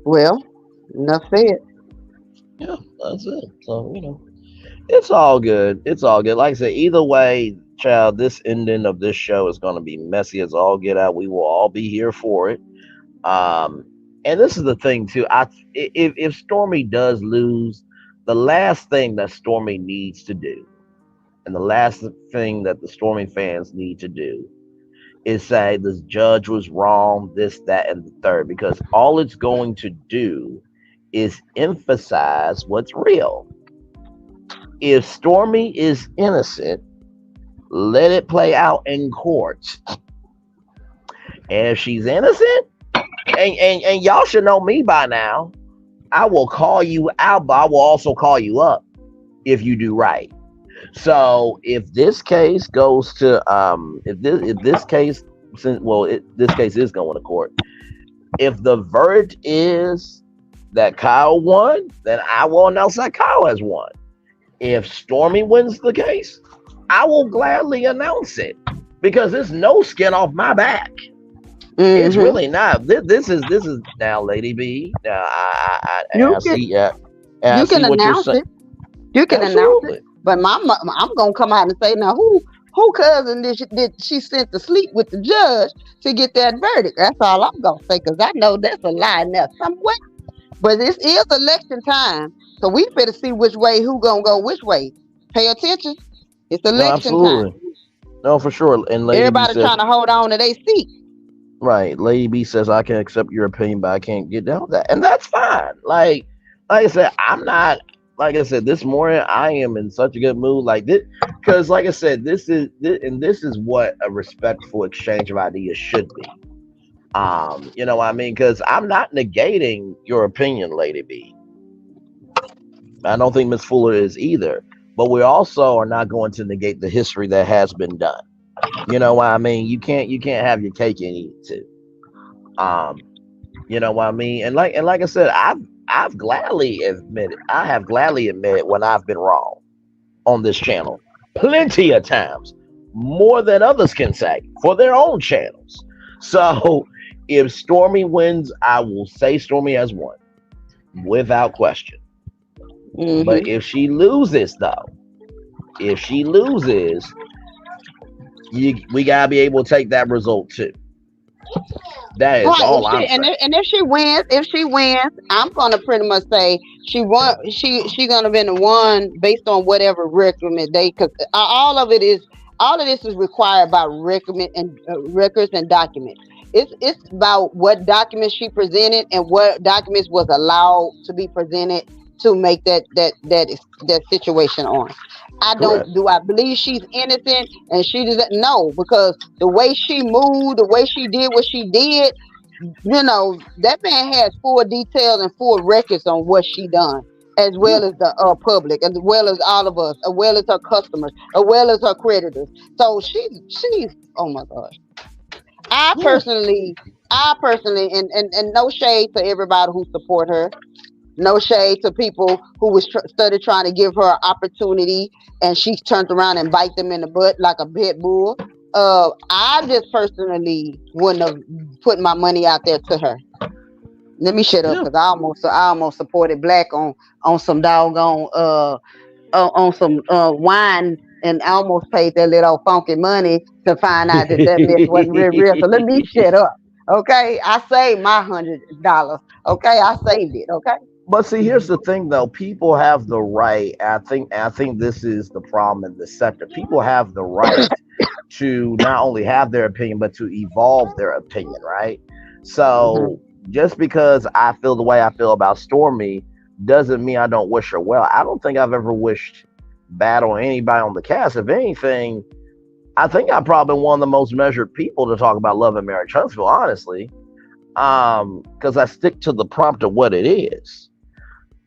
Well, enough said. Yeah, that's it. So, it's all good. It's all good. Like I said, either way, child, this ending of this show is going to be messy as all get out. We will all be here for it. And this is the thing too. If Stormy does lose, the last thing that Stormy needs to do, and the last thing that the Stormy fans need to do, is say this judge was wrong, this, that, and the third, because all it's going to do is emphasize what's real. If Stormy is innocent, let it play out in court. And if she's innocent, and y'all should know me by now, I will call you out, but I will also call you up if you do right. So if this case goes to this case is going to court. If the verdict is that Kyle won, then I will announce that Kyle has won. If Stormy wins the case, I will gladly announce it, because there's no skin off my back. It's really not. This is now, Lady B. Now I see. You can announce it. You can announce it. But I'm gonna come out and say, now who cousin did she sent to sleep with the judge to get that verdict? That's all I'm gonna say, because I know that's a lie now somewhere. But this is election time, so we better see which way, who gonna go which way. Pay attention. It's election time. No, for sure. And Lady everybody B says, trying to hold on to their seat. Right. Lady B says, I can accept your opinion, but I can't get down with that. And that's fine. Like I said, I'm not, like I said, this morning, I am in such a good mood. Like this, because like I said, this is what a respectful exchange of ideas should be. You know what I mean? Because I'm not negating your opinion, Lady B. I don't think Miss Fuller is either. But we also are not going to negate the history that has been done. You know what I mean? You can't have your cake and eat it too. You know what I mean? And like I said, I've gladly admitted when I've been wrong on this channel, plenty of times, more than others can say for their own channels. So if Stormy wins, I will say Stormy has won without question. But if she loses, though, we gotta be able to take that result too. That is all I'm saying. And if she wins, I'm gonna pretty much say she won. She gonna be the one based on whatever recommend they. Because all of this is required by records and documents. It's about what documents she presented and what documents was allowed to be presented to make that situation on. Do I believe she's innocent and she doesn't know, because the way she moved, the way she did what she did, that man has full details and full records on what she done, as well as the public, as well as all of us, as well as her customers, as well as her creditors. So she's oh my gosh. I personally, and no shade to everybody who support her. No shade to people who started trying to give her an opportunity, and she turned around and bite them in the butt like a pit bull. I just personally wouldn't have put my money out there to her. Let me shut up, because I almost supported Black on some doggone on some wine, and I almost paid that little funky money to find out that mess wasn't real. So let me shut up. Okay, I saved my $100. Okay, I saved it. Okay. But see, here's the thing, though. People have the right. I think this is the problem in this sector. People have the right to not only have their opinion, but to evolve their opinion, right? So just because I feel the way I feel about Stormy doesn't mean I don't wish her well. I don't think I've ever wished bad on anybody on the cast. If anything, I think I'm probably one of the most measured people to talk about Love and Marriage Huntsville, honestly, because I stick to the prompt of what it is.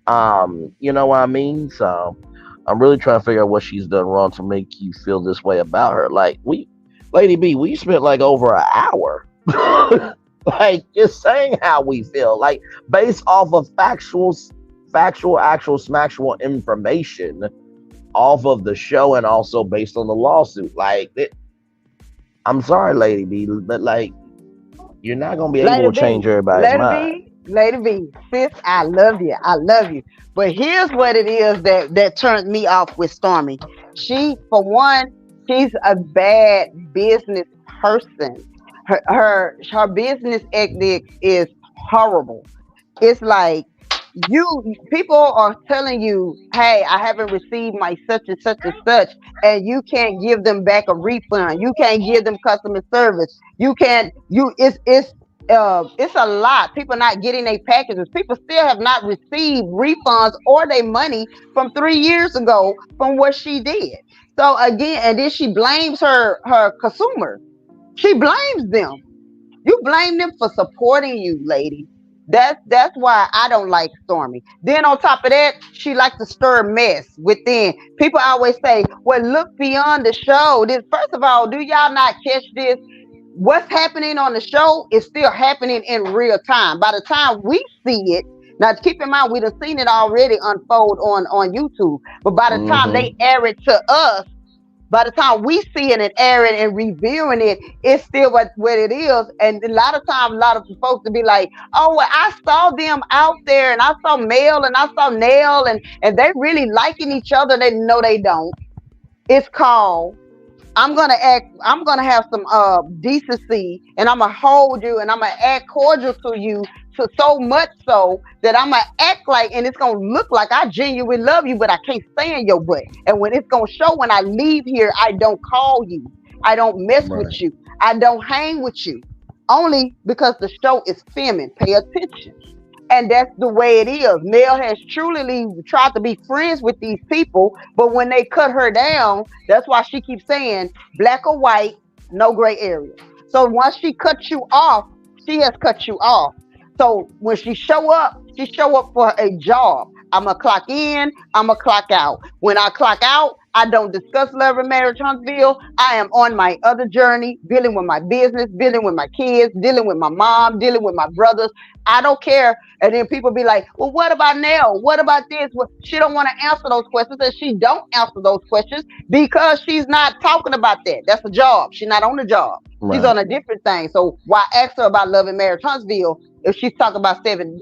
You know what I mean? So I'm really trying to figure out what she's done wrong to make you feel this way about her. Like Lady B, we spent like over an hour, like just saying how we feel, like based off of actual, smacktual information off of the show, and also based on the lawsuit. I'm sorry, Lady B, but like you're not gonna be able to change everybody's mind. Lady B, sis, I love you. I love you. But here's what it is that turned me off with Stormy. She, for one, she's a bad business person. Her business ethics is horrible. It's like people are telling you, hey, I haven't received my such and such and such, and you can't give them back a refund. You can't give them customer service. It's a lot. People not getting their packages. People still have not received refunds or their money from 3 years ago from what she did. So again, and then she blames her consumer. She blames them. You blame them for supporting you, lady. That's why I don't like Stormy. Then on top of that, she likes to stir mess within. People always say, well, look beyond the show. First of all, do y'all not catch this? What's happening on the show is still happening in real time. By the time we see it, now keep in mind, we've seen it already unfold on YouTube. But by the time they air it to us, by the time we see it and airing and reviewing it, it's still what it is. And a lot of times, a lot of folks will be like, oh, well, I saw them out there and I saw Mel and I saw Nell and they really liking each other. They know they don't. It's called, I'm gonna have some decency, and I'm gonna hold you, and I'm gonna act cordial to you, so much so that I'm gonna act like, and it's gonna look like I genuinely love you, but I can't stand your butt. And when it's gonna show when I leave here, I don't call you, I don't mess with you, I don't hang with you, only because the show is filming. Pay attention. And that's the way it is. Mel has truly tried to be friends with these people, but when they cut her down, that's why she keeps saying black or white, no gray area. So once she cuts you off, she has cut you off. So when she show up for a job. I'm going to clock in, I'm going to clock out. When I clock out, I don't discuss Love and Marriage Huntsville. I am on my other journey, dealing with my business, dealing with my kids, dealing with my mom, dealing with my brothers. I don't care. And then people be like, well, what about Nell? What about this? Well, she don't want to answer those questions. And she don't answer those questions because she's not talking about that. That's a job. She's not on the job. Right. She's on a different thing. So why ask her about Love and Marriage Huntsville if she's talking about 7th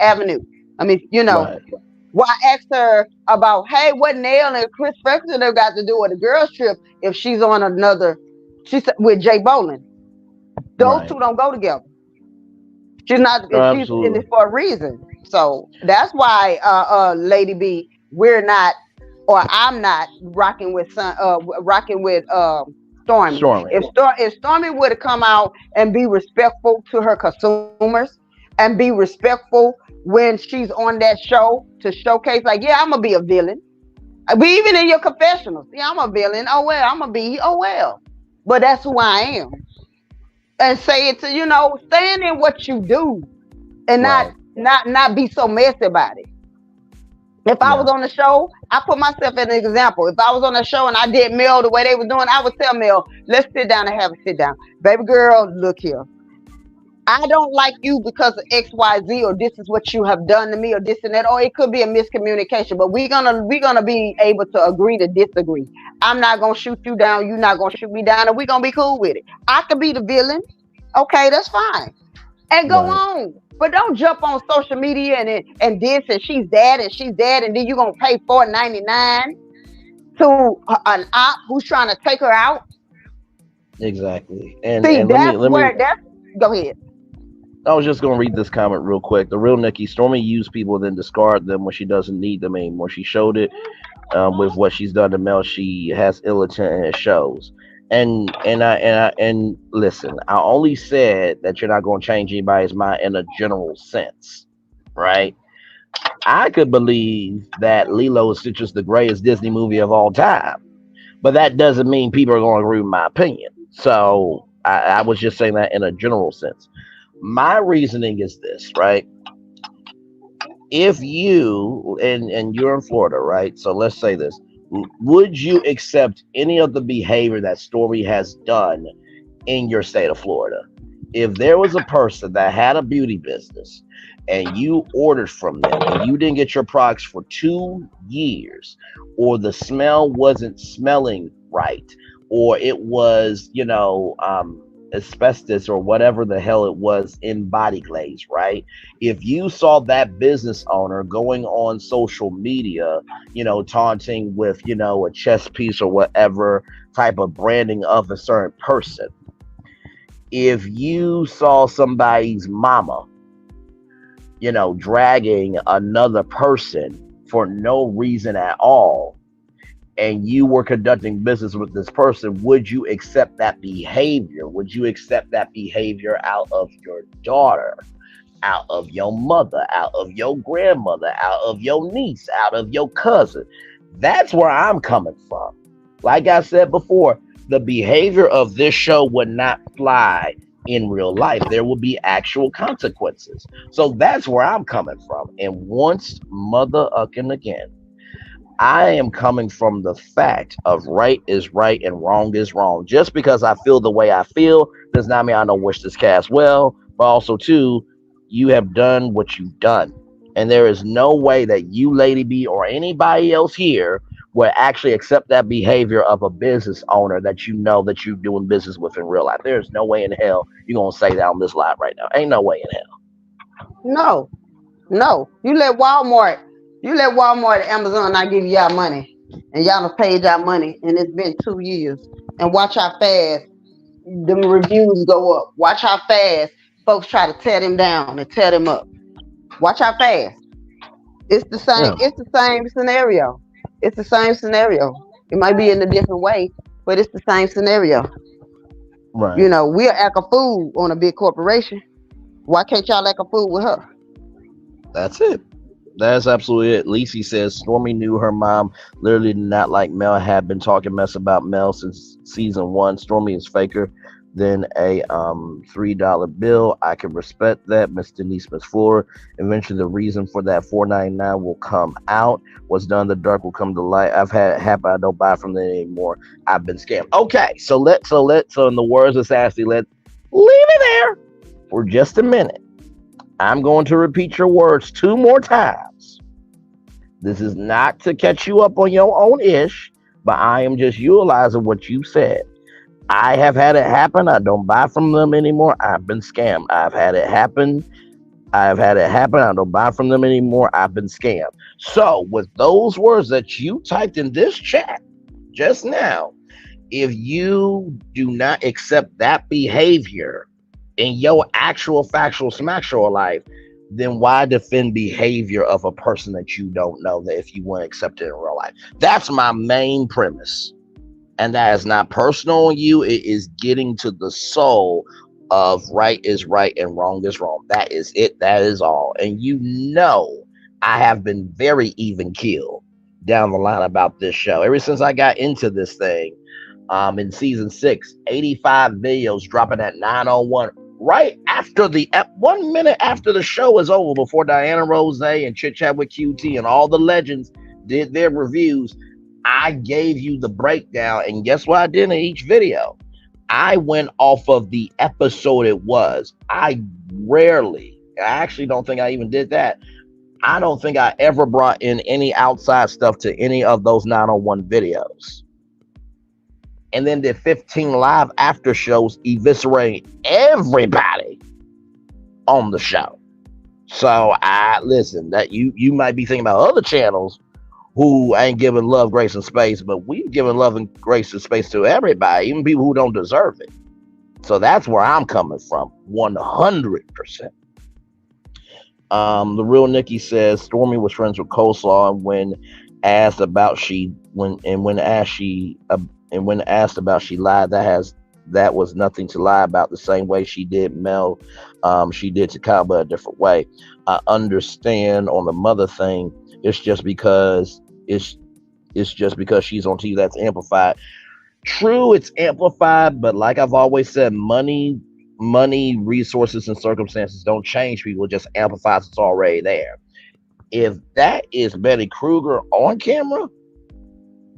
Avenue? I mean, right. Why ask her about, hey, what Nell and Chris Ferguson have got to do with a girls trip if she's on another, she's with Jay Boland. Those two don't go together. She's not, she's in it for a reason. So that's why, Lady B, we're not, or I'm not rocking with Stormy. If Stormy would have come out and be respectful to her consumers and be respectful when she's on that show to showcase, like, yeah, I'm gonna be a villain. But even in your confessionals, yeah, I'm a villain. Oh well, I'm gonna be. Oh well, but that's who I am. And say it to stand in what you do, and not be so messy about it. If I was on the show, I put myself as an example. If I was on the show and I did Mel the way they were doing, I would tell Mel, let's sit down and have a sit down. Baby girl, look here. I don't like you because of X, Y, Z, or this is what you have done to me, or this and that, or it could be a miscommunication. But we're gonna be able to agree to disagree. I'm not gonna shoot you down. You're not gonna shoot me down, and we're gonna be cool with it. I could be the villain. Okay, that's fine. And go on. But don't jump on social media and this and she's that, and then you're gonna pay $4.99 to an op who's trying to take her out. Exactly. And see, let me Go ahead. I was just going to read this comment real quick. The real Nikki, Stormy used people, then discard them when she doesn't need them anymore. She showed it with what she's done to Mel. She has ill intent and it shows. And listen, I only said that you're not going to change anybody's mind in a general sense, right? I could believe that Lilo and Stitch is the greatest Disney movie of all time, but that doesn't mean people are going to agree with my opinion. So I was just saying that in a general sense. My reasoning is this, right? If you, and you're in Florida, right? So let's say this. Would you accept any of the behavior that Stormy has done in your state of Florida? If there was a person that had a beauty business and you ordered from them and you didn't get your products for 2 years, or the smell wasn't smelling right, or it was, asbestos or whatever the hell it was in body glaze, right? If you saw that business owner going on social media, taunting with, a chess piece or whatever type of branding of a certain person, if you saw somebody's mama, dragging another person for no reason at all, and you were conducting business with this person, would you accept that behavior? Would you accept that behavior out of your daughter, out of your mother, out of your grandmother, out of your niece, out of your cousin? That's where I'm coming from. Like I said before, the behavior of this show would not fly in real life. There will be actual consequences. So that's where I'm coming from. And once mother again, I am coming from the fact of right is right and wrong is wrong. Just because I feel the way I feel does not mean I don't wish this cast well, but also too, you have done what you've done. And there is no way that you, Lady B, or anybody else here would actually accept that behavior of a business owner that you know that you're doing business with in real life. There's no way in hell you're going to say that on this live right now. Ain't no way in hell. No. You let Walmart and Amazon not give y'all money, and y'all have paid y'all money, and it's been 2 years. And watch how fast the reviews go up. Watch how fast folks try to tear them down and tear them up. Watch how fast. It's the same. Yeah. It's the same scenario. It's the same scenario. It might be in a different way, but it's the same scenario. Right. We'll act a fool on a big corporation. Why can't y'all act a fool with her? That's it. That's absolutely it. Lacey says Stormy knew her mom literally did not like Mel, had been talking mess about Mel since season 1. Stormy is faker than a $3 bill. I can respect that. Miss Denise Miss Fuller. Eventually the reason for that $4.99 will come out. What's done in the dark will come to light. I've had it happen. I don't buy from them anymore. I've been scammed. Okay, so in the words of Sassy, let's leave it there for just a minute. I'm going to repeat your words 2 more times. This is not to catch you up on your own ish, but I am just utilizing what you said. I have had it happen. I don't buy from them anymore. I've been scammed. I've had it happen. I don't buy from them anymore. I've been scammed. So with those words that you typed in this chat just now, if you do not accept that behavior in your actual factual smackshore life, then why defend behavior of a person that you don't know, that if you want to accept it in real life? That's my main premise. And that is not personal on you. It is getting to the soul of right is right and wrong is wrong. That is it. That is all. And I have been very even keeled down the line about this show. Ever since I got into this thing in season 6, 85 videos dropping at 9:01. Right after 1 minute after the show is over, before Diana Rose and Chit Chat with QT and all the legends did their reviews, I gave you the breakdown. And guess what I did in each video? I went off of the episode it was. I actually don't think I even did that. I don't think I ever brought in any outside stuff to any of those 901 videos. And then did 15 live after shows eviscerating everybody on the show. So listen, that you might be thinking about other channels who ain't giving love, grace, and space, but we've given love and grace and space to everybody, even people who don't deserve it. So that's where I'm coming from, 100%. The real Nikki says Stormy was friends with Coleslaw, and when asked about she lied, that was nothing to lie about. The same way she did Mel, she did to Kyle, but a different way. I understand on the mother thing. It's just because she's on TV that's amplified. True, it's amplified, but like I've always said, money, resources, and circumstances don't change people. It just amplifies what's already there. If that is Betty Kruger on camera,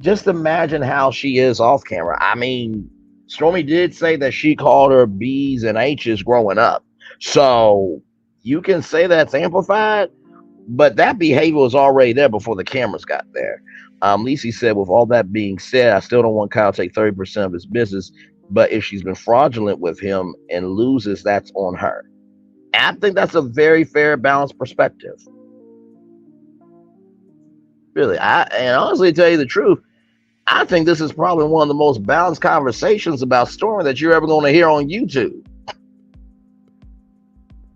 just imagine how she is off camera. I mean, Stormy did say that she called her B's and H's growing up. So you can say that's amplified, but that behavior was already there before the cameras got there. Lisi said, with all that being said, I still don't want Kyle to take 30% of his business, but if she's been fraudulent with him and loses, that's on her. And I think that's a very fair, balanced perspective. Really, and honestly, to tell you the truth, I think this is probably one of the most balanced conversations about Stormy that you're ever going to hear on YouTube.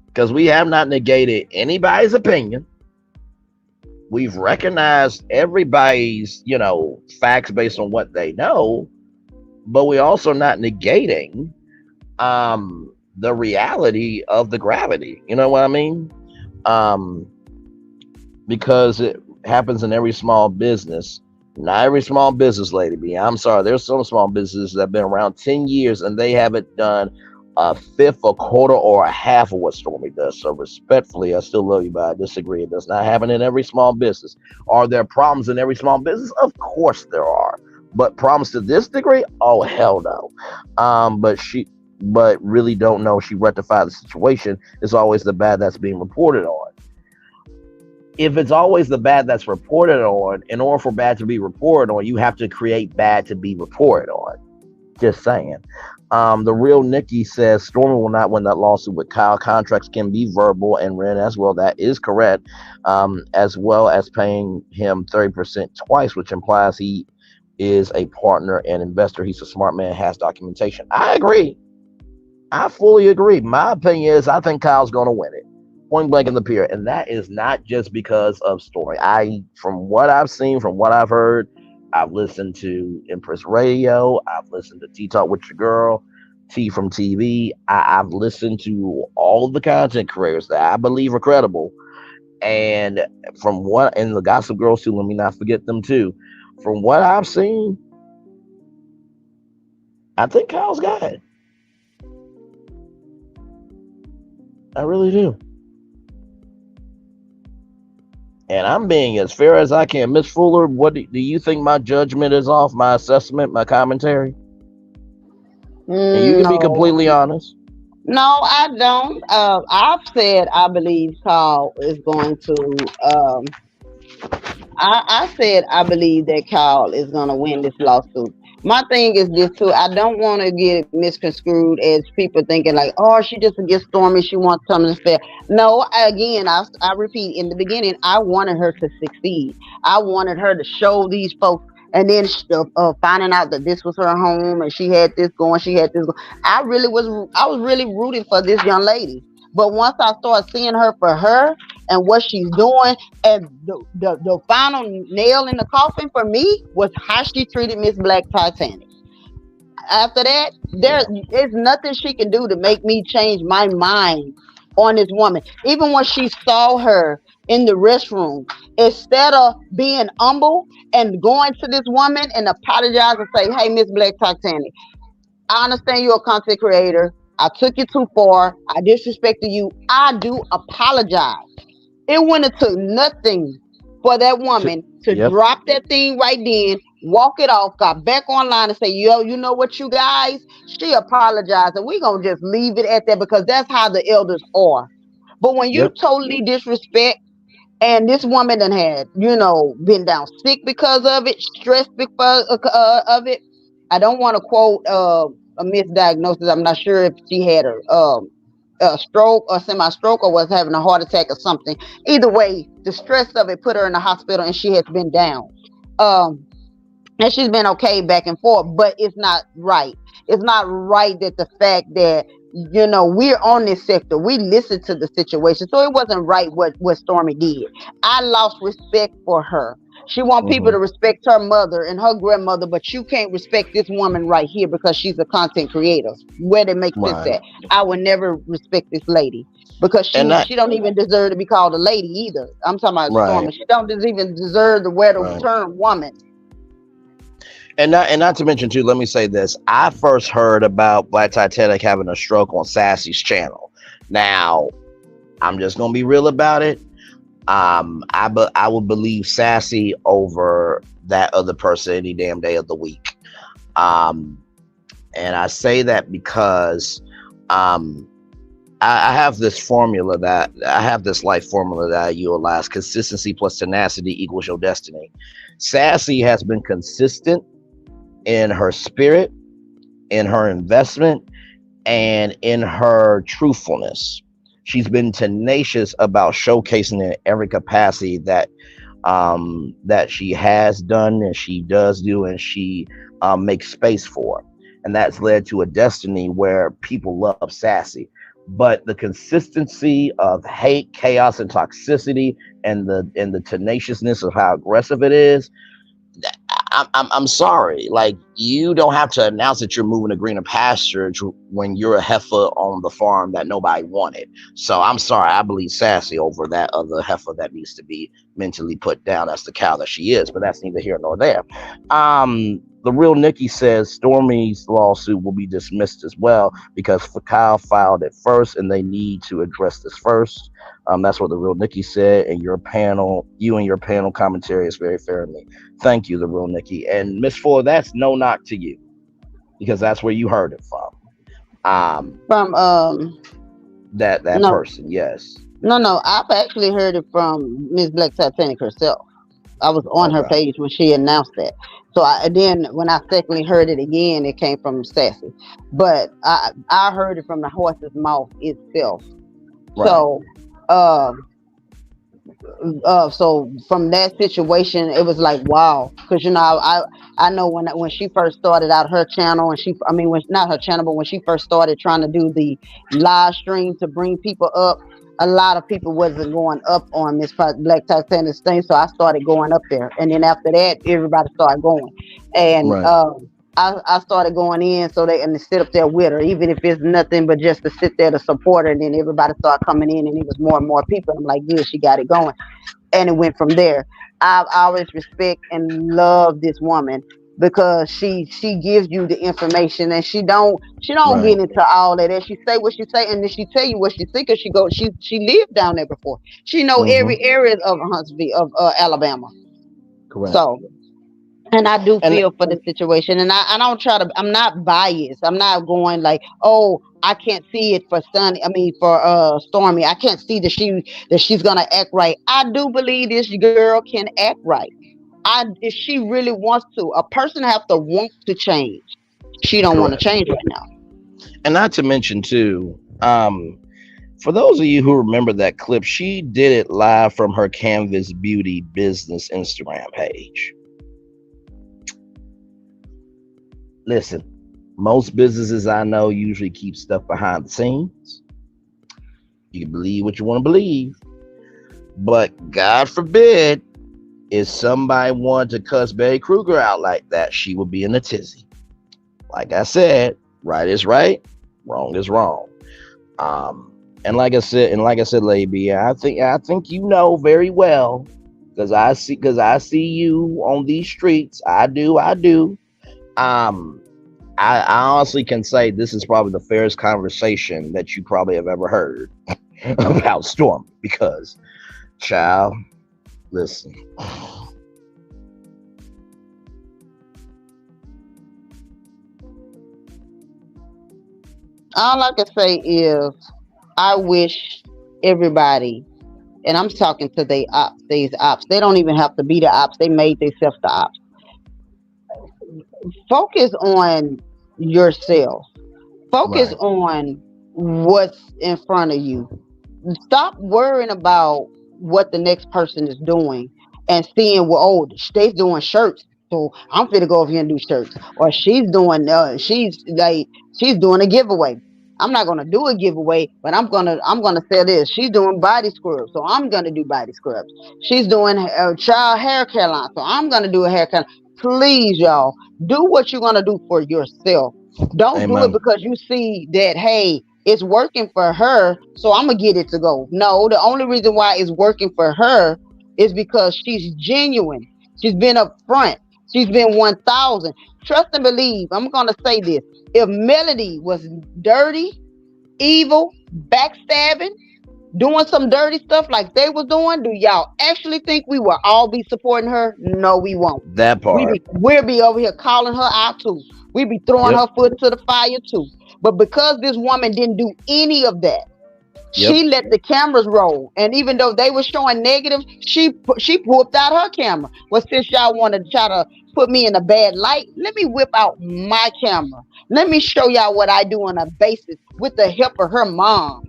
Because we have not negated anybody's opinion. We've recognized everybody's, facts based on what they know, but we're also not negating the reality of the gravity. You know what I mean? Because it happens in every small business. Not every small business, Lady B. I'm sorry. There's some small businesses that have been around 10 years and they haven't done a fifth, a quarter, or a half of what Stormy does. So respectfully, I still love you, but I disagree. It does not happen in every small business. Are there problems in every small business? Of course there are. But problems to this degree? Oh, hell no. But really don't know she rectified the situation. It's always the bad that's being reported on. If it's always the bad that's reported on, in order for bad to be reported on, you have to create bad to be reported on. Just saying. The real Nikki says Stormy will not win that lawsuit with Kyle. Contracts can be verbal and written as well. That is correct. As well as paying him 30% twice, which implies he is a partner and investor. He's a smart man, has documentation. I agree. I fully agree. My opinion is I think Kyle's going to win it. Point blank in the pier. And that is not just because of Stormy. From what I've seen, from what I've heard, I've listened to Empress Radio. I've listened to Tea Talk with Your Girl, T from TV. I've listened to all of the content creators that I believe are credible. And and the Gossip Girls too, let me not forget them too. From what I've seen, I think Kyle's got it. I really do. And I'm being as fair as I can. Miss Fuller, what do you think my judgment is off, my assessment, my commentary? And you can be completely honest. No, I don't. I've said I believe Kyle is going to. I said I believe that Kyle is going to win this lawsuit. My thing is this too. I don't want to get it misconstrued as people thinking like, oh, she just against Stormy. She wants something fair. No, again, I repeat, in the beginning, I wanted her to succeed. I wanted her to show these folks. And then finding out that this was her home and she had this going, I was really rooting for this young lady. But once I started seeing her for her and what she's doing, and the final nail in the coffin for me was how she treated Miss Black Titanic. After that, there is nothing she can do to make me change my mind on this woman. Even when she saw her in the restroom, instead of being humble and going to this woman and apologize and say, hey, Miss Black Titanic, I understand you're a content creator. I took you too far. I disrespected you. I do apologize. It went into nothing for that woman to drop that thing right then, walk it off, got back online and say, yo, you know what, you guys? She apologized. And we're going to just leave it at that because that's how the elders are. But when you totally disrespect, and this woman done had, been down sick because of it, stressed because of it. I don't want to quote a misdiagnosis. I'm not sure if she had a stroke or semi-stroke or was having a heart attack or something. Either way, the stress of it put her in the hospital and she has been down. and she's been okay back and forth, but it's not right. It's not right that the fact that we're on this sector, we listened to the situation, so it wasn't right what Stormy did. I lost respect for her. She want people to respect her mother and her grandmother, but you can't respect this woman right here because she's a content creator. Where it makes sense at, I would never respect this lady because she don't even deserve to be called a lady either. I'm talking about Stormy. She don't even deserve to wear the term woman. And not to mention too, let me say this. I first heard about Black Titanic having a stroke on Sassy's channel. Now, I'm just gonna be real about it. I would believe Sassy over that other person any damn day of the week. And I say that because I have this formula this life formula that I utilize. Consistency plus tenacity equals your destiny. Sassy has been consistent in her spirit, in her investment, and in her truthfulness. She's been tenacious about showcasing in every capacity that she has done and she does do and she makes space for. And that's led to a destiny where people love Sassy. But the consistency of hate, chaos, and toxicity and the tenaciousness of how aggressive it is, I'm sorry. Like, you don't have to announce that you're moving to greener pasture when you're a heifer on the farm that nobody wanted. So I'm sorry. I believe Sassy over that other heifer that needs to be mentally put down. That's the cow that she is, but that's neither here nor there. The real Nikki says Stormy's lawsuit will be dismissed as well because Kyle filed it first and they need to address this first. That's what the real Nikki said, and you and your panel commentary is very fair to me. Thank you, the real Nikki. And Miss Ford, that's no knock to you because that's where you heard it from. That person, yes. No, I've actually heard it from Miss Black Titanic herself. I was on her page when she announced that. So then when I secondly heard it again, it came from Sassy. But I heard it from the horse's mouth itself. Right. So from that situation, it was like, wow, because I know when she first started out her channel, and not her channel, but when she first started trying to do the live stream to bring people up, a lot of people wasn't going up on Miss Black Titanic's thing, so I started going up there, and then after that, everybody started going, and I started going in so they can sit up there with her, even if it's nothing but just to sit there to support her. And then everybody started coming in, and it was more and more people. I'm like, good, she got it going, and it went from there. I always respect and love this woman because she gives you the information, and she don't get into all of that. She say what she say, and then she tell you what she think. Cause she lived down there before. She know every area of Huntsville, of Alabama. Correct. So. And I do feel for the situation, and I don't try to. I'm not biased. I'm not going like, oh, I can't see it for Stormy. I can't see that she's gonna act right. I do believe this girl can act right. If she really wants to, a person have to want to change. She don't want to change right now. And not to mention too, for those of you who remember that clip, she did it live from her Canvas Beauty business Instagram page. Listen, most businesses I know usually keep stuff behind the scenes. You can believe what you want to believe, but God forbid, if somebody wanted to cuss Betty Kruger out like that, she would be in a tizzy. Like I said, right is right, wrong is wrong. And like I said, Lady B, I think you know very well, because I see you on these streets. I do. I honestly can say this is probably the fairest conversation that you probably have ever heard about Storm, because, child, listen. All I can say is I wish everybody, and I'm talking to these ops, they don't even have to be the ops, they made themselves the ops. Focus on yourself. Focus on what's in front of you. Stop worrying about what the next person is doing and seeing they're doing shirts. so I'm finna go over here and do shirts. Or she's doing a giveaway. I'm not gonna do a giveaway, but I'm gonna say this. She's doing body scrubs, so I'm gonna do body scrubs. She's doing a child hair care line, so I'm gonna do a hair care. Please, y'all, do what you're gonna do for yourself. Don't do it because you see that, hey, it's working for her, so I'm gonna get it to go. No, the only reason why it's working for her is because she's genuine. She's been upfront. She's been 1,000. Trust and believe. I'm gonna say this. If Melody was dirty, evil, backstabbing, doing some dirty stuff like they was doing, do y'all actually think we will all be supporting her? No, we won't. That part. We'll be over here calling her out too. We'll be throwing her foot to the fire too. But because this woman didn't do any of that, she let the cameras roll. And even though they were showing negative, she whooped out her camera. Well, since y'all want to try to put me in a bad light, let me whip out my camera. Let me show y'all what I do on a basis with the help of her mom.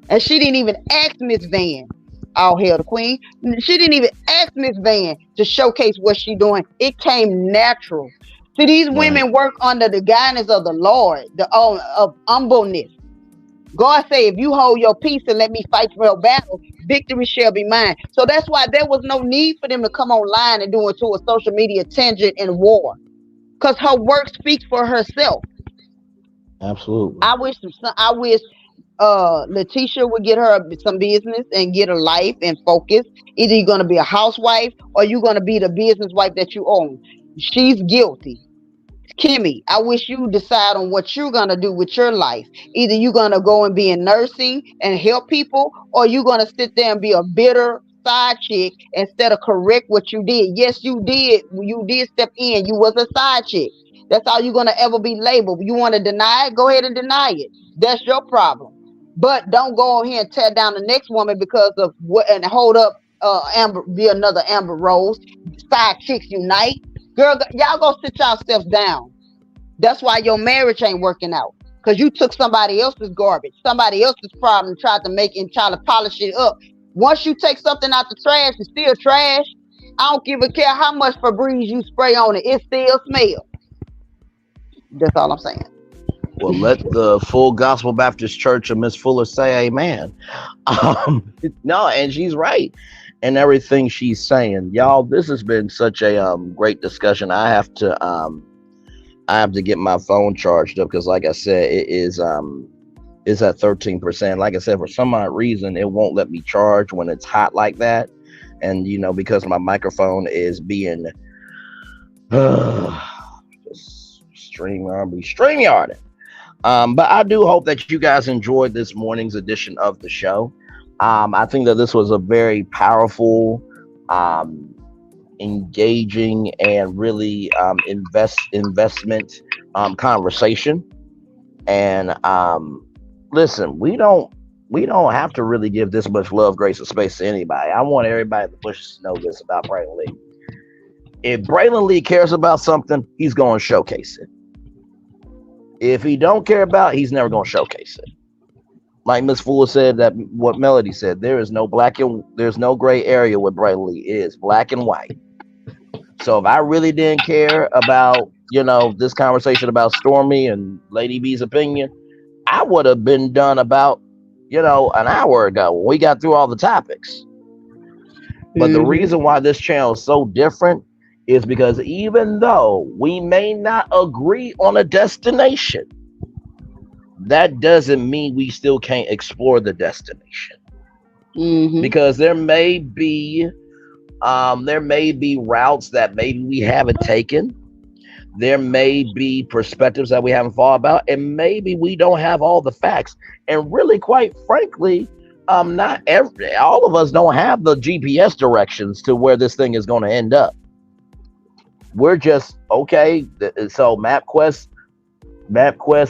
And she didn't even ask Miss Van. All hail the queen. She didn't even ask Miss Van to showcase what she doing. It came natural. See, these women work under the guidance of the Lord, of humbleness. God say, if you hold your peace and let me fight for your battle, victory shall be mine. So that's why there was no need for them to come online and do it to a social media tangent and war. Because her work speaks for herself. Absolutely. I wish Letitia would get her some business and get a life and focus. Either you're going to be a housewife or you're going to be the business wife that you own. She's guilty. Kimmy, I wish you decide on what you're going to do with your life. Either you're going to go and be in nursing and help people, or you're going to sit there and be a bitter side chick instead of correct what you did. Yes, you did. You did step in. You was a side chick. That's all you're going to ever be labeled. You want to deny it? Go ahead and deny it. That's your problem. But don't go on here and tear down the next woman because of what, and hold up Amber, be another Amber Rose. Side chicks unite. Girl, y'all go sit yourselves down. That's why your marriage ain't working out. Because you took somebody else's garbage, somebody else's problem, tried to make and try to polish it up. Once you take something out the trash, it's still trash. I don't give a care how much Febreze you spray on it. It still smells. That's all I'm saying. Well, let the Full Gospel Baptist Church of Miss Fuller say amen. No, and she's right. And everything she's saying, y'all, this has been such a great discussion. I have to get my phone charged up because, like I said, it's at 13%. Like I said, for some odd reason, it won't let me charge when it's hot like that. And because my microphone is being just StreamYard. But I do hope that you guys enjoyed this morning's edition of the show. I think that this was a very powerful, engaging, and really investment conversation. And listen, we don't have to really give this much love, grace, and space to anybody. I want everybody at the Bushes to know this about Braylon Lee. If Braylon Lee cares about something, he's going to showcase it. If he don't care about it, he's never going to showcase it. Like Miss Fuller said, that what Melody said, there's no gray area with Braylon Lee. It is black and white. So if I really didn't care about, this conversation about Stormy and Lady B's opinion, I would have been done about, an hour ago when we got through all the topics. But the reason why this channel is so different is because even though we may not agree on a destination, that doesn't mean we still can't explore the destination. Because there may be routes that maybe we haven't taken. There may be perspectives that we haven't thought about, and maybe we don't have all the facts. And really, quite frankly, all of us don't have the GPS directions to where this thing is going to end up. We're just okay. So MapQuest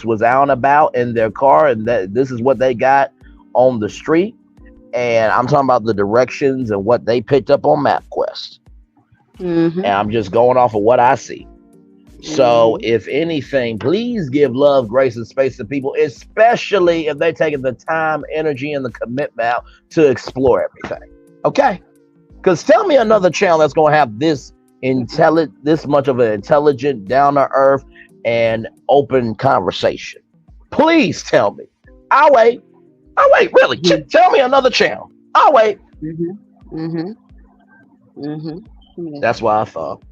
was out and about in their car, and this is what they got on the street. And I'm talking about the directions and what they picked up on MapQuest. And I'm just going off of what I see. So if anything, please give love, grace, and space to people, especially if they're taking the time, energy, and the commitment out to explore everything. Okay? Because tell me another channel that's going to have this this much of an intelligent, down to earth, and open conversation? Please tell me. I'll wait. Really, tell me another channel. I'll wait. That's why I thought.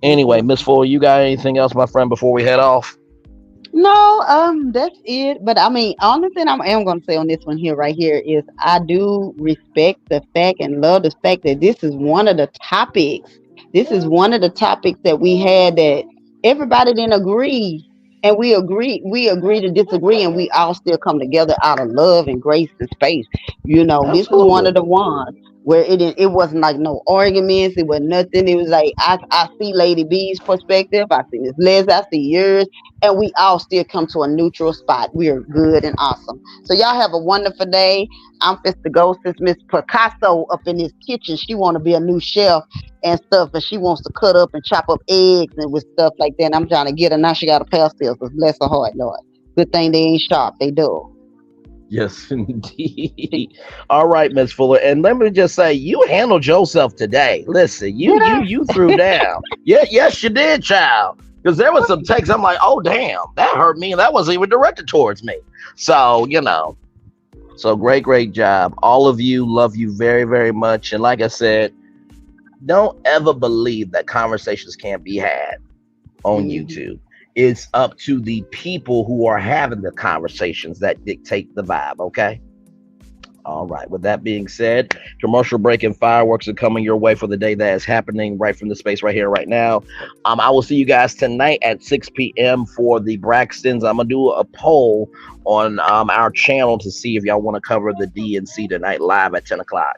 Anyway, Miss Fuller, you got anything else, my friend, before we head off? No, that's it. But I mean, only thing I am going to say on this one here, right here, is I do respect the fact and love the fact that this is one of the topics. This is one of the topics that we had that everybody didn't agree, and we agree to disagree, and we all still come together out of love and grace and space. You know, This was one of the ones where it wasn't like no arguments. It was nothing. It was like, I see Lady B's perspective. I see Miss Liz. I see yours. And we all still come to a neutral spot. We are good and awesome. So y'all have a wonderful day. I'm just to go since Miss Picasso up in his kitchen. She want to be a new chef and stuff. And she wants to cut up and chop up eggs and with stuff like that. And I'm trying to get her. Now she got a pair of scissors. Bless her heart, Lord. Good thing they ain't sharp. They dull. Yes, indeed. All right, Miss Fuller. And let me just say, you handled yourself today. Listen, you threw down. Yes, you did, child. Because there was some text. I'm like, oh, damn, that hurt me. And that wasn't even directed towards me. So, so great job. All of you, love you very, very much. And like I said, don't ever believe that conversations can't be had on YouTube. It's up to the people who are having the conversations that dictate the vibe, okay? All right. With that being said, commercial break and fireworks are coming your way for the day that is happening right from the space right here, right now. I will see you guys tonight at 6 p.m. for the Braxtons. I'm going to do a poll on our channel to see if y'all want to cover the DNC tonight live at 10 o'clock.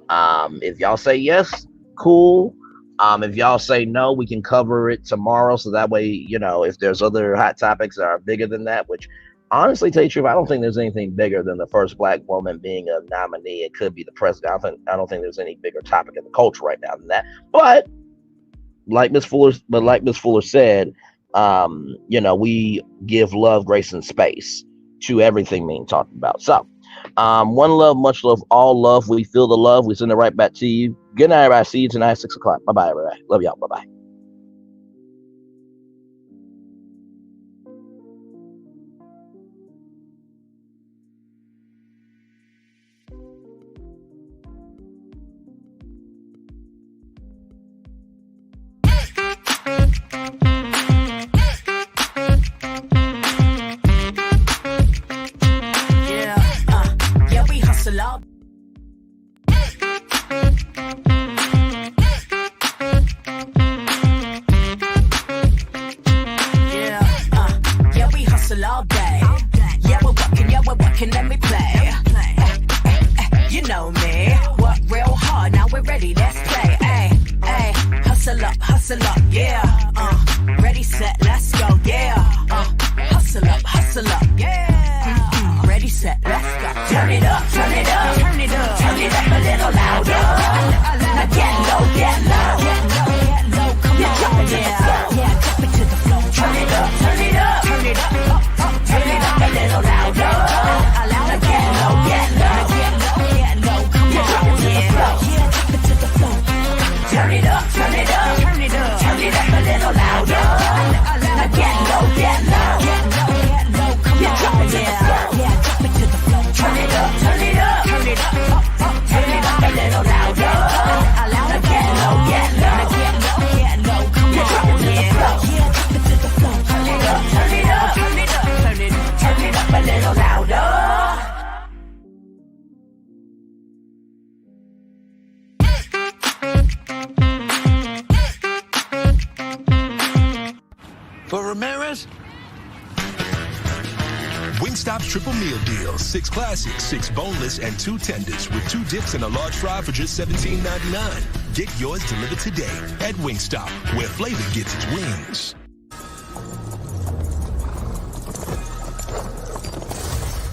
If y'all say yes, cool. If y'all say no, we can cover it tomorrow. So that way, if there's other hot topics that are bigger than that, which honestly, tell you the truth, I don't think there's anything bigger than the first Black woman being a nominee. It could be the president. I don't think there's any bigger topic in the culture right now than that. But like Miss Fuller said, we give love, grace, and space to everything being talked about. So one love, much love, all love. We feel the love. We send it right back to you. Good night, everybody. See you tonight at 6 o'clock. Bye-bye, everybody. Love y'all. Bye-bye. Wingstop's triple meal deal. 6 classics, 6 boneless, and 2 tenders with 2 dips and a large fry for just $17.99. Get yours delivered today at Wingstop, where flavor gets its wings.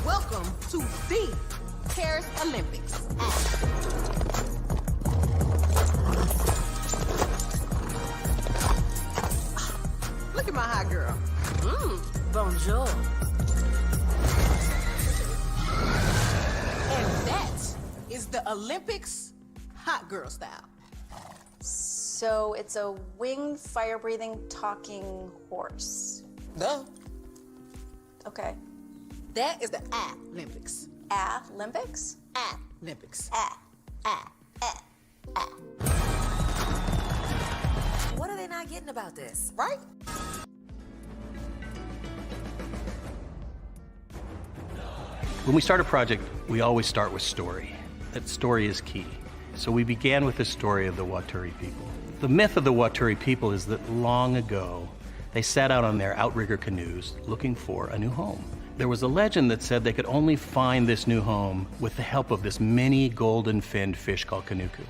Welcome to the Paris Olympics. Look at my hot girl. Bonjour. And that is the Olympics hot girl style. So it's a winged, fire-breathing, talking horse. Duh. Okay. That is the Olympics. Olympics? Olympics. What are they not getting about this? Right? When we start a project, we always start with story. That story is key. So we began with the story of the Waturi people. The myth of the Waturi people is that long ago, they sat out on their outrigger canoes looking for a new home. There was a legend that said they could only find this new home with the help of this mini golden-finned fish called kanuku.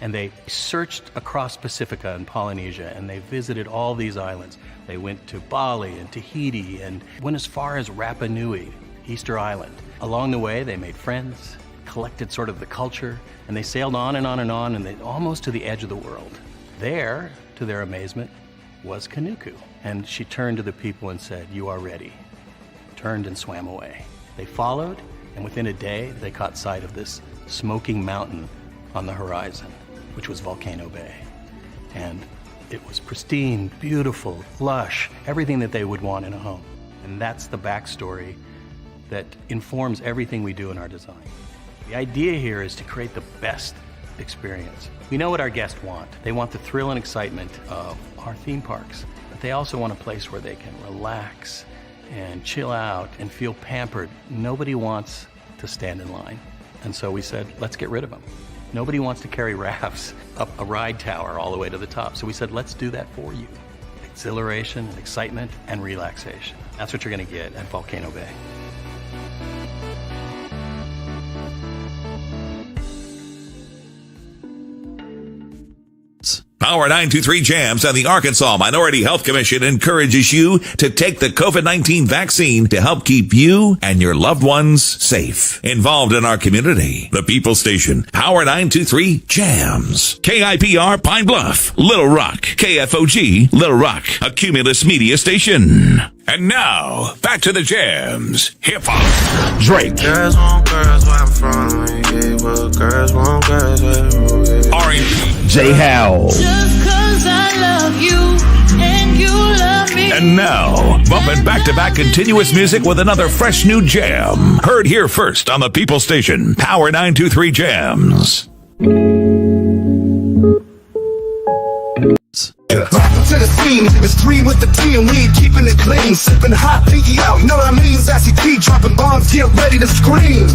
And they searched across Pacifica and Polynesia, and they visited all these islands. They went to Bali and Tahiti and went as far as Rapa Nui, Easter Island. Along the way, they made friends, collected sort of the culture, and they sailed on and on and on, and they almost to the edge of the world. There, to their amazement, was Kanuku. And she turned to the people and said, "You are ready." Turned and swam away. They followed, and within a day, they caught sight of this smoking mountain on the horizon, which was Volcano Bay. And it was pristine, beautiful, lush, everything that they would want in a home. And that's the backstory that informs everything we do in our design. The idea here is to create the best experience. We know what our guests want. They want the thrill and excitement of our theme parks, but they also want a place where they can relax and chill out and feel pampered. Nobody wants to stand in line. And so we said, let's get rid of them. Nobody wants to carry rafts up a ride tower all the way to the top. So we said, let's do that for you. Exhilaration and excitement and relaxation. That's what you're going to get at Volcano Bay. Power 923 Jams and the Arkansas Minority Health Commission encourages you to take the COVID-19 vaccine to help keep you and your loved ones safe. Involved in our community, the People Station, Power 923 Jams. KIPR Pine Bluff, Little Rock, KFOG, Little Rock, a Cumulus Media Station. And now, back to the jams. Hip-hop. Drake. Girls want girls where I'm from. Yeah, well, girls want girls where I'm from. R&B. J. Howell. Just 'cause I love you and you love me. And now, bumping back-to-back continuous music with another fresh new jam. Heard here first on the People Station, Power 923 Jams. To the scene, it's 3 with the team, we ain't keeping it clean. Sipping hot, pinky out, you know what I mean? Sassy P, dropping bombs, get ready to scream.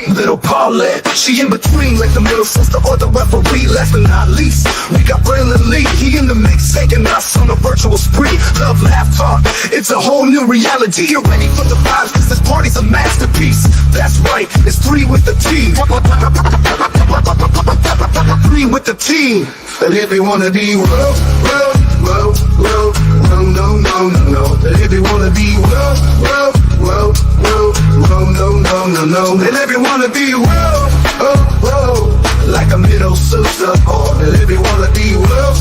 Little Paulette, she in between, like the middle sister or the referee. Last but not least, we got Braylon Lee, he in the mix, taking us on a virtual spree. Love, laugh, talk, it's a whole new reality. Get ready for the vibes, cause this party's a masterpiece. That's right, it's 3 with the team. 3 with the team. And if they wanna be no. And if they wanna be no. And if you wanna be like a middle sister. And if you wanna be no.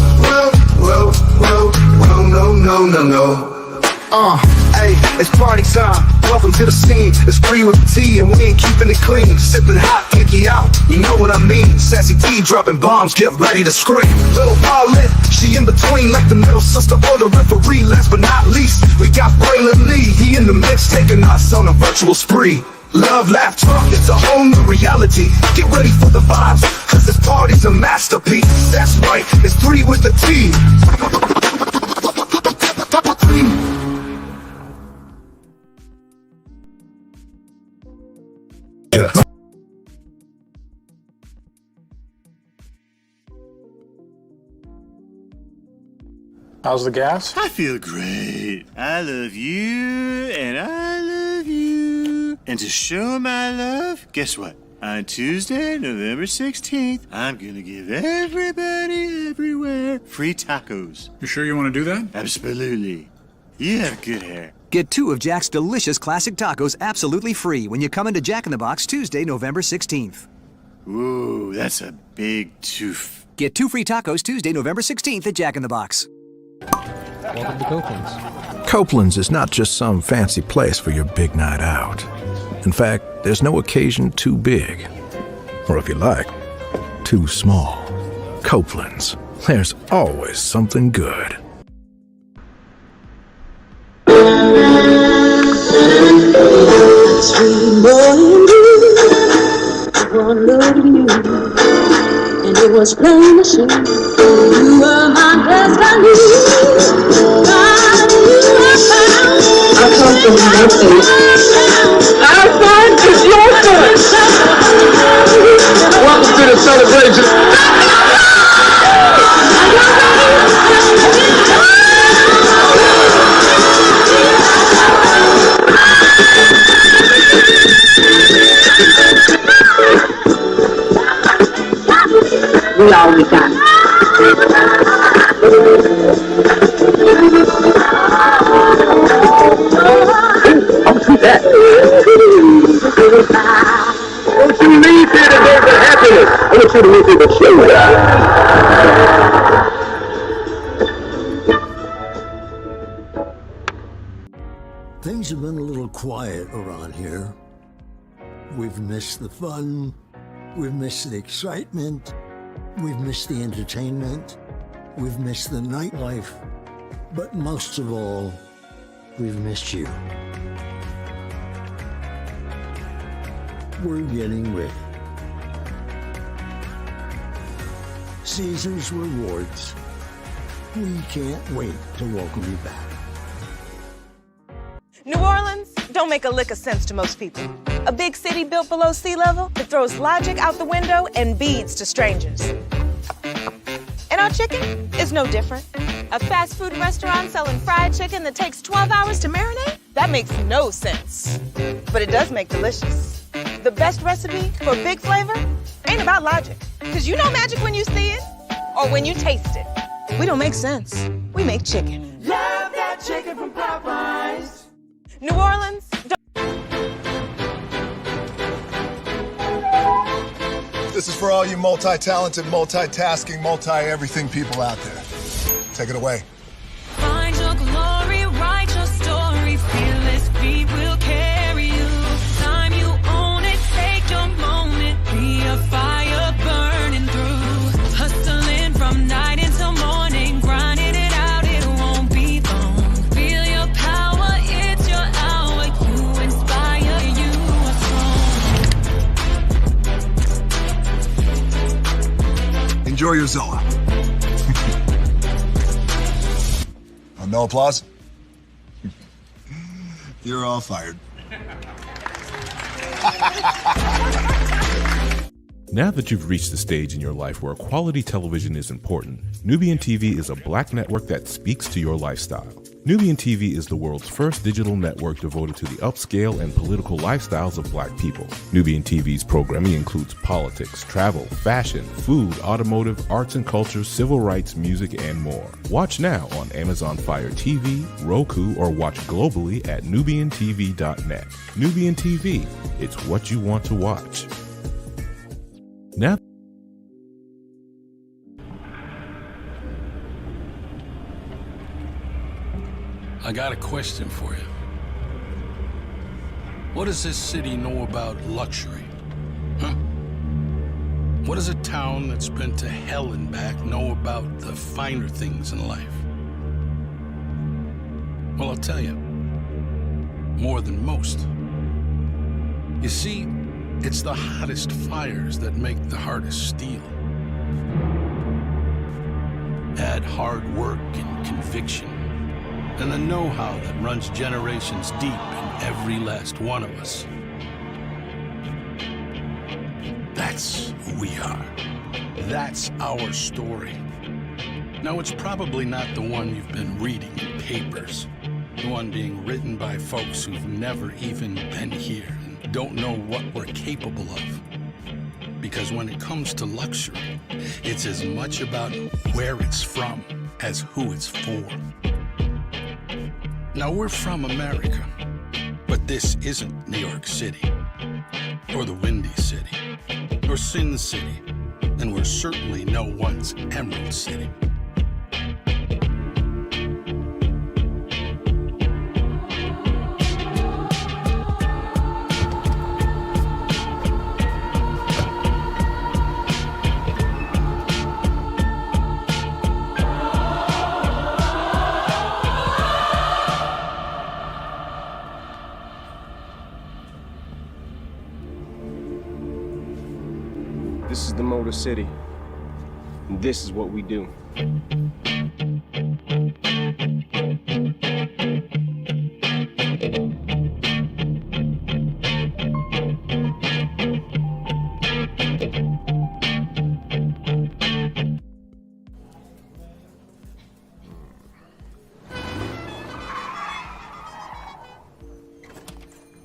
Hey, it's party time. Welcome to the scene. It's 3 with the T, and we ain't keeping it clean. Sipping hot, pinky out. You know what I mean? Sassy T, dropping bombs, get ready to scream. Little Paulette, she in between, like the middle sister or the referee. Last but not least, we got Braylon Lee. He in the mix, taking us on a virtual spree. Love, laugh, talk, it's a whole new reality. Get ready for the vibes, cause this party's a masterpiece. That's right, it's 3 with the T. How's the gas? I feel great. I love you, and I love you. And to show my love, guess what? On Tuesday, November 16th, I'm gonna give everybody everywhere free tacos. You sure you want to do that? Absolutely. You have good hair. Get 2 of Jack's delicious classic tacos absolutely free when you come into Jack in the Box Tuesday, November 16th. Ooh, that's a big tooth. Get 2 free tacos Tuesday, November 16th at Jack in the Box. Welcome to Copeland's. Copeland's is not just some fancy place for your big night out. In fact, there's no occasion too big, or if you like, too small. Copeland's, there's always something good. Sweet boy blue, one look at you, and it was plain to see you were my destiny. God, you were found. I come from nothing. Our son is your son. Welcome to the celebration. We always got it. I'll see that. Don't you leave here to go for happiness. I want you to leave here to show. Things have been a little quiet around here. We've missed the fun. We've missed the excitement. We've missed the entertainment. We've missed the nightlife. But most of all, we've missed you. We're getting ready. Caesar's Rewards. We can't wait to welcome you back. New Orleans don't make a lick of sense to most people. A big city built below sea level that throws logic out the window and beads to strangers. And our chicken is no different. A fast food restaurant selling fried chicken that takes 12 hours to marinate? That makes no sense. But it does make delicious. The best recipe for big flavor ain't about logic. Because you know magic when you see it or when you taste it. We don't make sense. We make chicken. Love that chicken from Popeyes. New Orleans, This is for all you multi-talented, multitasking, multi-everything people out there. Take it away. Find your glory, write your story. Fearless feet will carry you. Time you own it, take your moment. Be a fire burning through. Hustling from night until morning. Grinding it out, it won't be long. Feel your power, it's your hour. You inspire, you are strong. Enjoy your Zoa. No applause? You're all fired. Now that you've reached the stage in your life where quality television is important, Nubian TV is a black network that speaks to your lifestyle. Nubian TV is the world's first digital network devoted to the upscale and political lifestyles of black people. Nubian TV's programming includes politics, travel, fashion, food, automotive, arts and culture, civil rights, music, and more. Watch now on Amazon Fire TV, Roku, or watch globally at nubiantv.net. Nubian TV, it's what you want to watch. Now, I got a question for you. What does this city know about luxury? Huh? What does a town that's been to hell and back know about the finer things in life? Well, I'll tell you. More than most. You see, it's the hottest fires that make the hardest steel. Add hard work and conviction, and the know-how that runs generations deep in every last one of us. That's who we are. That's our story. Now, it's probably not the one you've been reading in papers, the one being written by folks who've never even been here and don't know what we're capable of. Because when it comes to luxury, it's as much about where it's from as who it's for. Now, we're from America, but this isn't New York City, or the Windy City, or Sin City, and we're certainly no one's Emerald City. This is the Motor City. And this is what we do.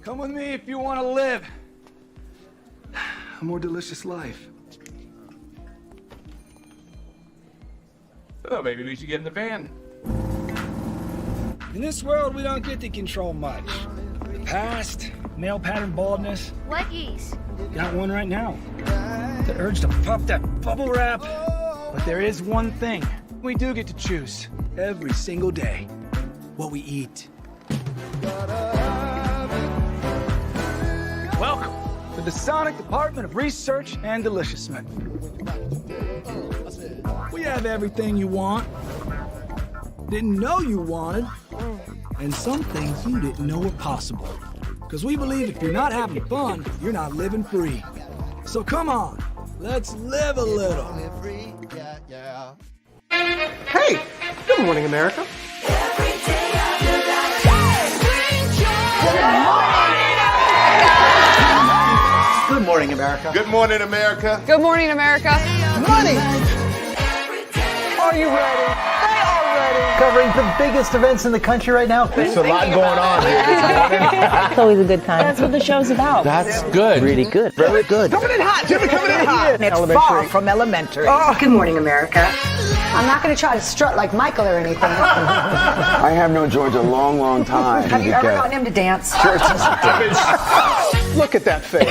Come with me if you want to live a more delicious life. Oh, maybe we should get in the van. In this world, we don't get to control much. The past, male pattern baldness. What geese? Got one right now. The urge to puff that bubble wrap. But there is one thing we do get to choose every single day. What we eat. Welcome to the Sonic Department of Research and Deliciousment. We have everything you want, didn't know you wanted, and some things you didn't know were possible. Because we believe if you're not having fun, you're not living free. So come on, let's live a little. Hey, good morning, America. Good morning, America. Good morning, America. Good morning, America. Money! Are you ready? They are ready. Covering the biggest events in the country right now. There's a lot going on here this morning. It's always a good time. That's what the show's about. That's good. Really good. Very good. Coming in hot, Jimmy, coming in hot. It's far from elementary. Good morning, America. I'm not going to try to strut like Michael or anything. I have known George a long, long time. Have you ever gotten him to dance? Look at that face.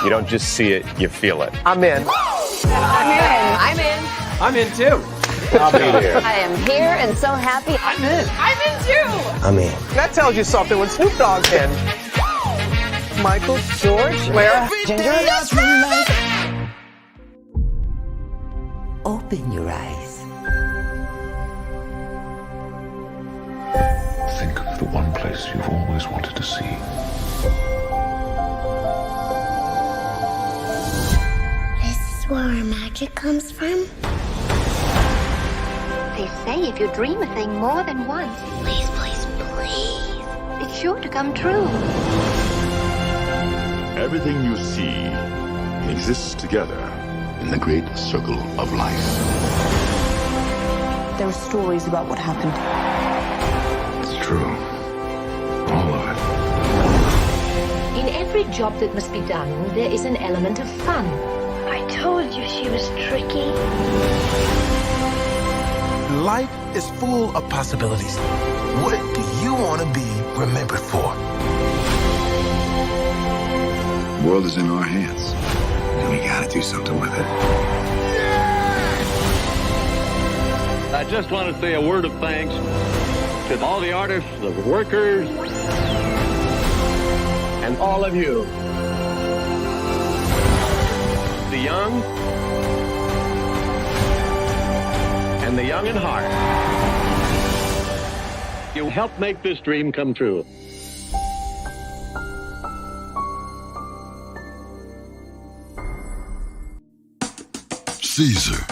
You don't just see it, you feel it. I'm in. I'm in. I'm in too. I'll be here. I am here and so happy. I'm in. I'm in too. I'm in. That tells you something when Snoop Dogg's in. Michael, George, Lara, Ginger. Open your eyes. Think of the one place you've always wanted to see. This is where our magic comes from. They say if you dream a thing more than once, Please, please, please. it's sure to come true. Everything you see exists together in the great circle of life. There are stories about what happened. It's true. All of it. In every job that must be done, there is an element of fun. I told you she was tricky. Life is full of possibilities. What do you want to be remembered for? The world is in our hands, and we gotta do something with it. I just want to say a word of thanks to all the artists, the workers, and all of you. The young and the young in heart. You helped make this dream come true. Caesar.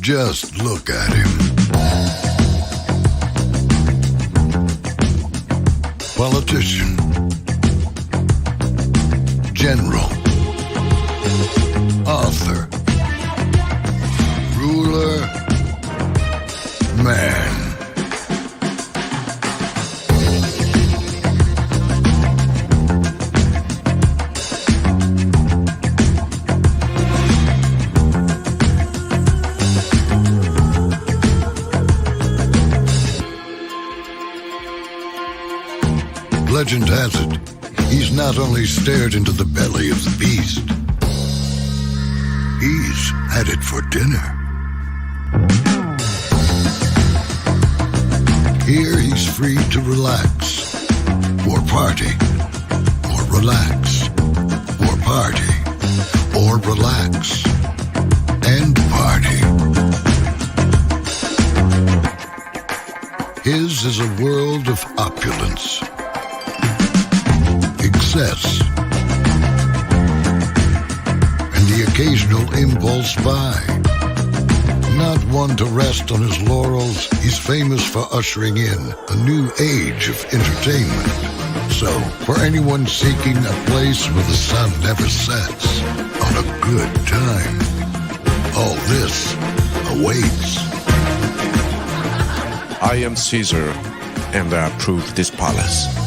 Just look at him. Politician. General. Author. Ruler. Man. Legend has it, he's not only stared into the belly of the beast, he's had it for dinner. Here he's free to relax, or party, or relax, or party, or relax, and party. His is a world of opulence. success. And the occasional impulse buy. Not one to rest on his laurels, he's famous for ushering in a new age of entertainment. So, for anyone seeking a place where the sun never sets, on a good time, all this awaits. I am Caesar, and I approve this palace.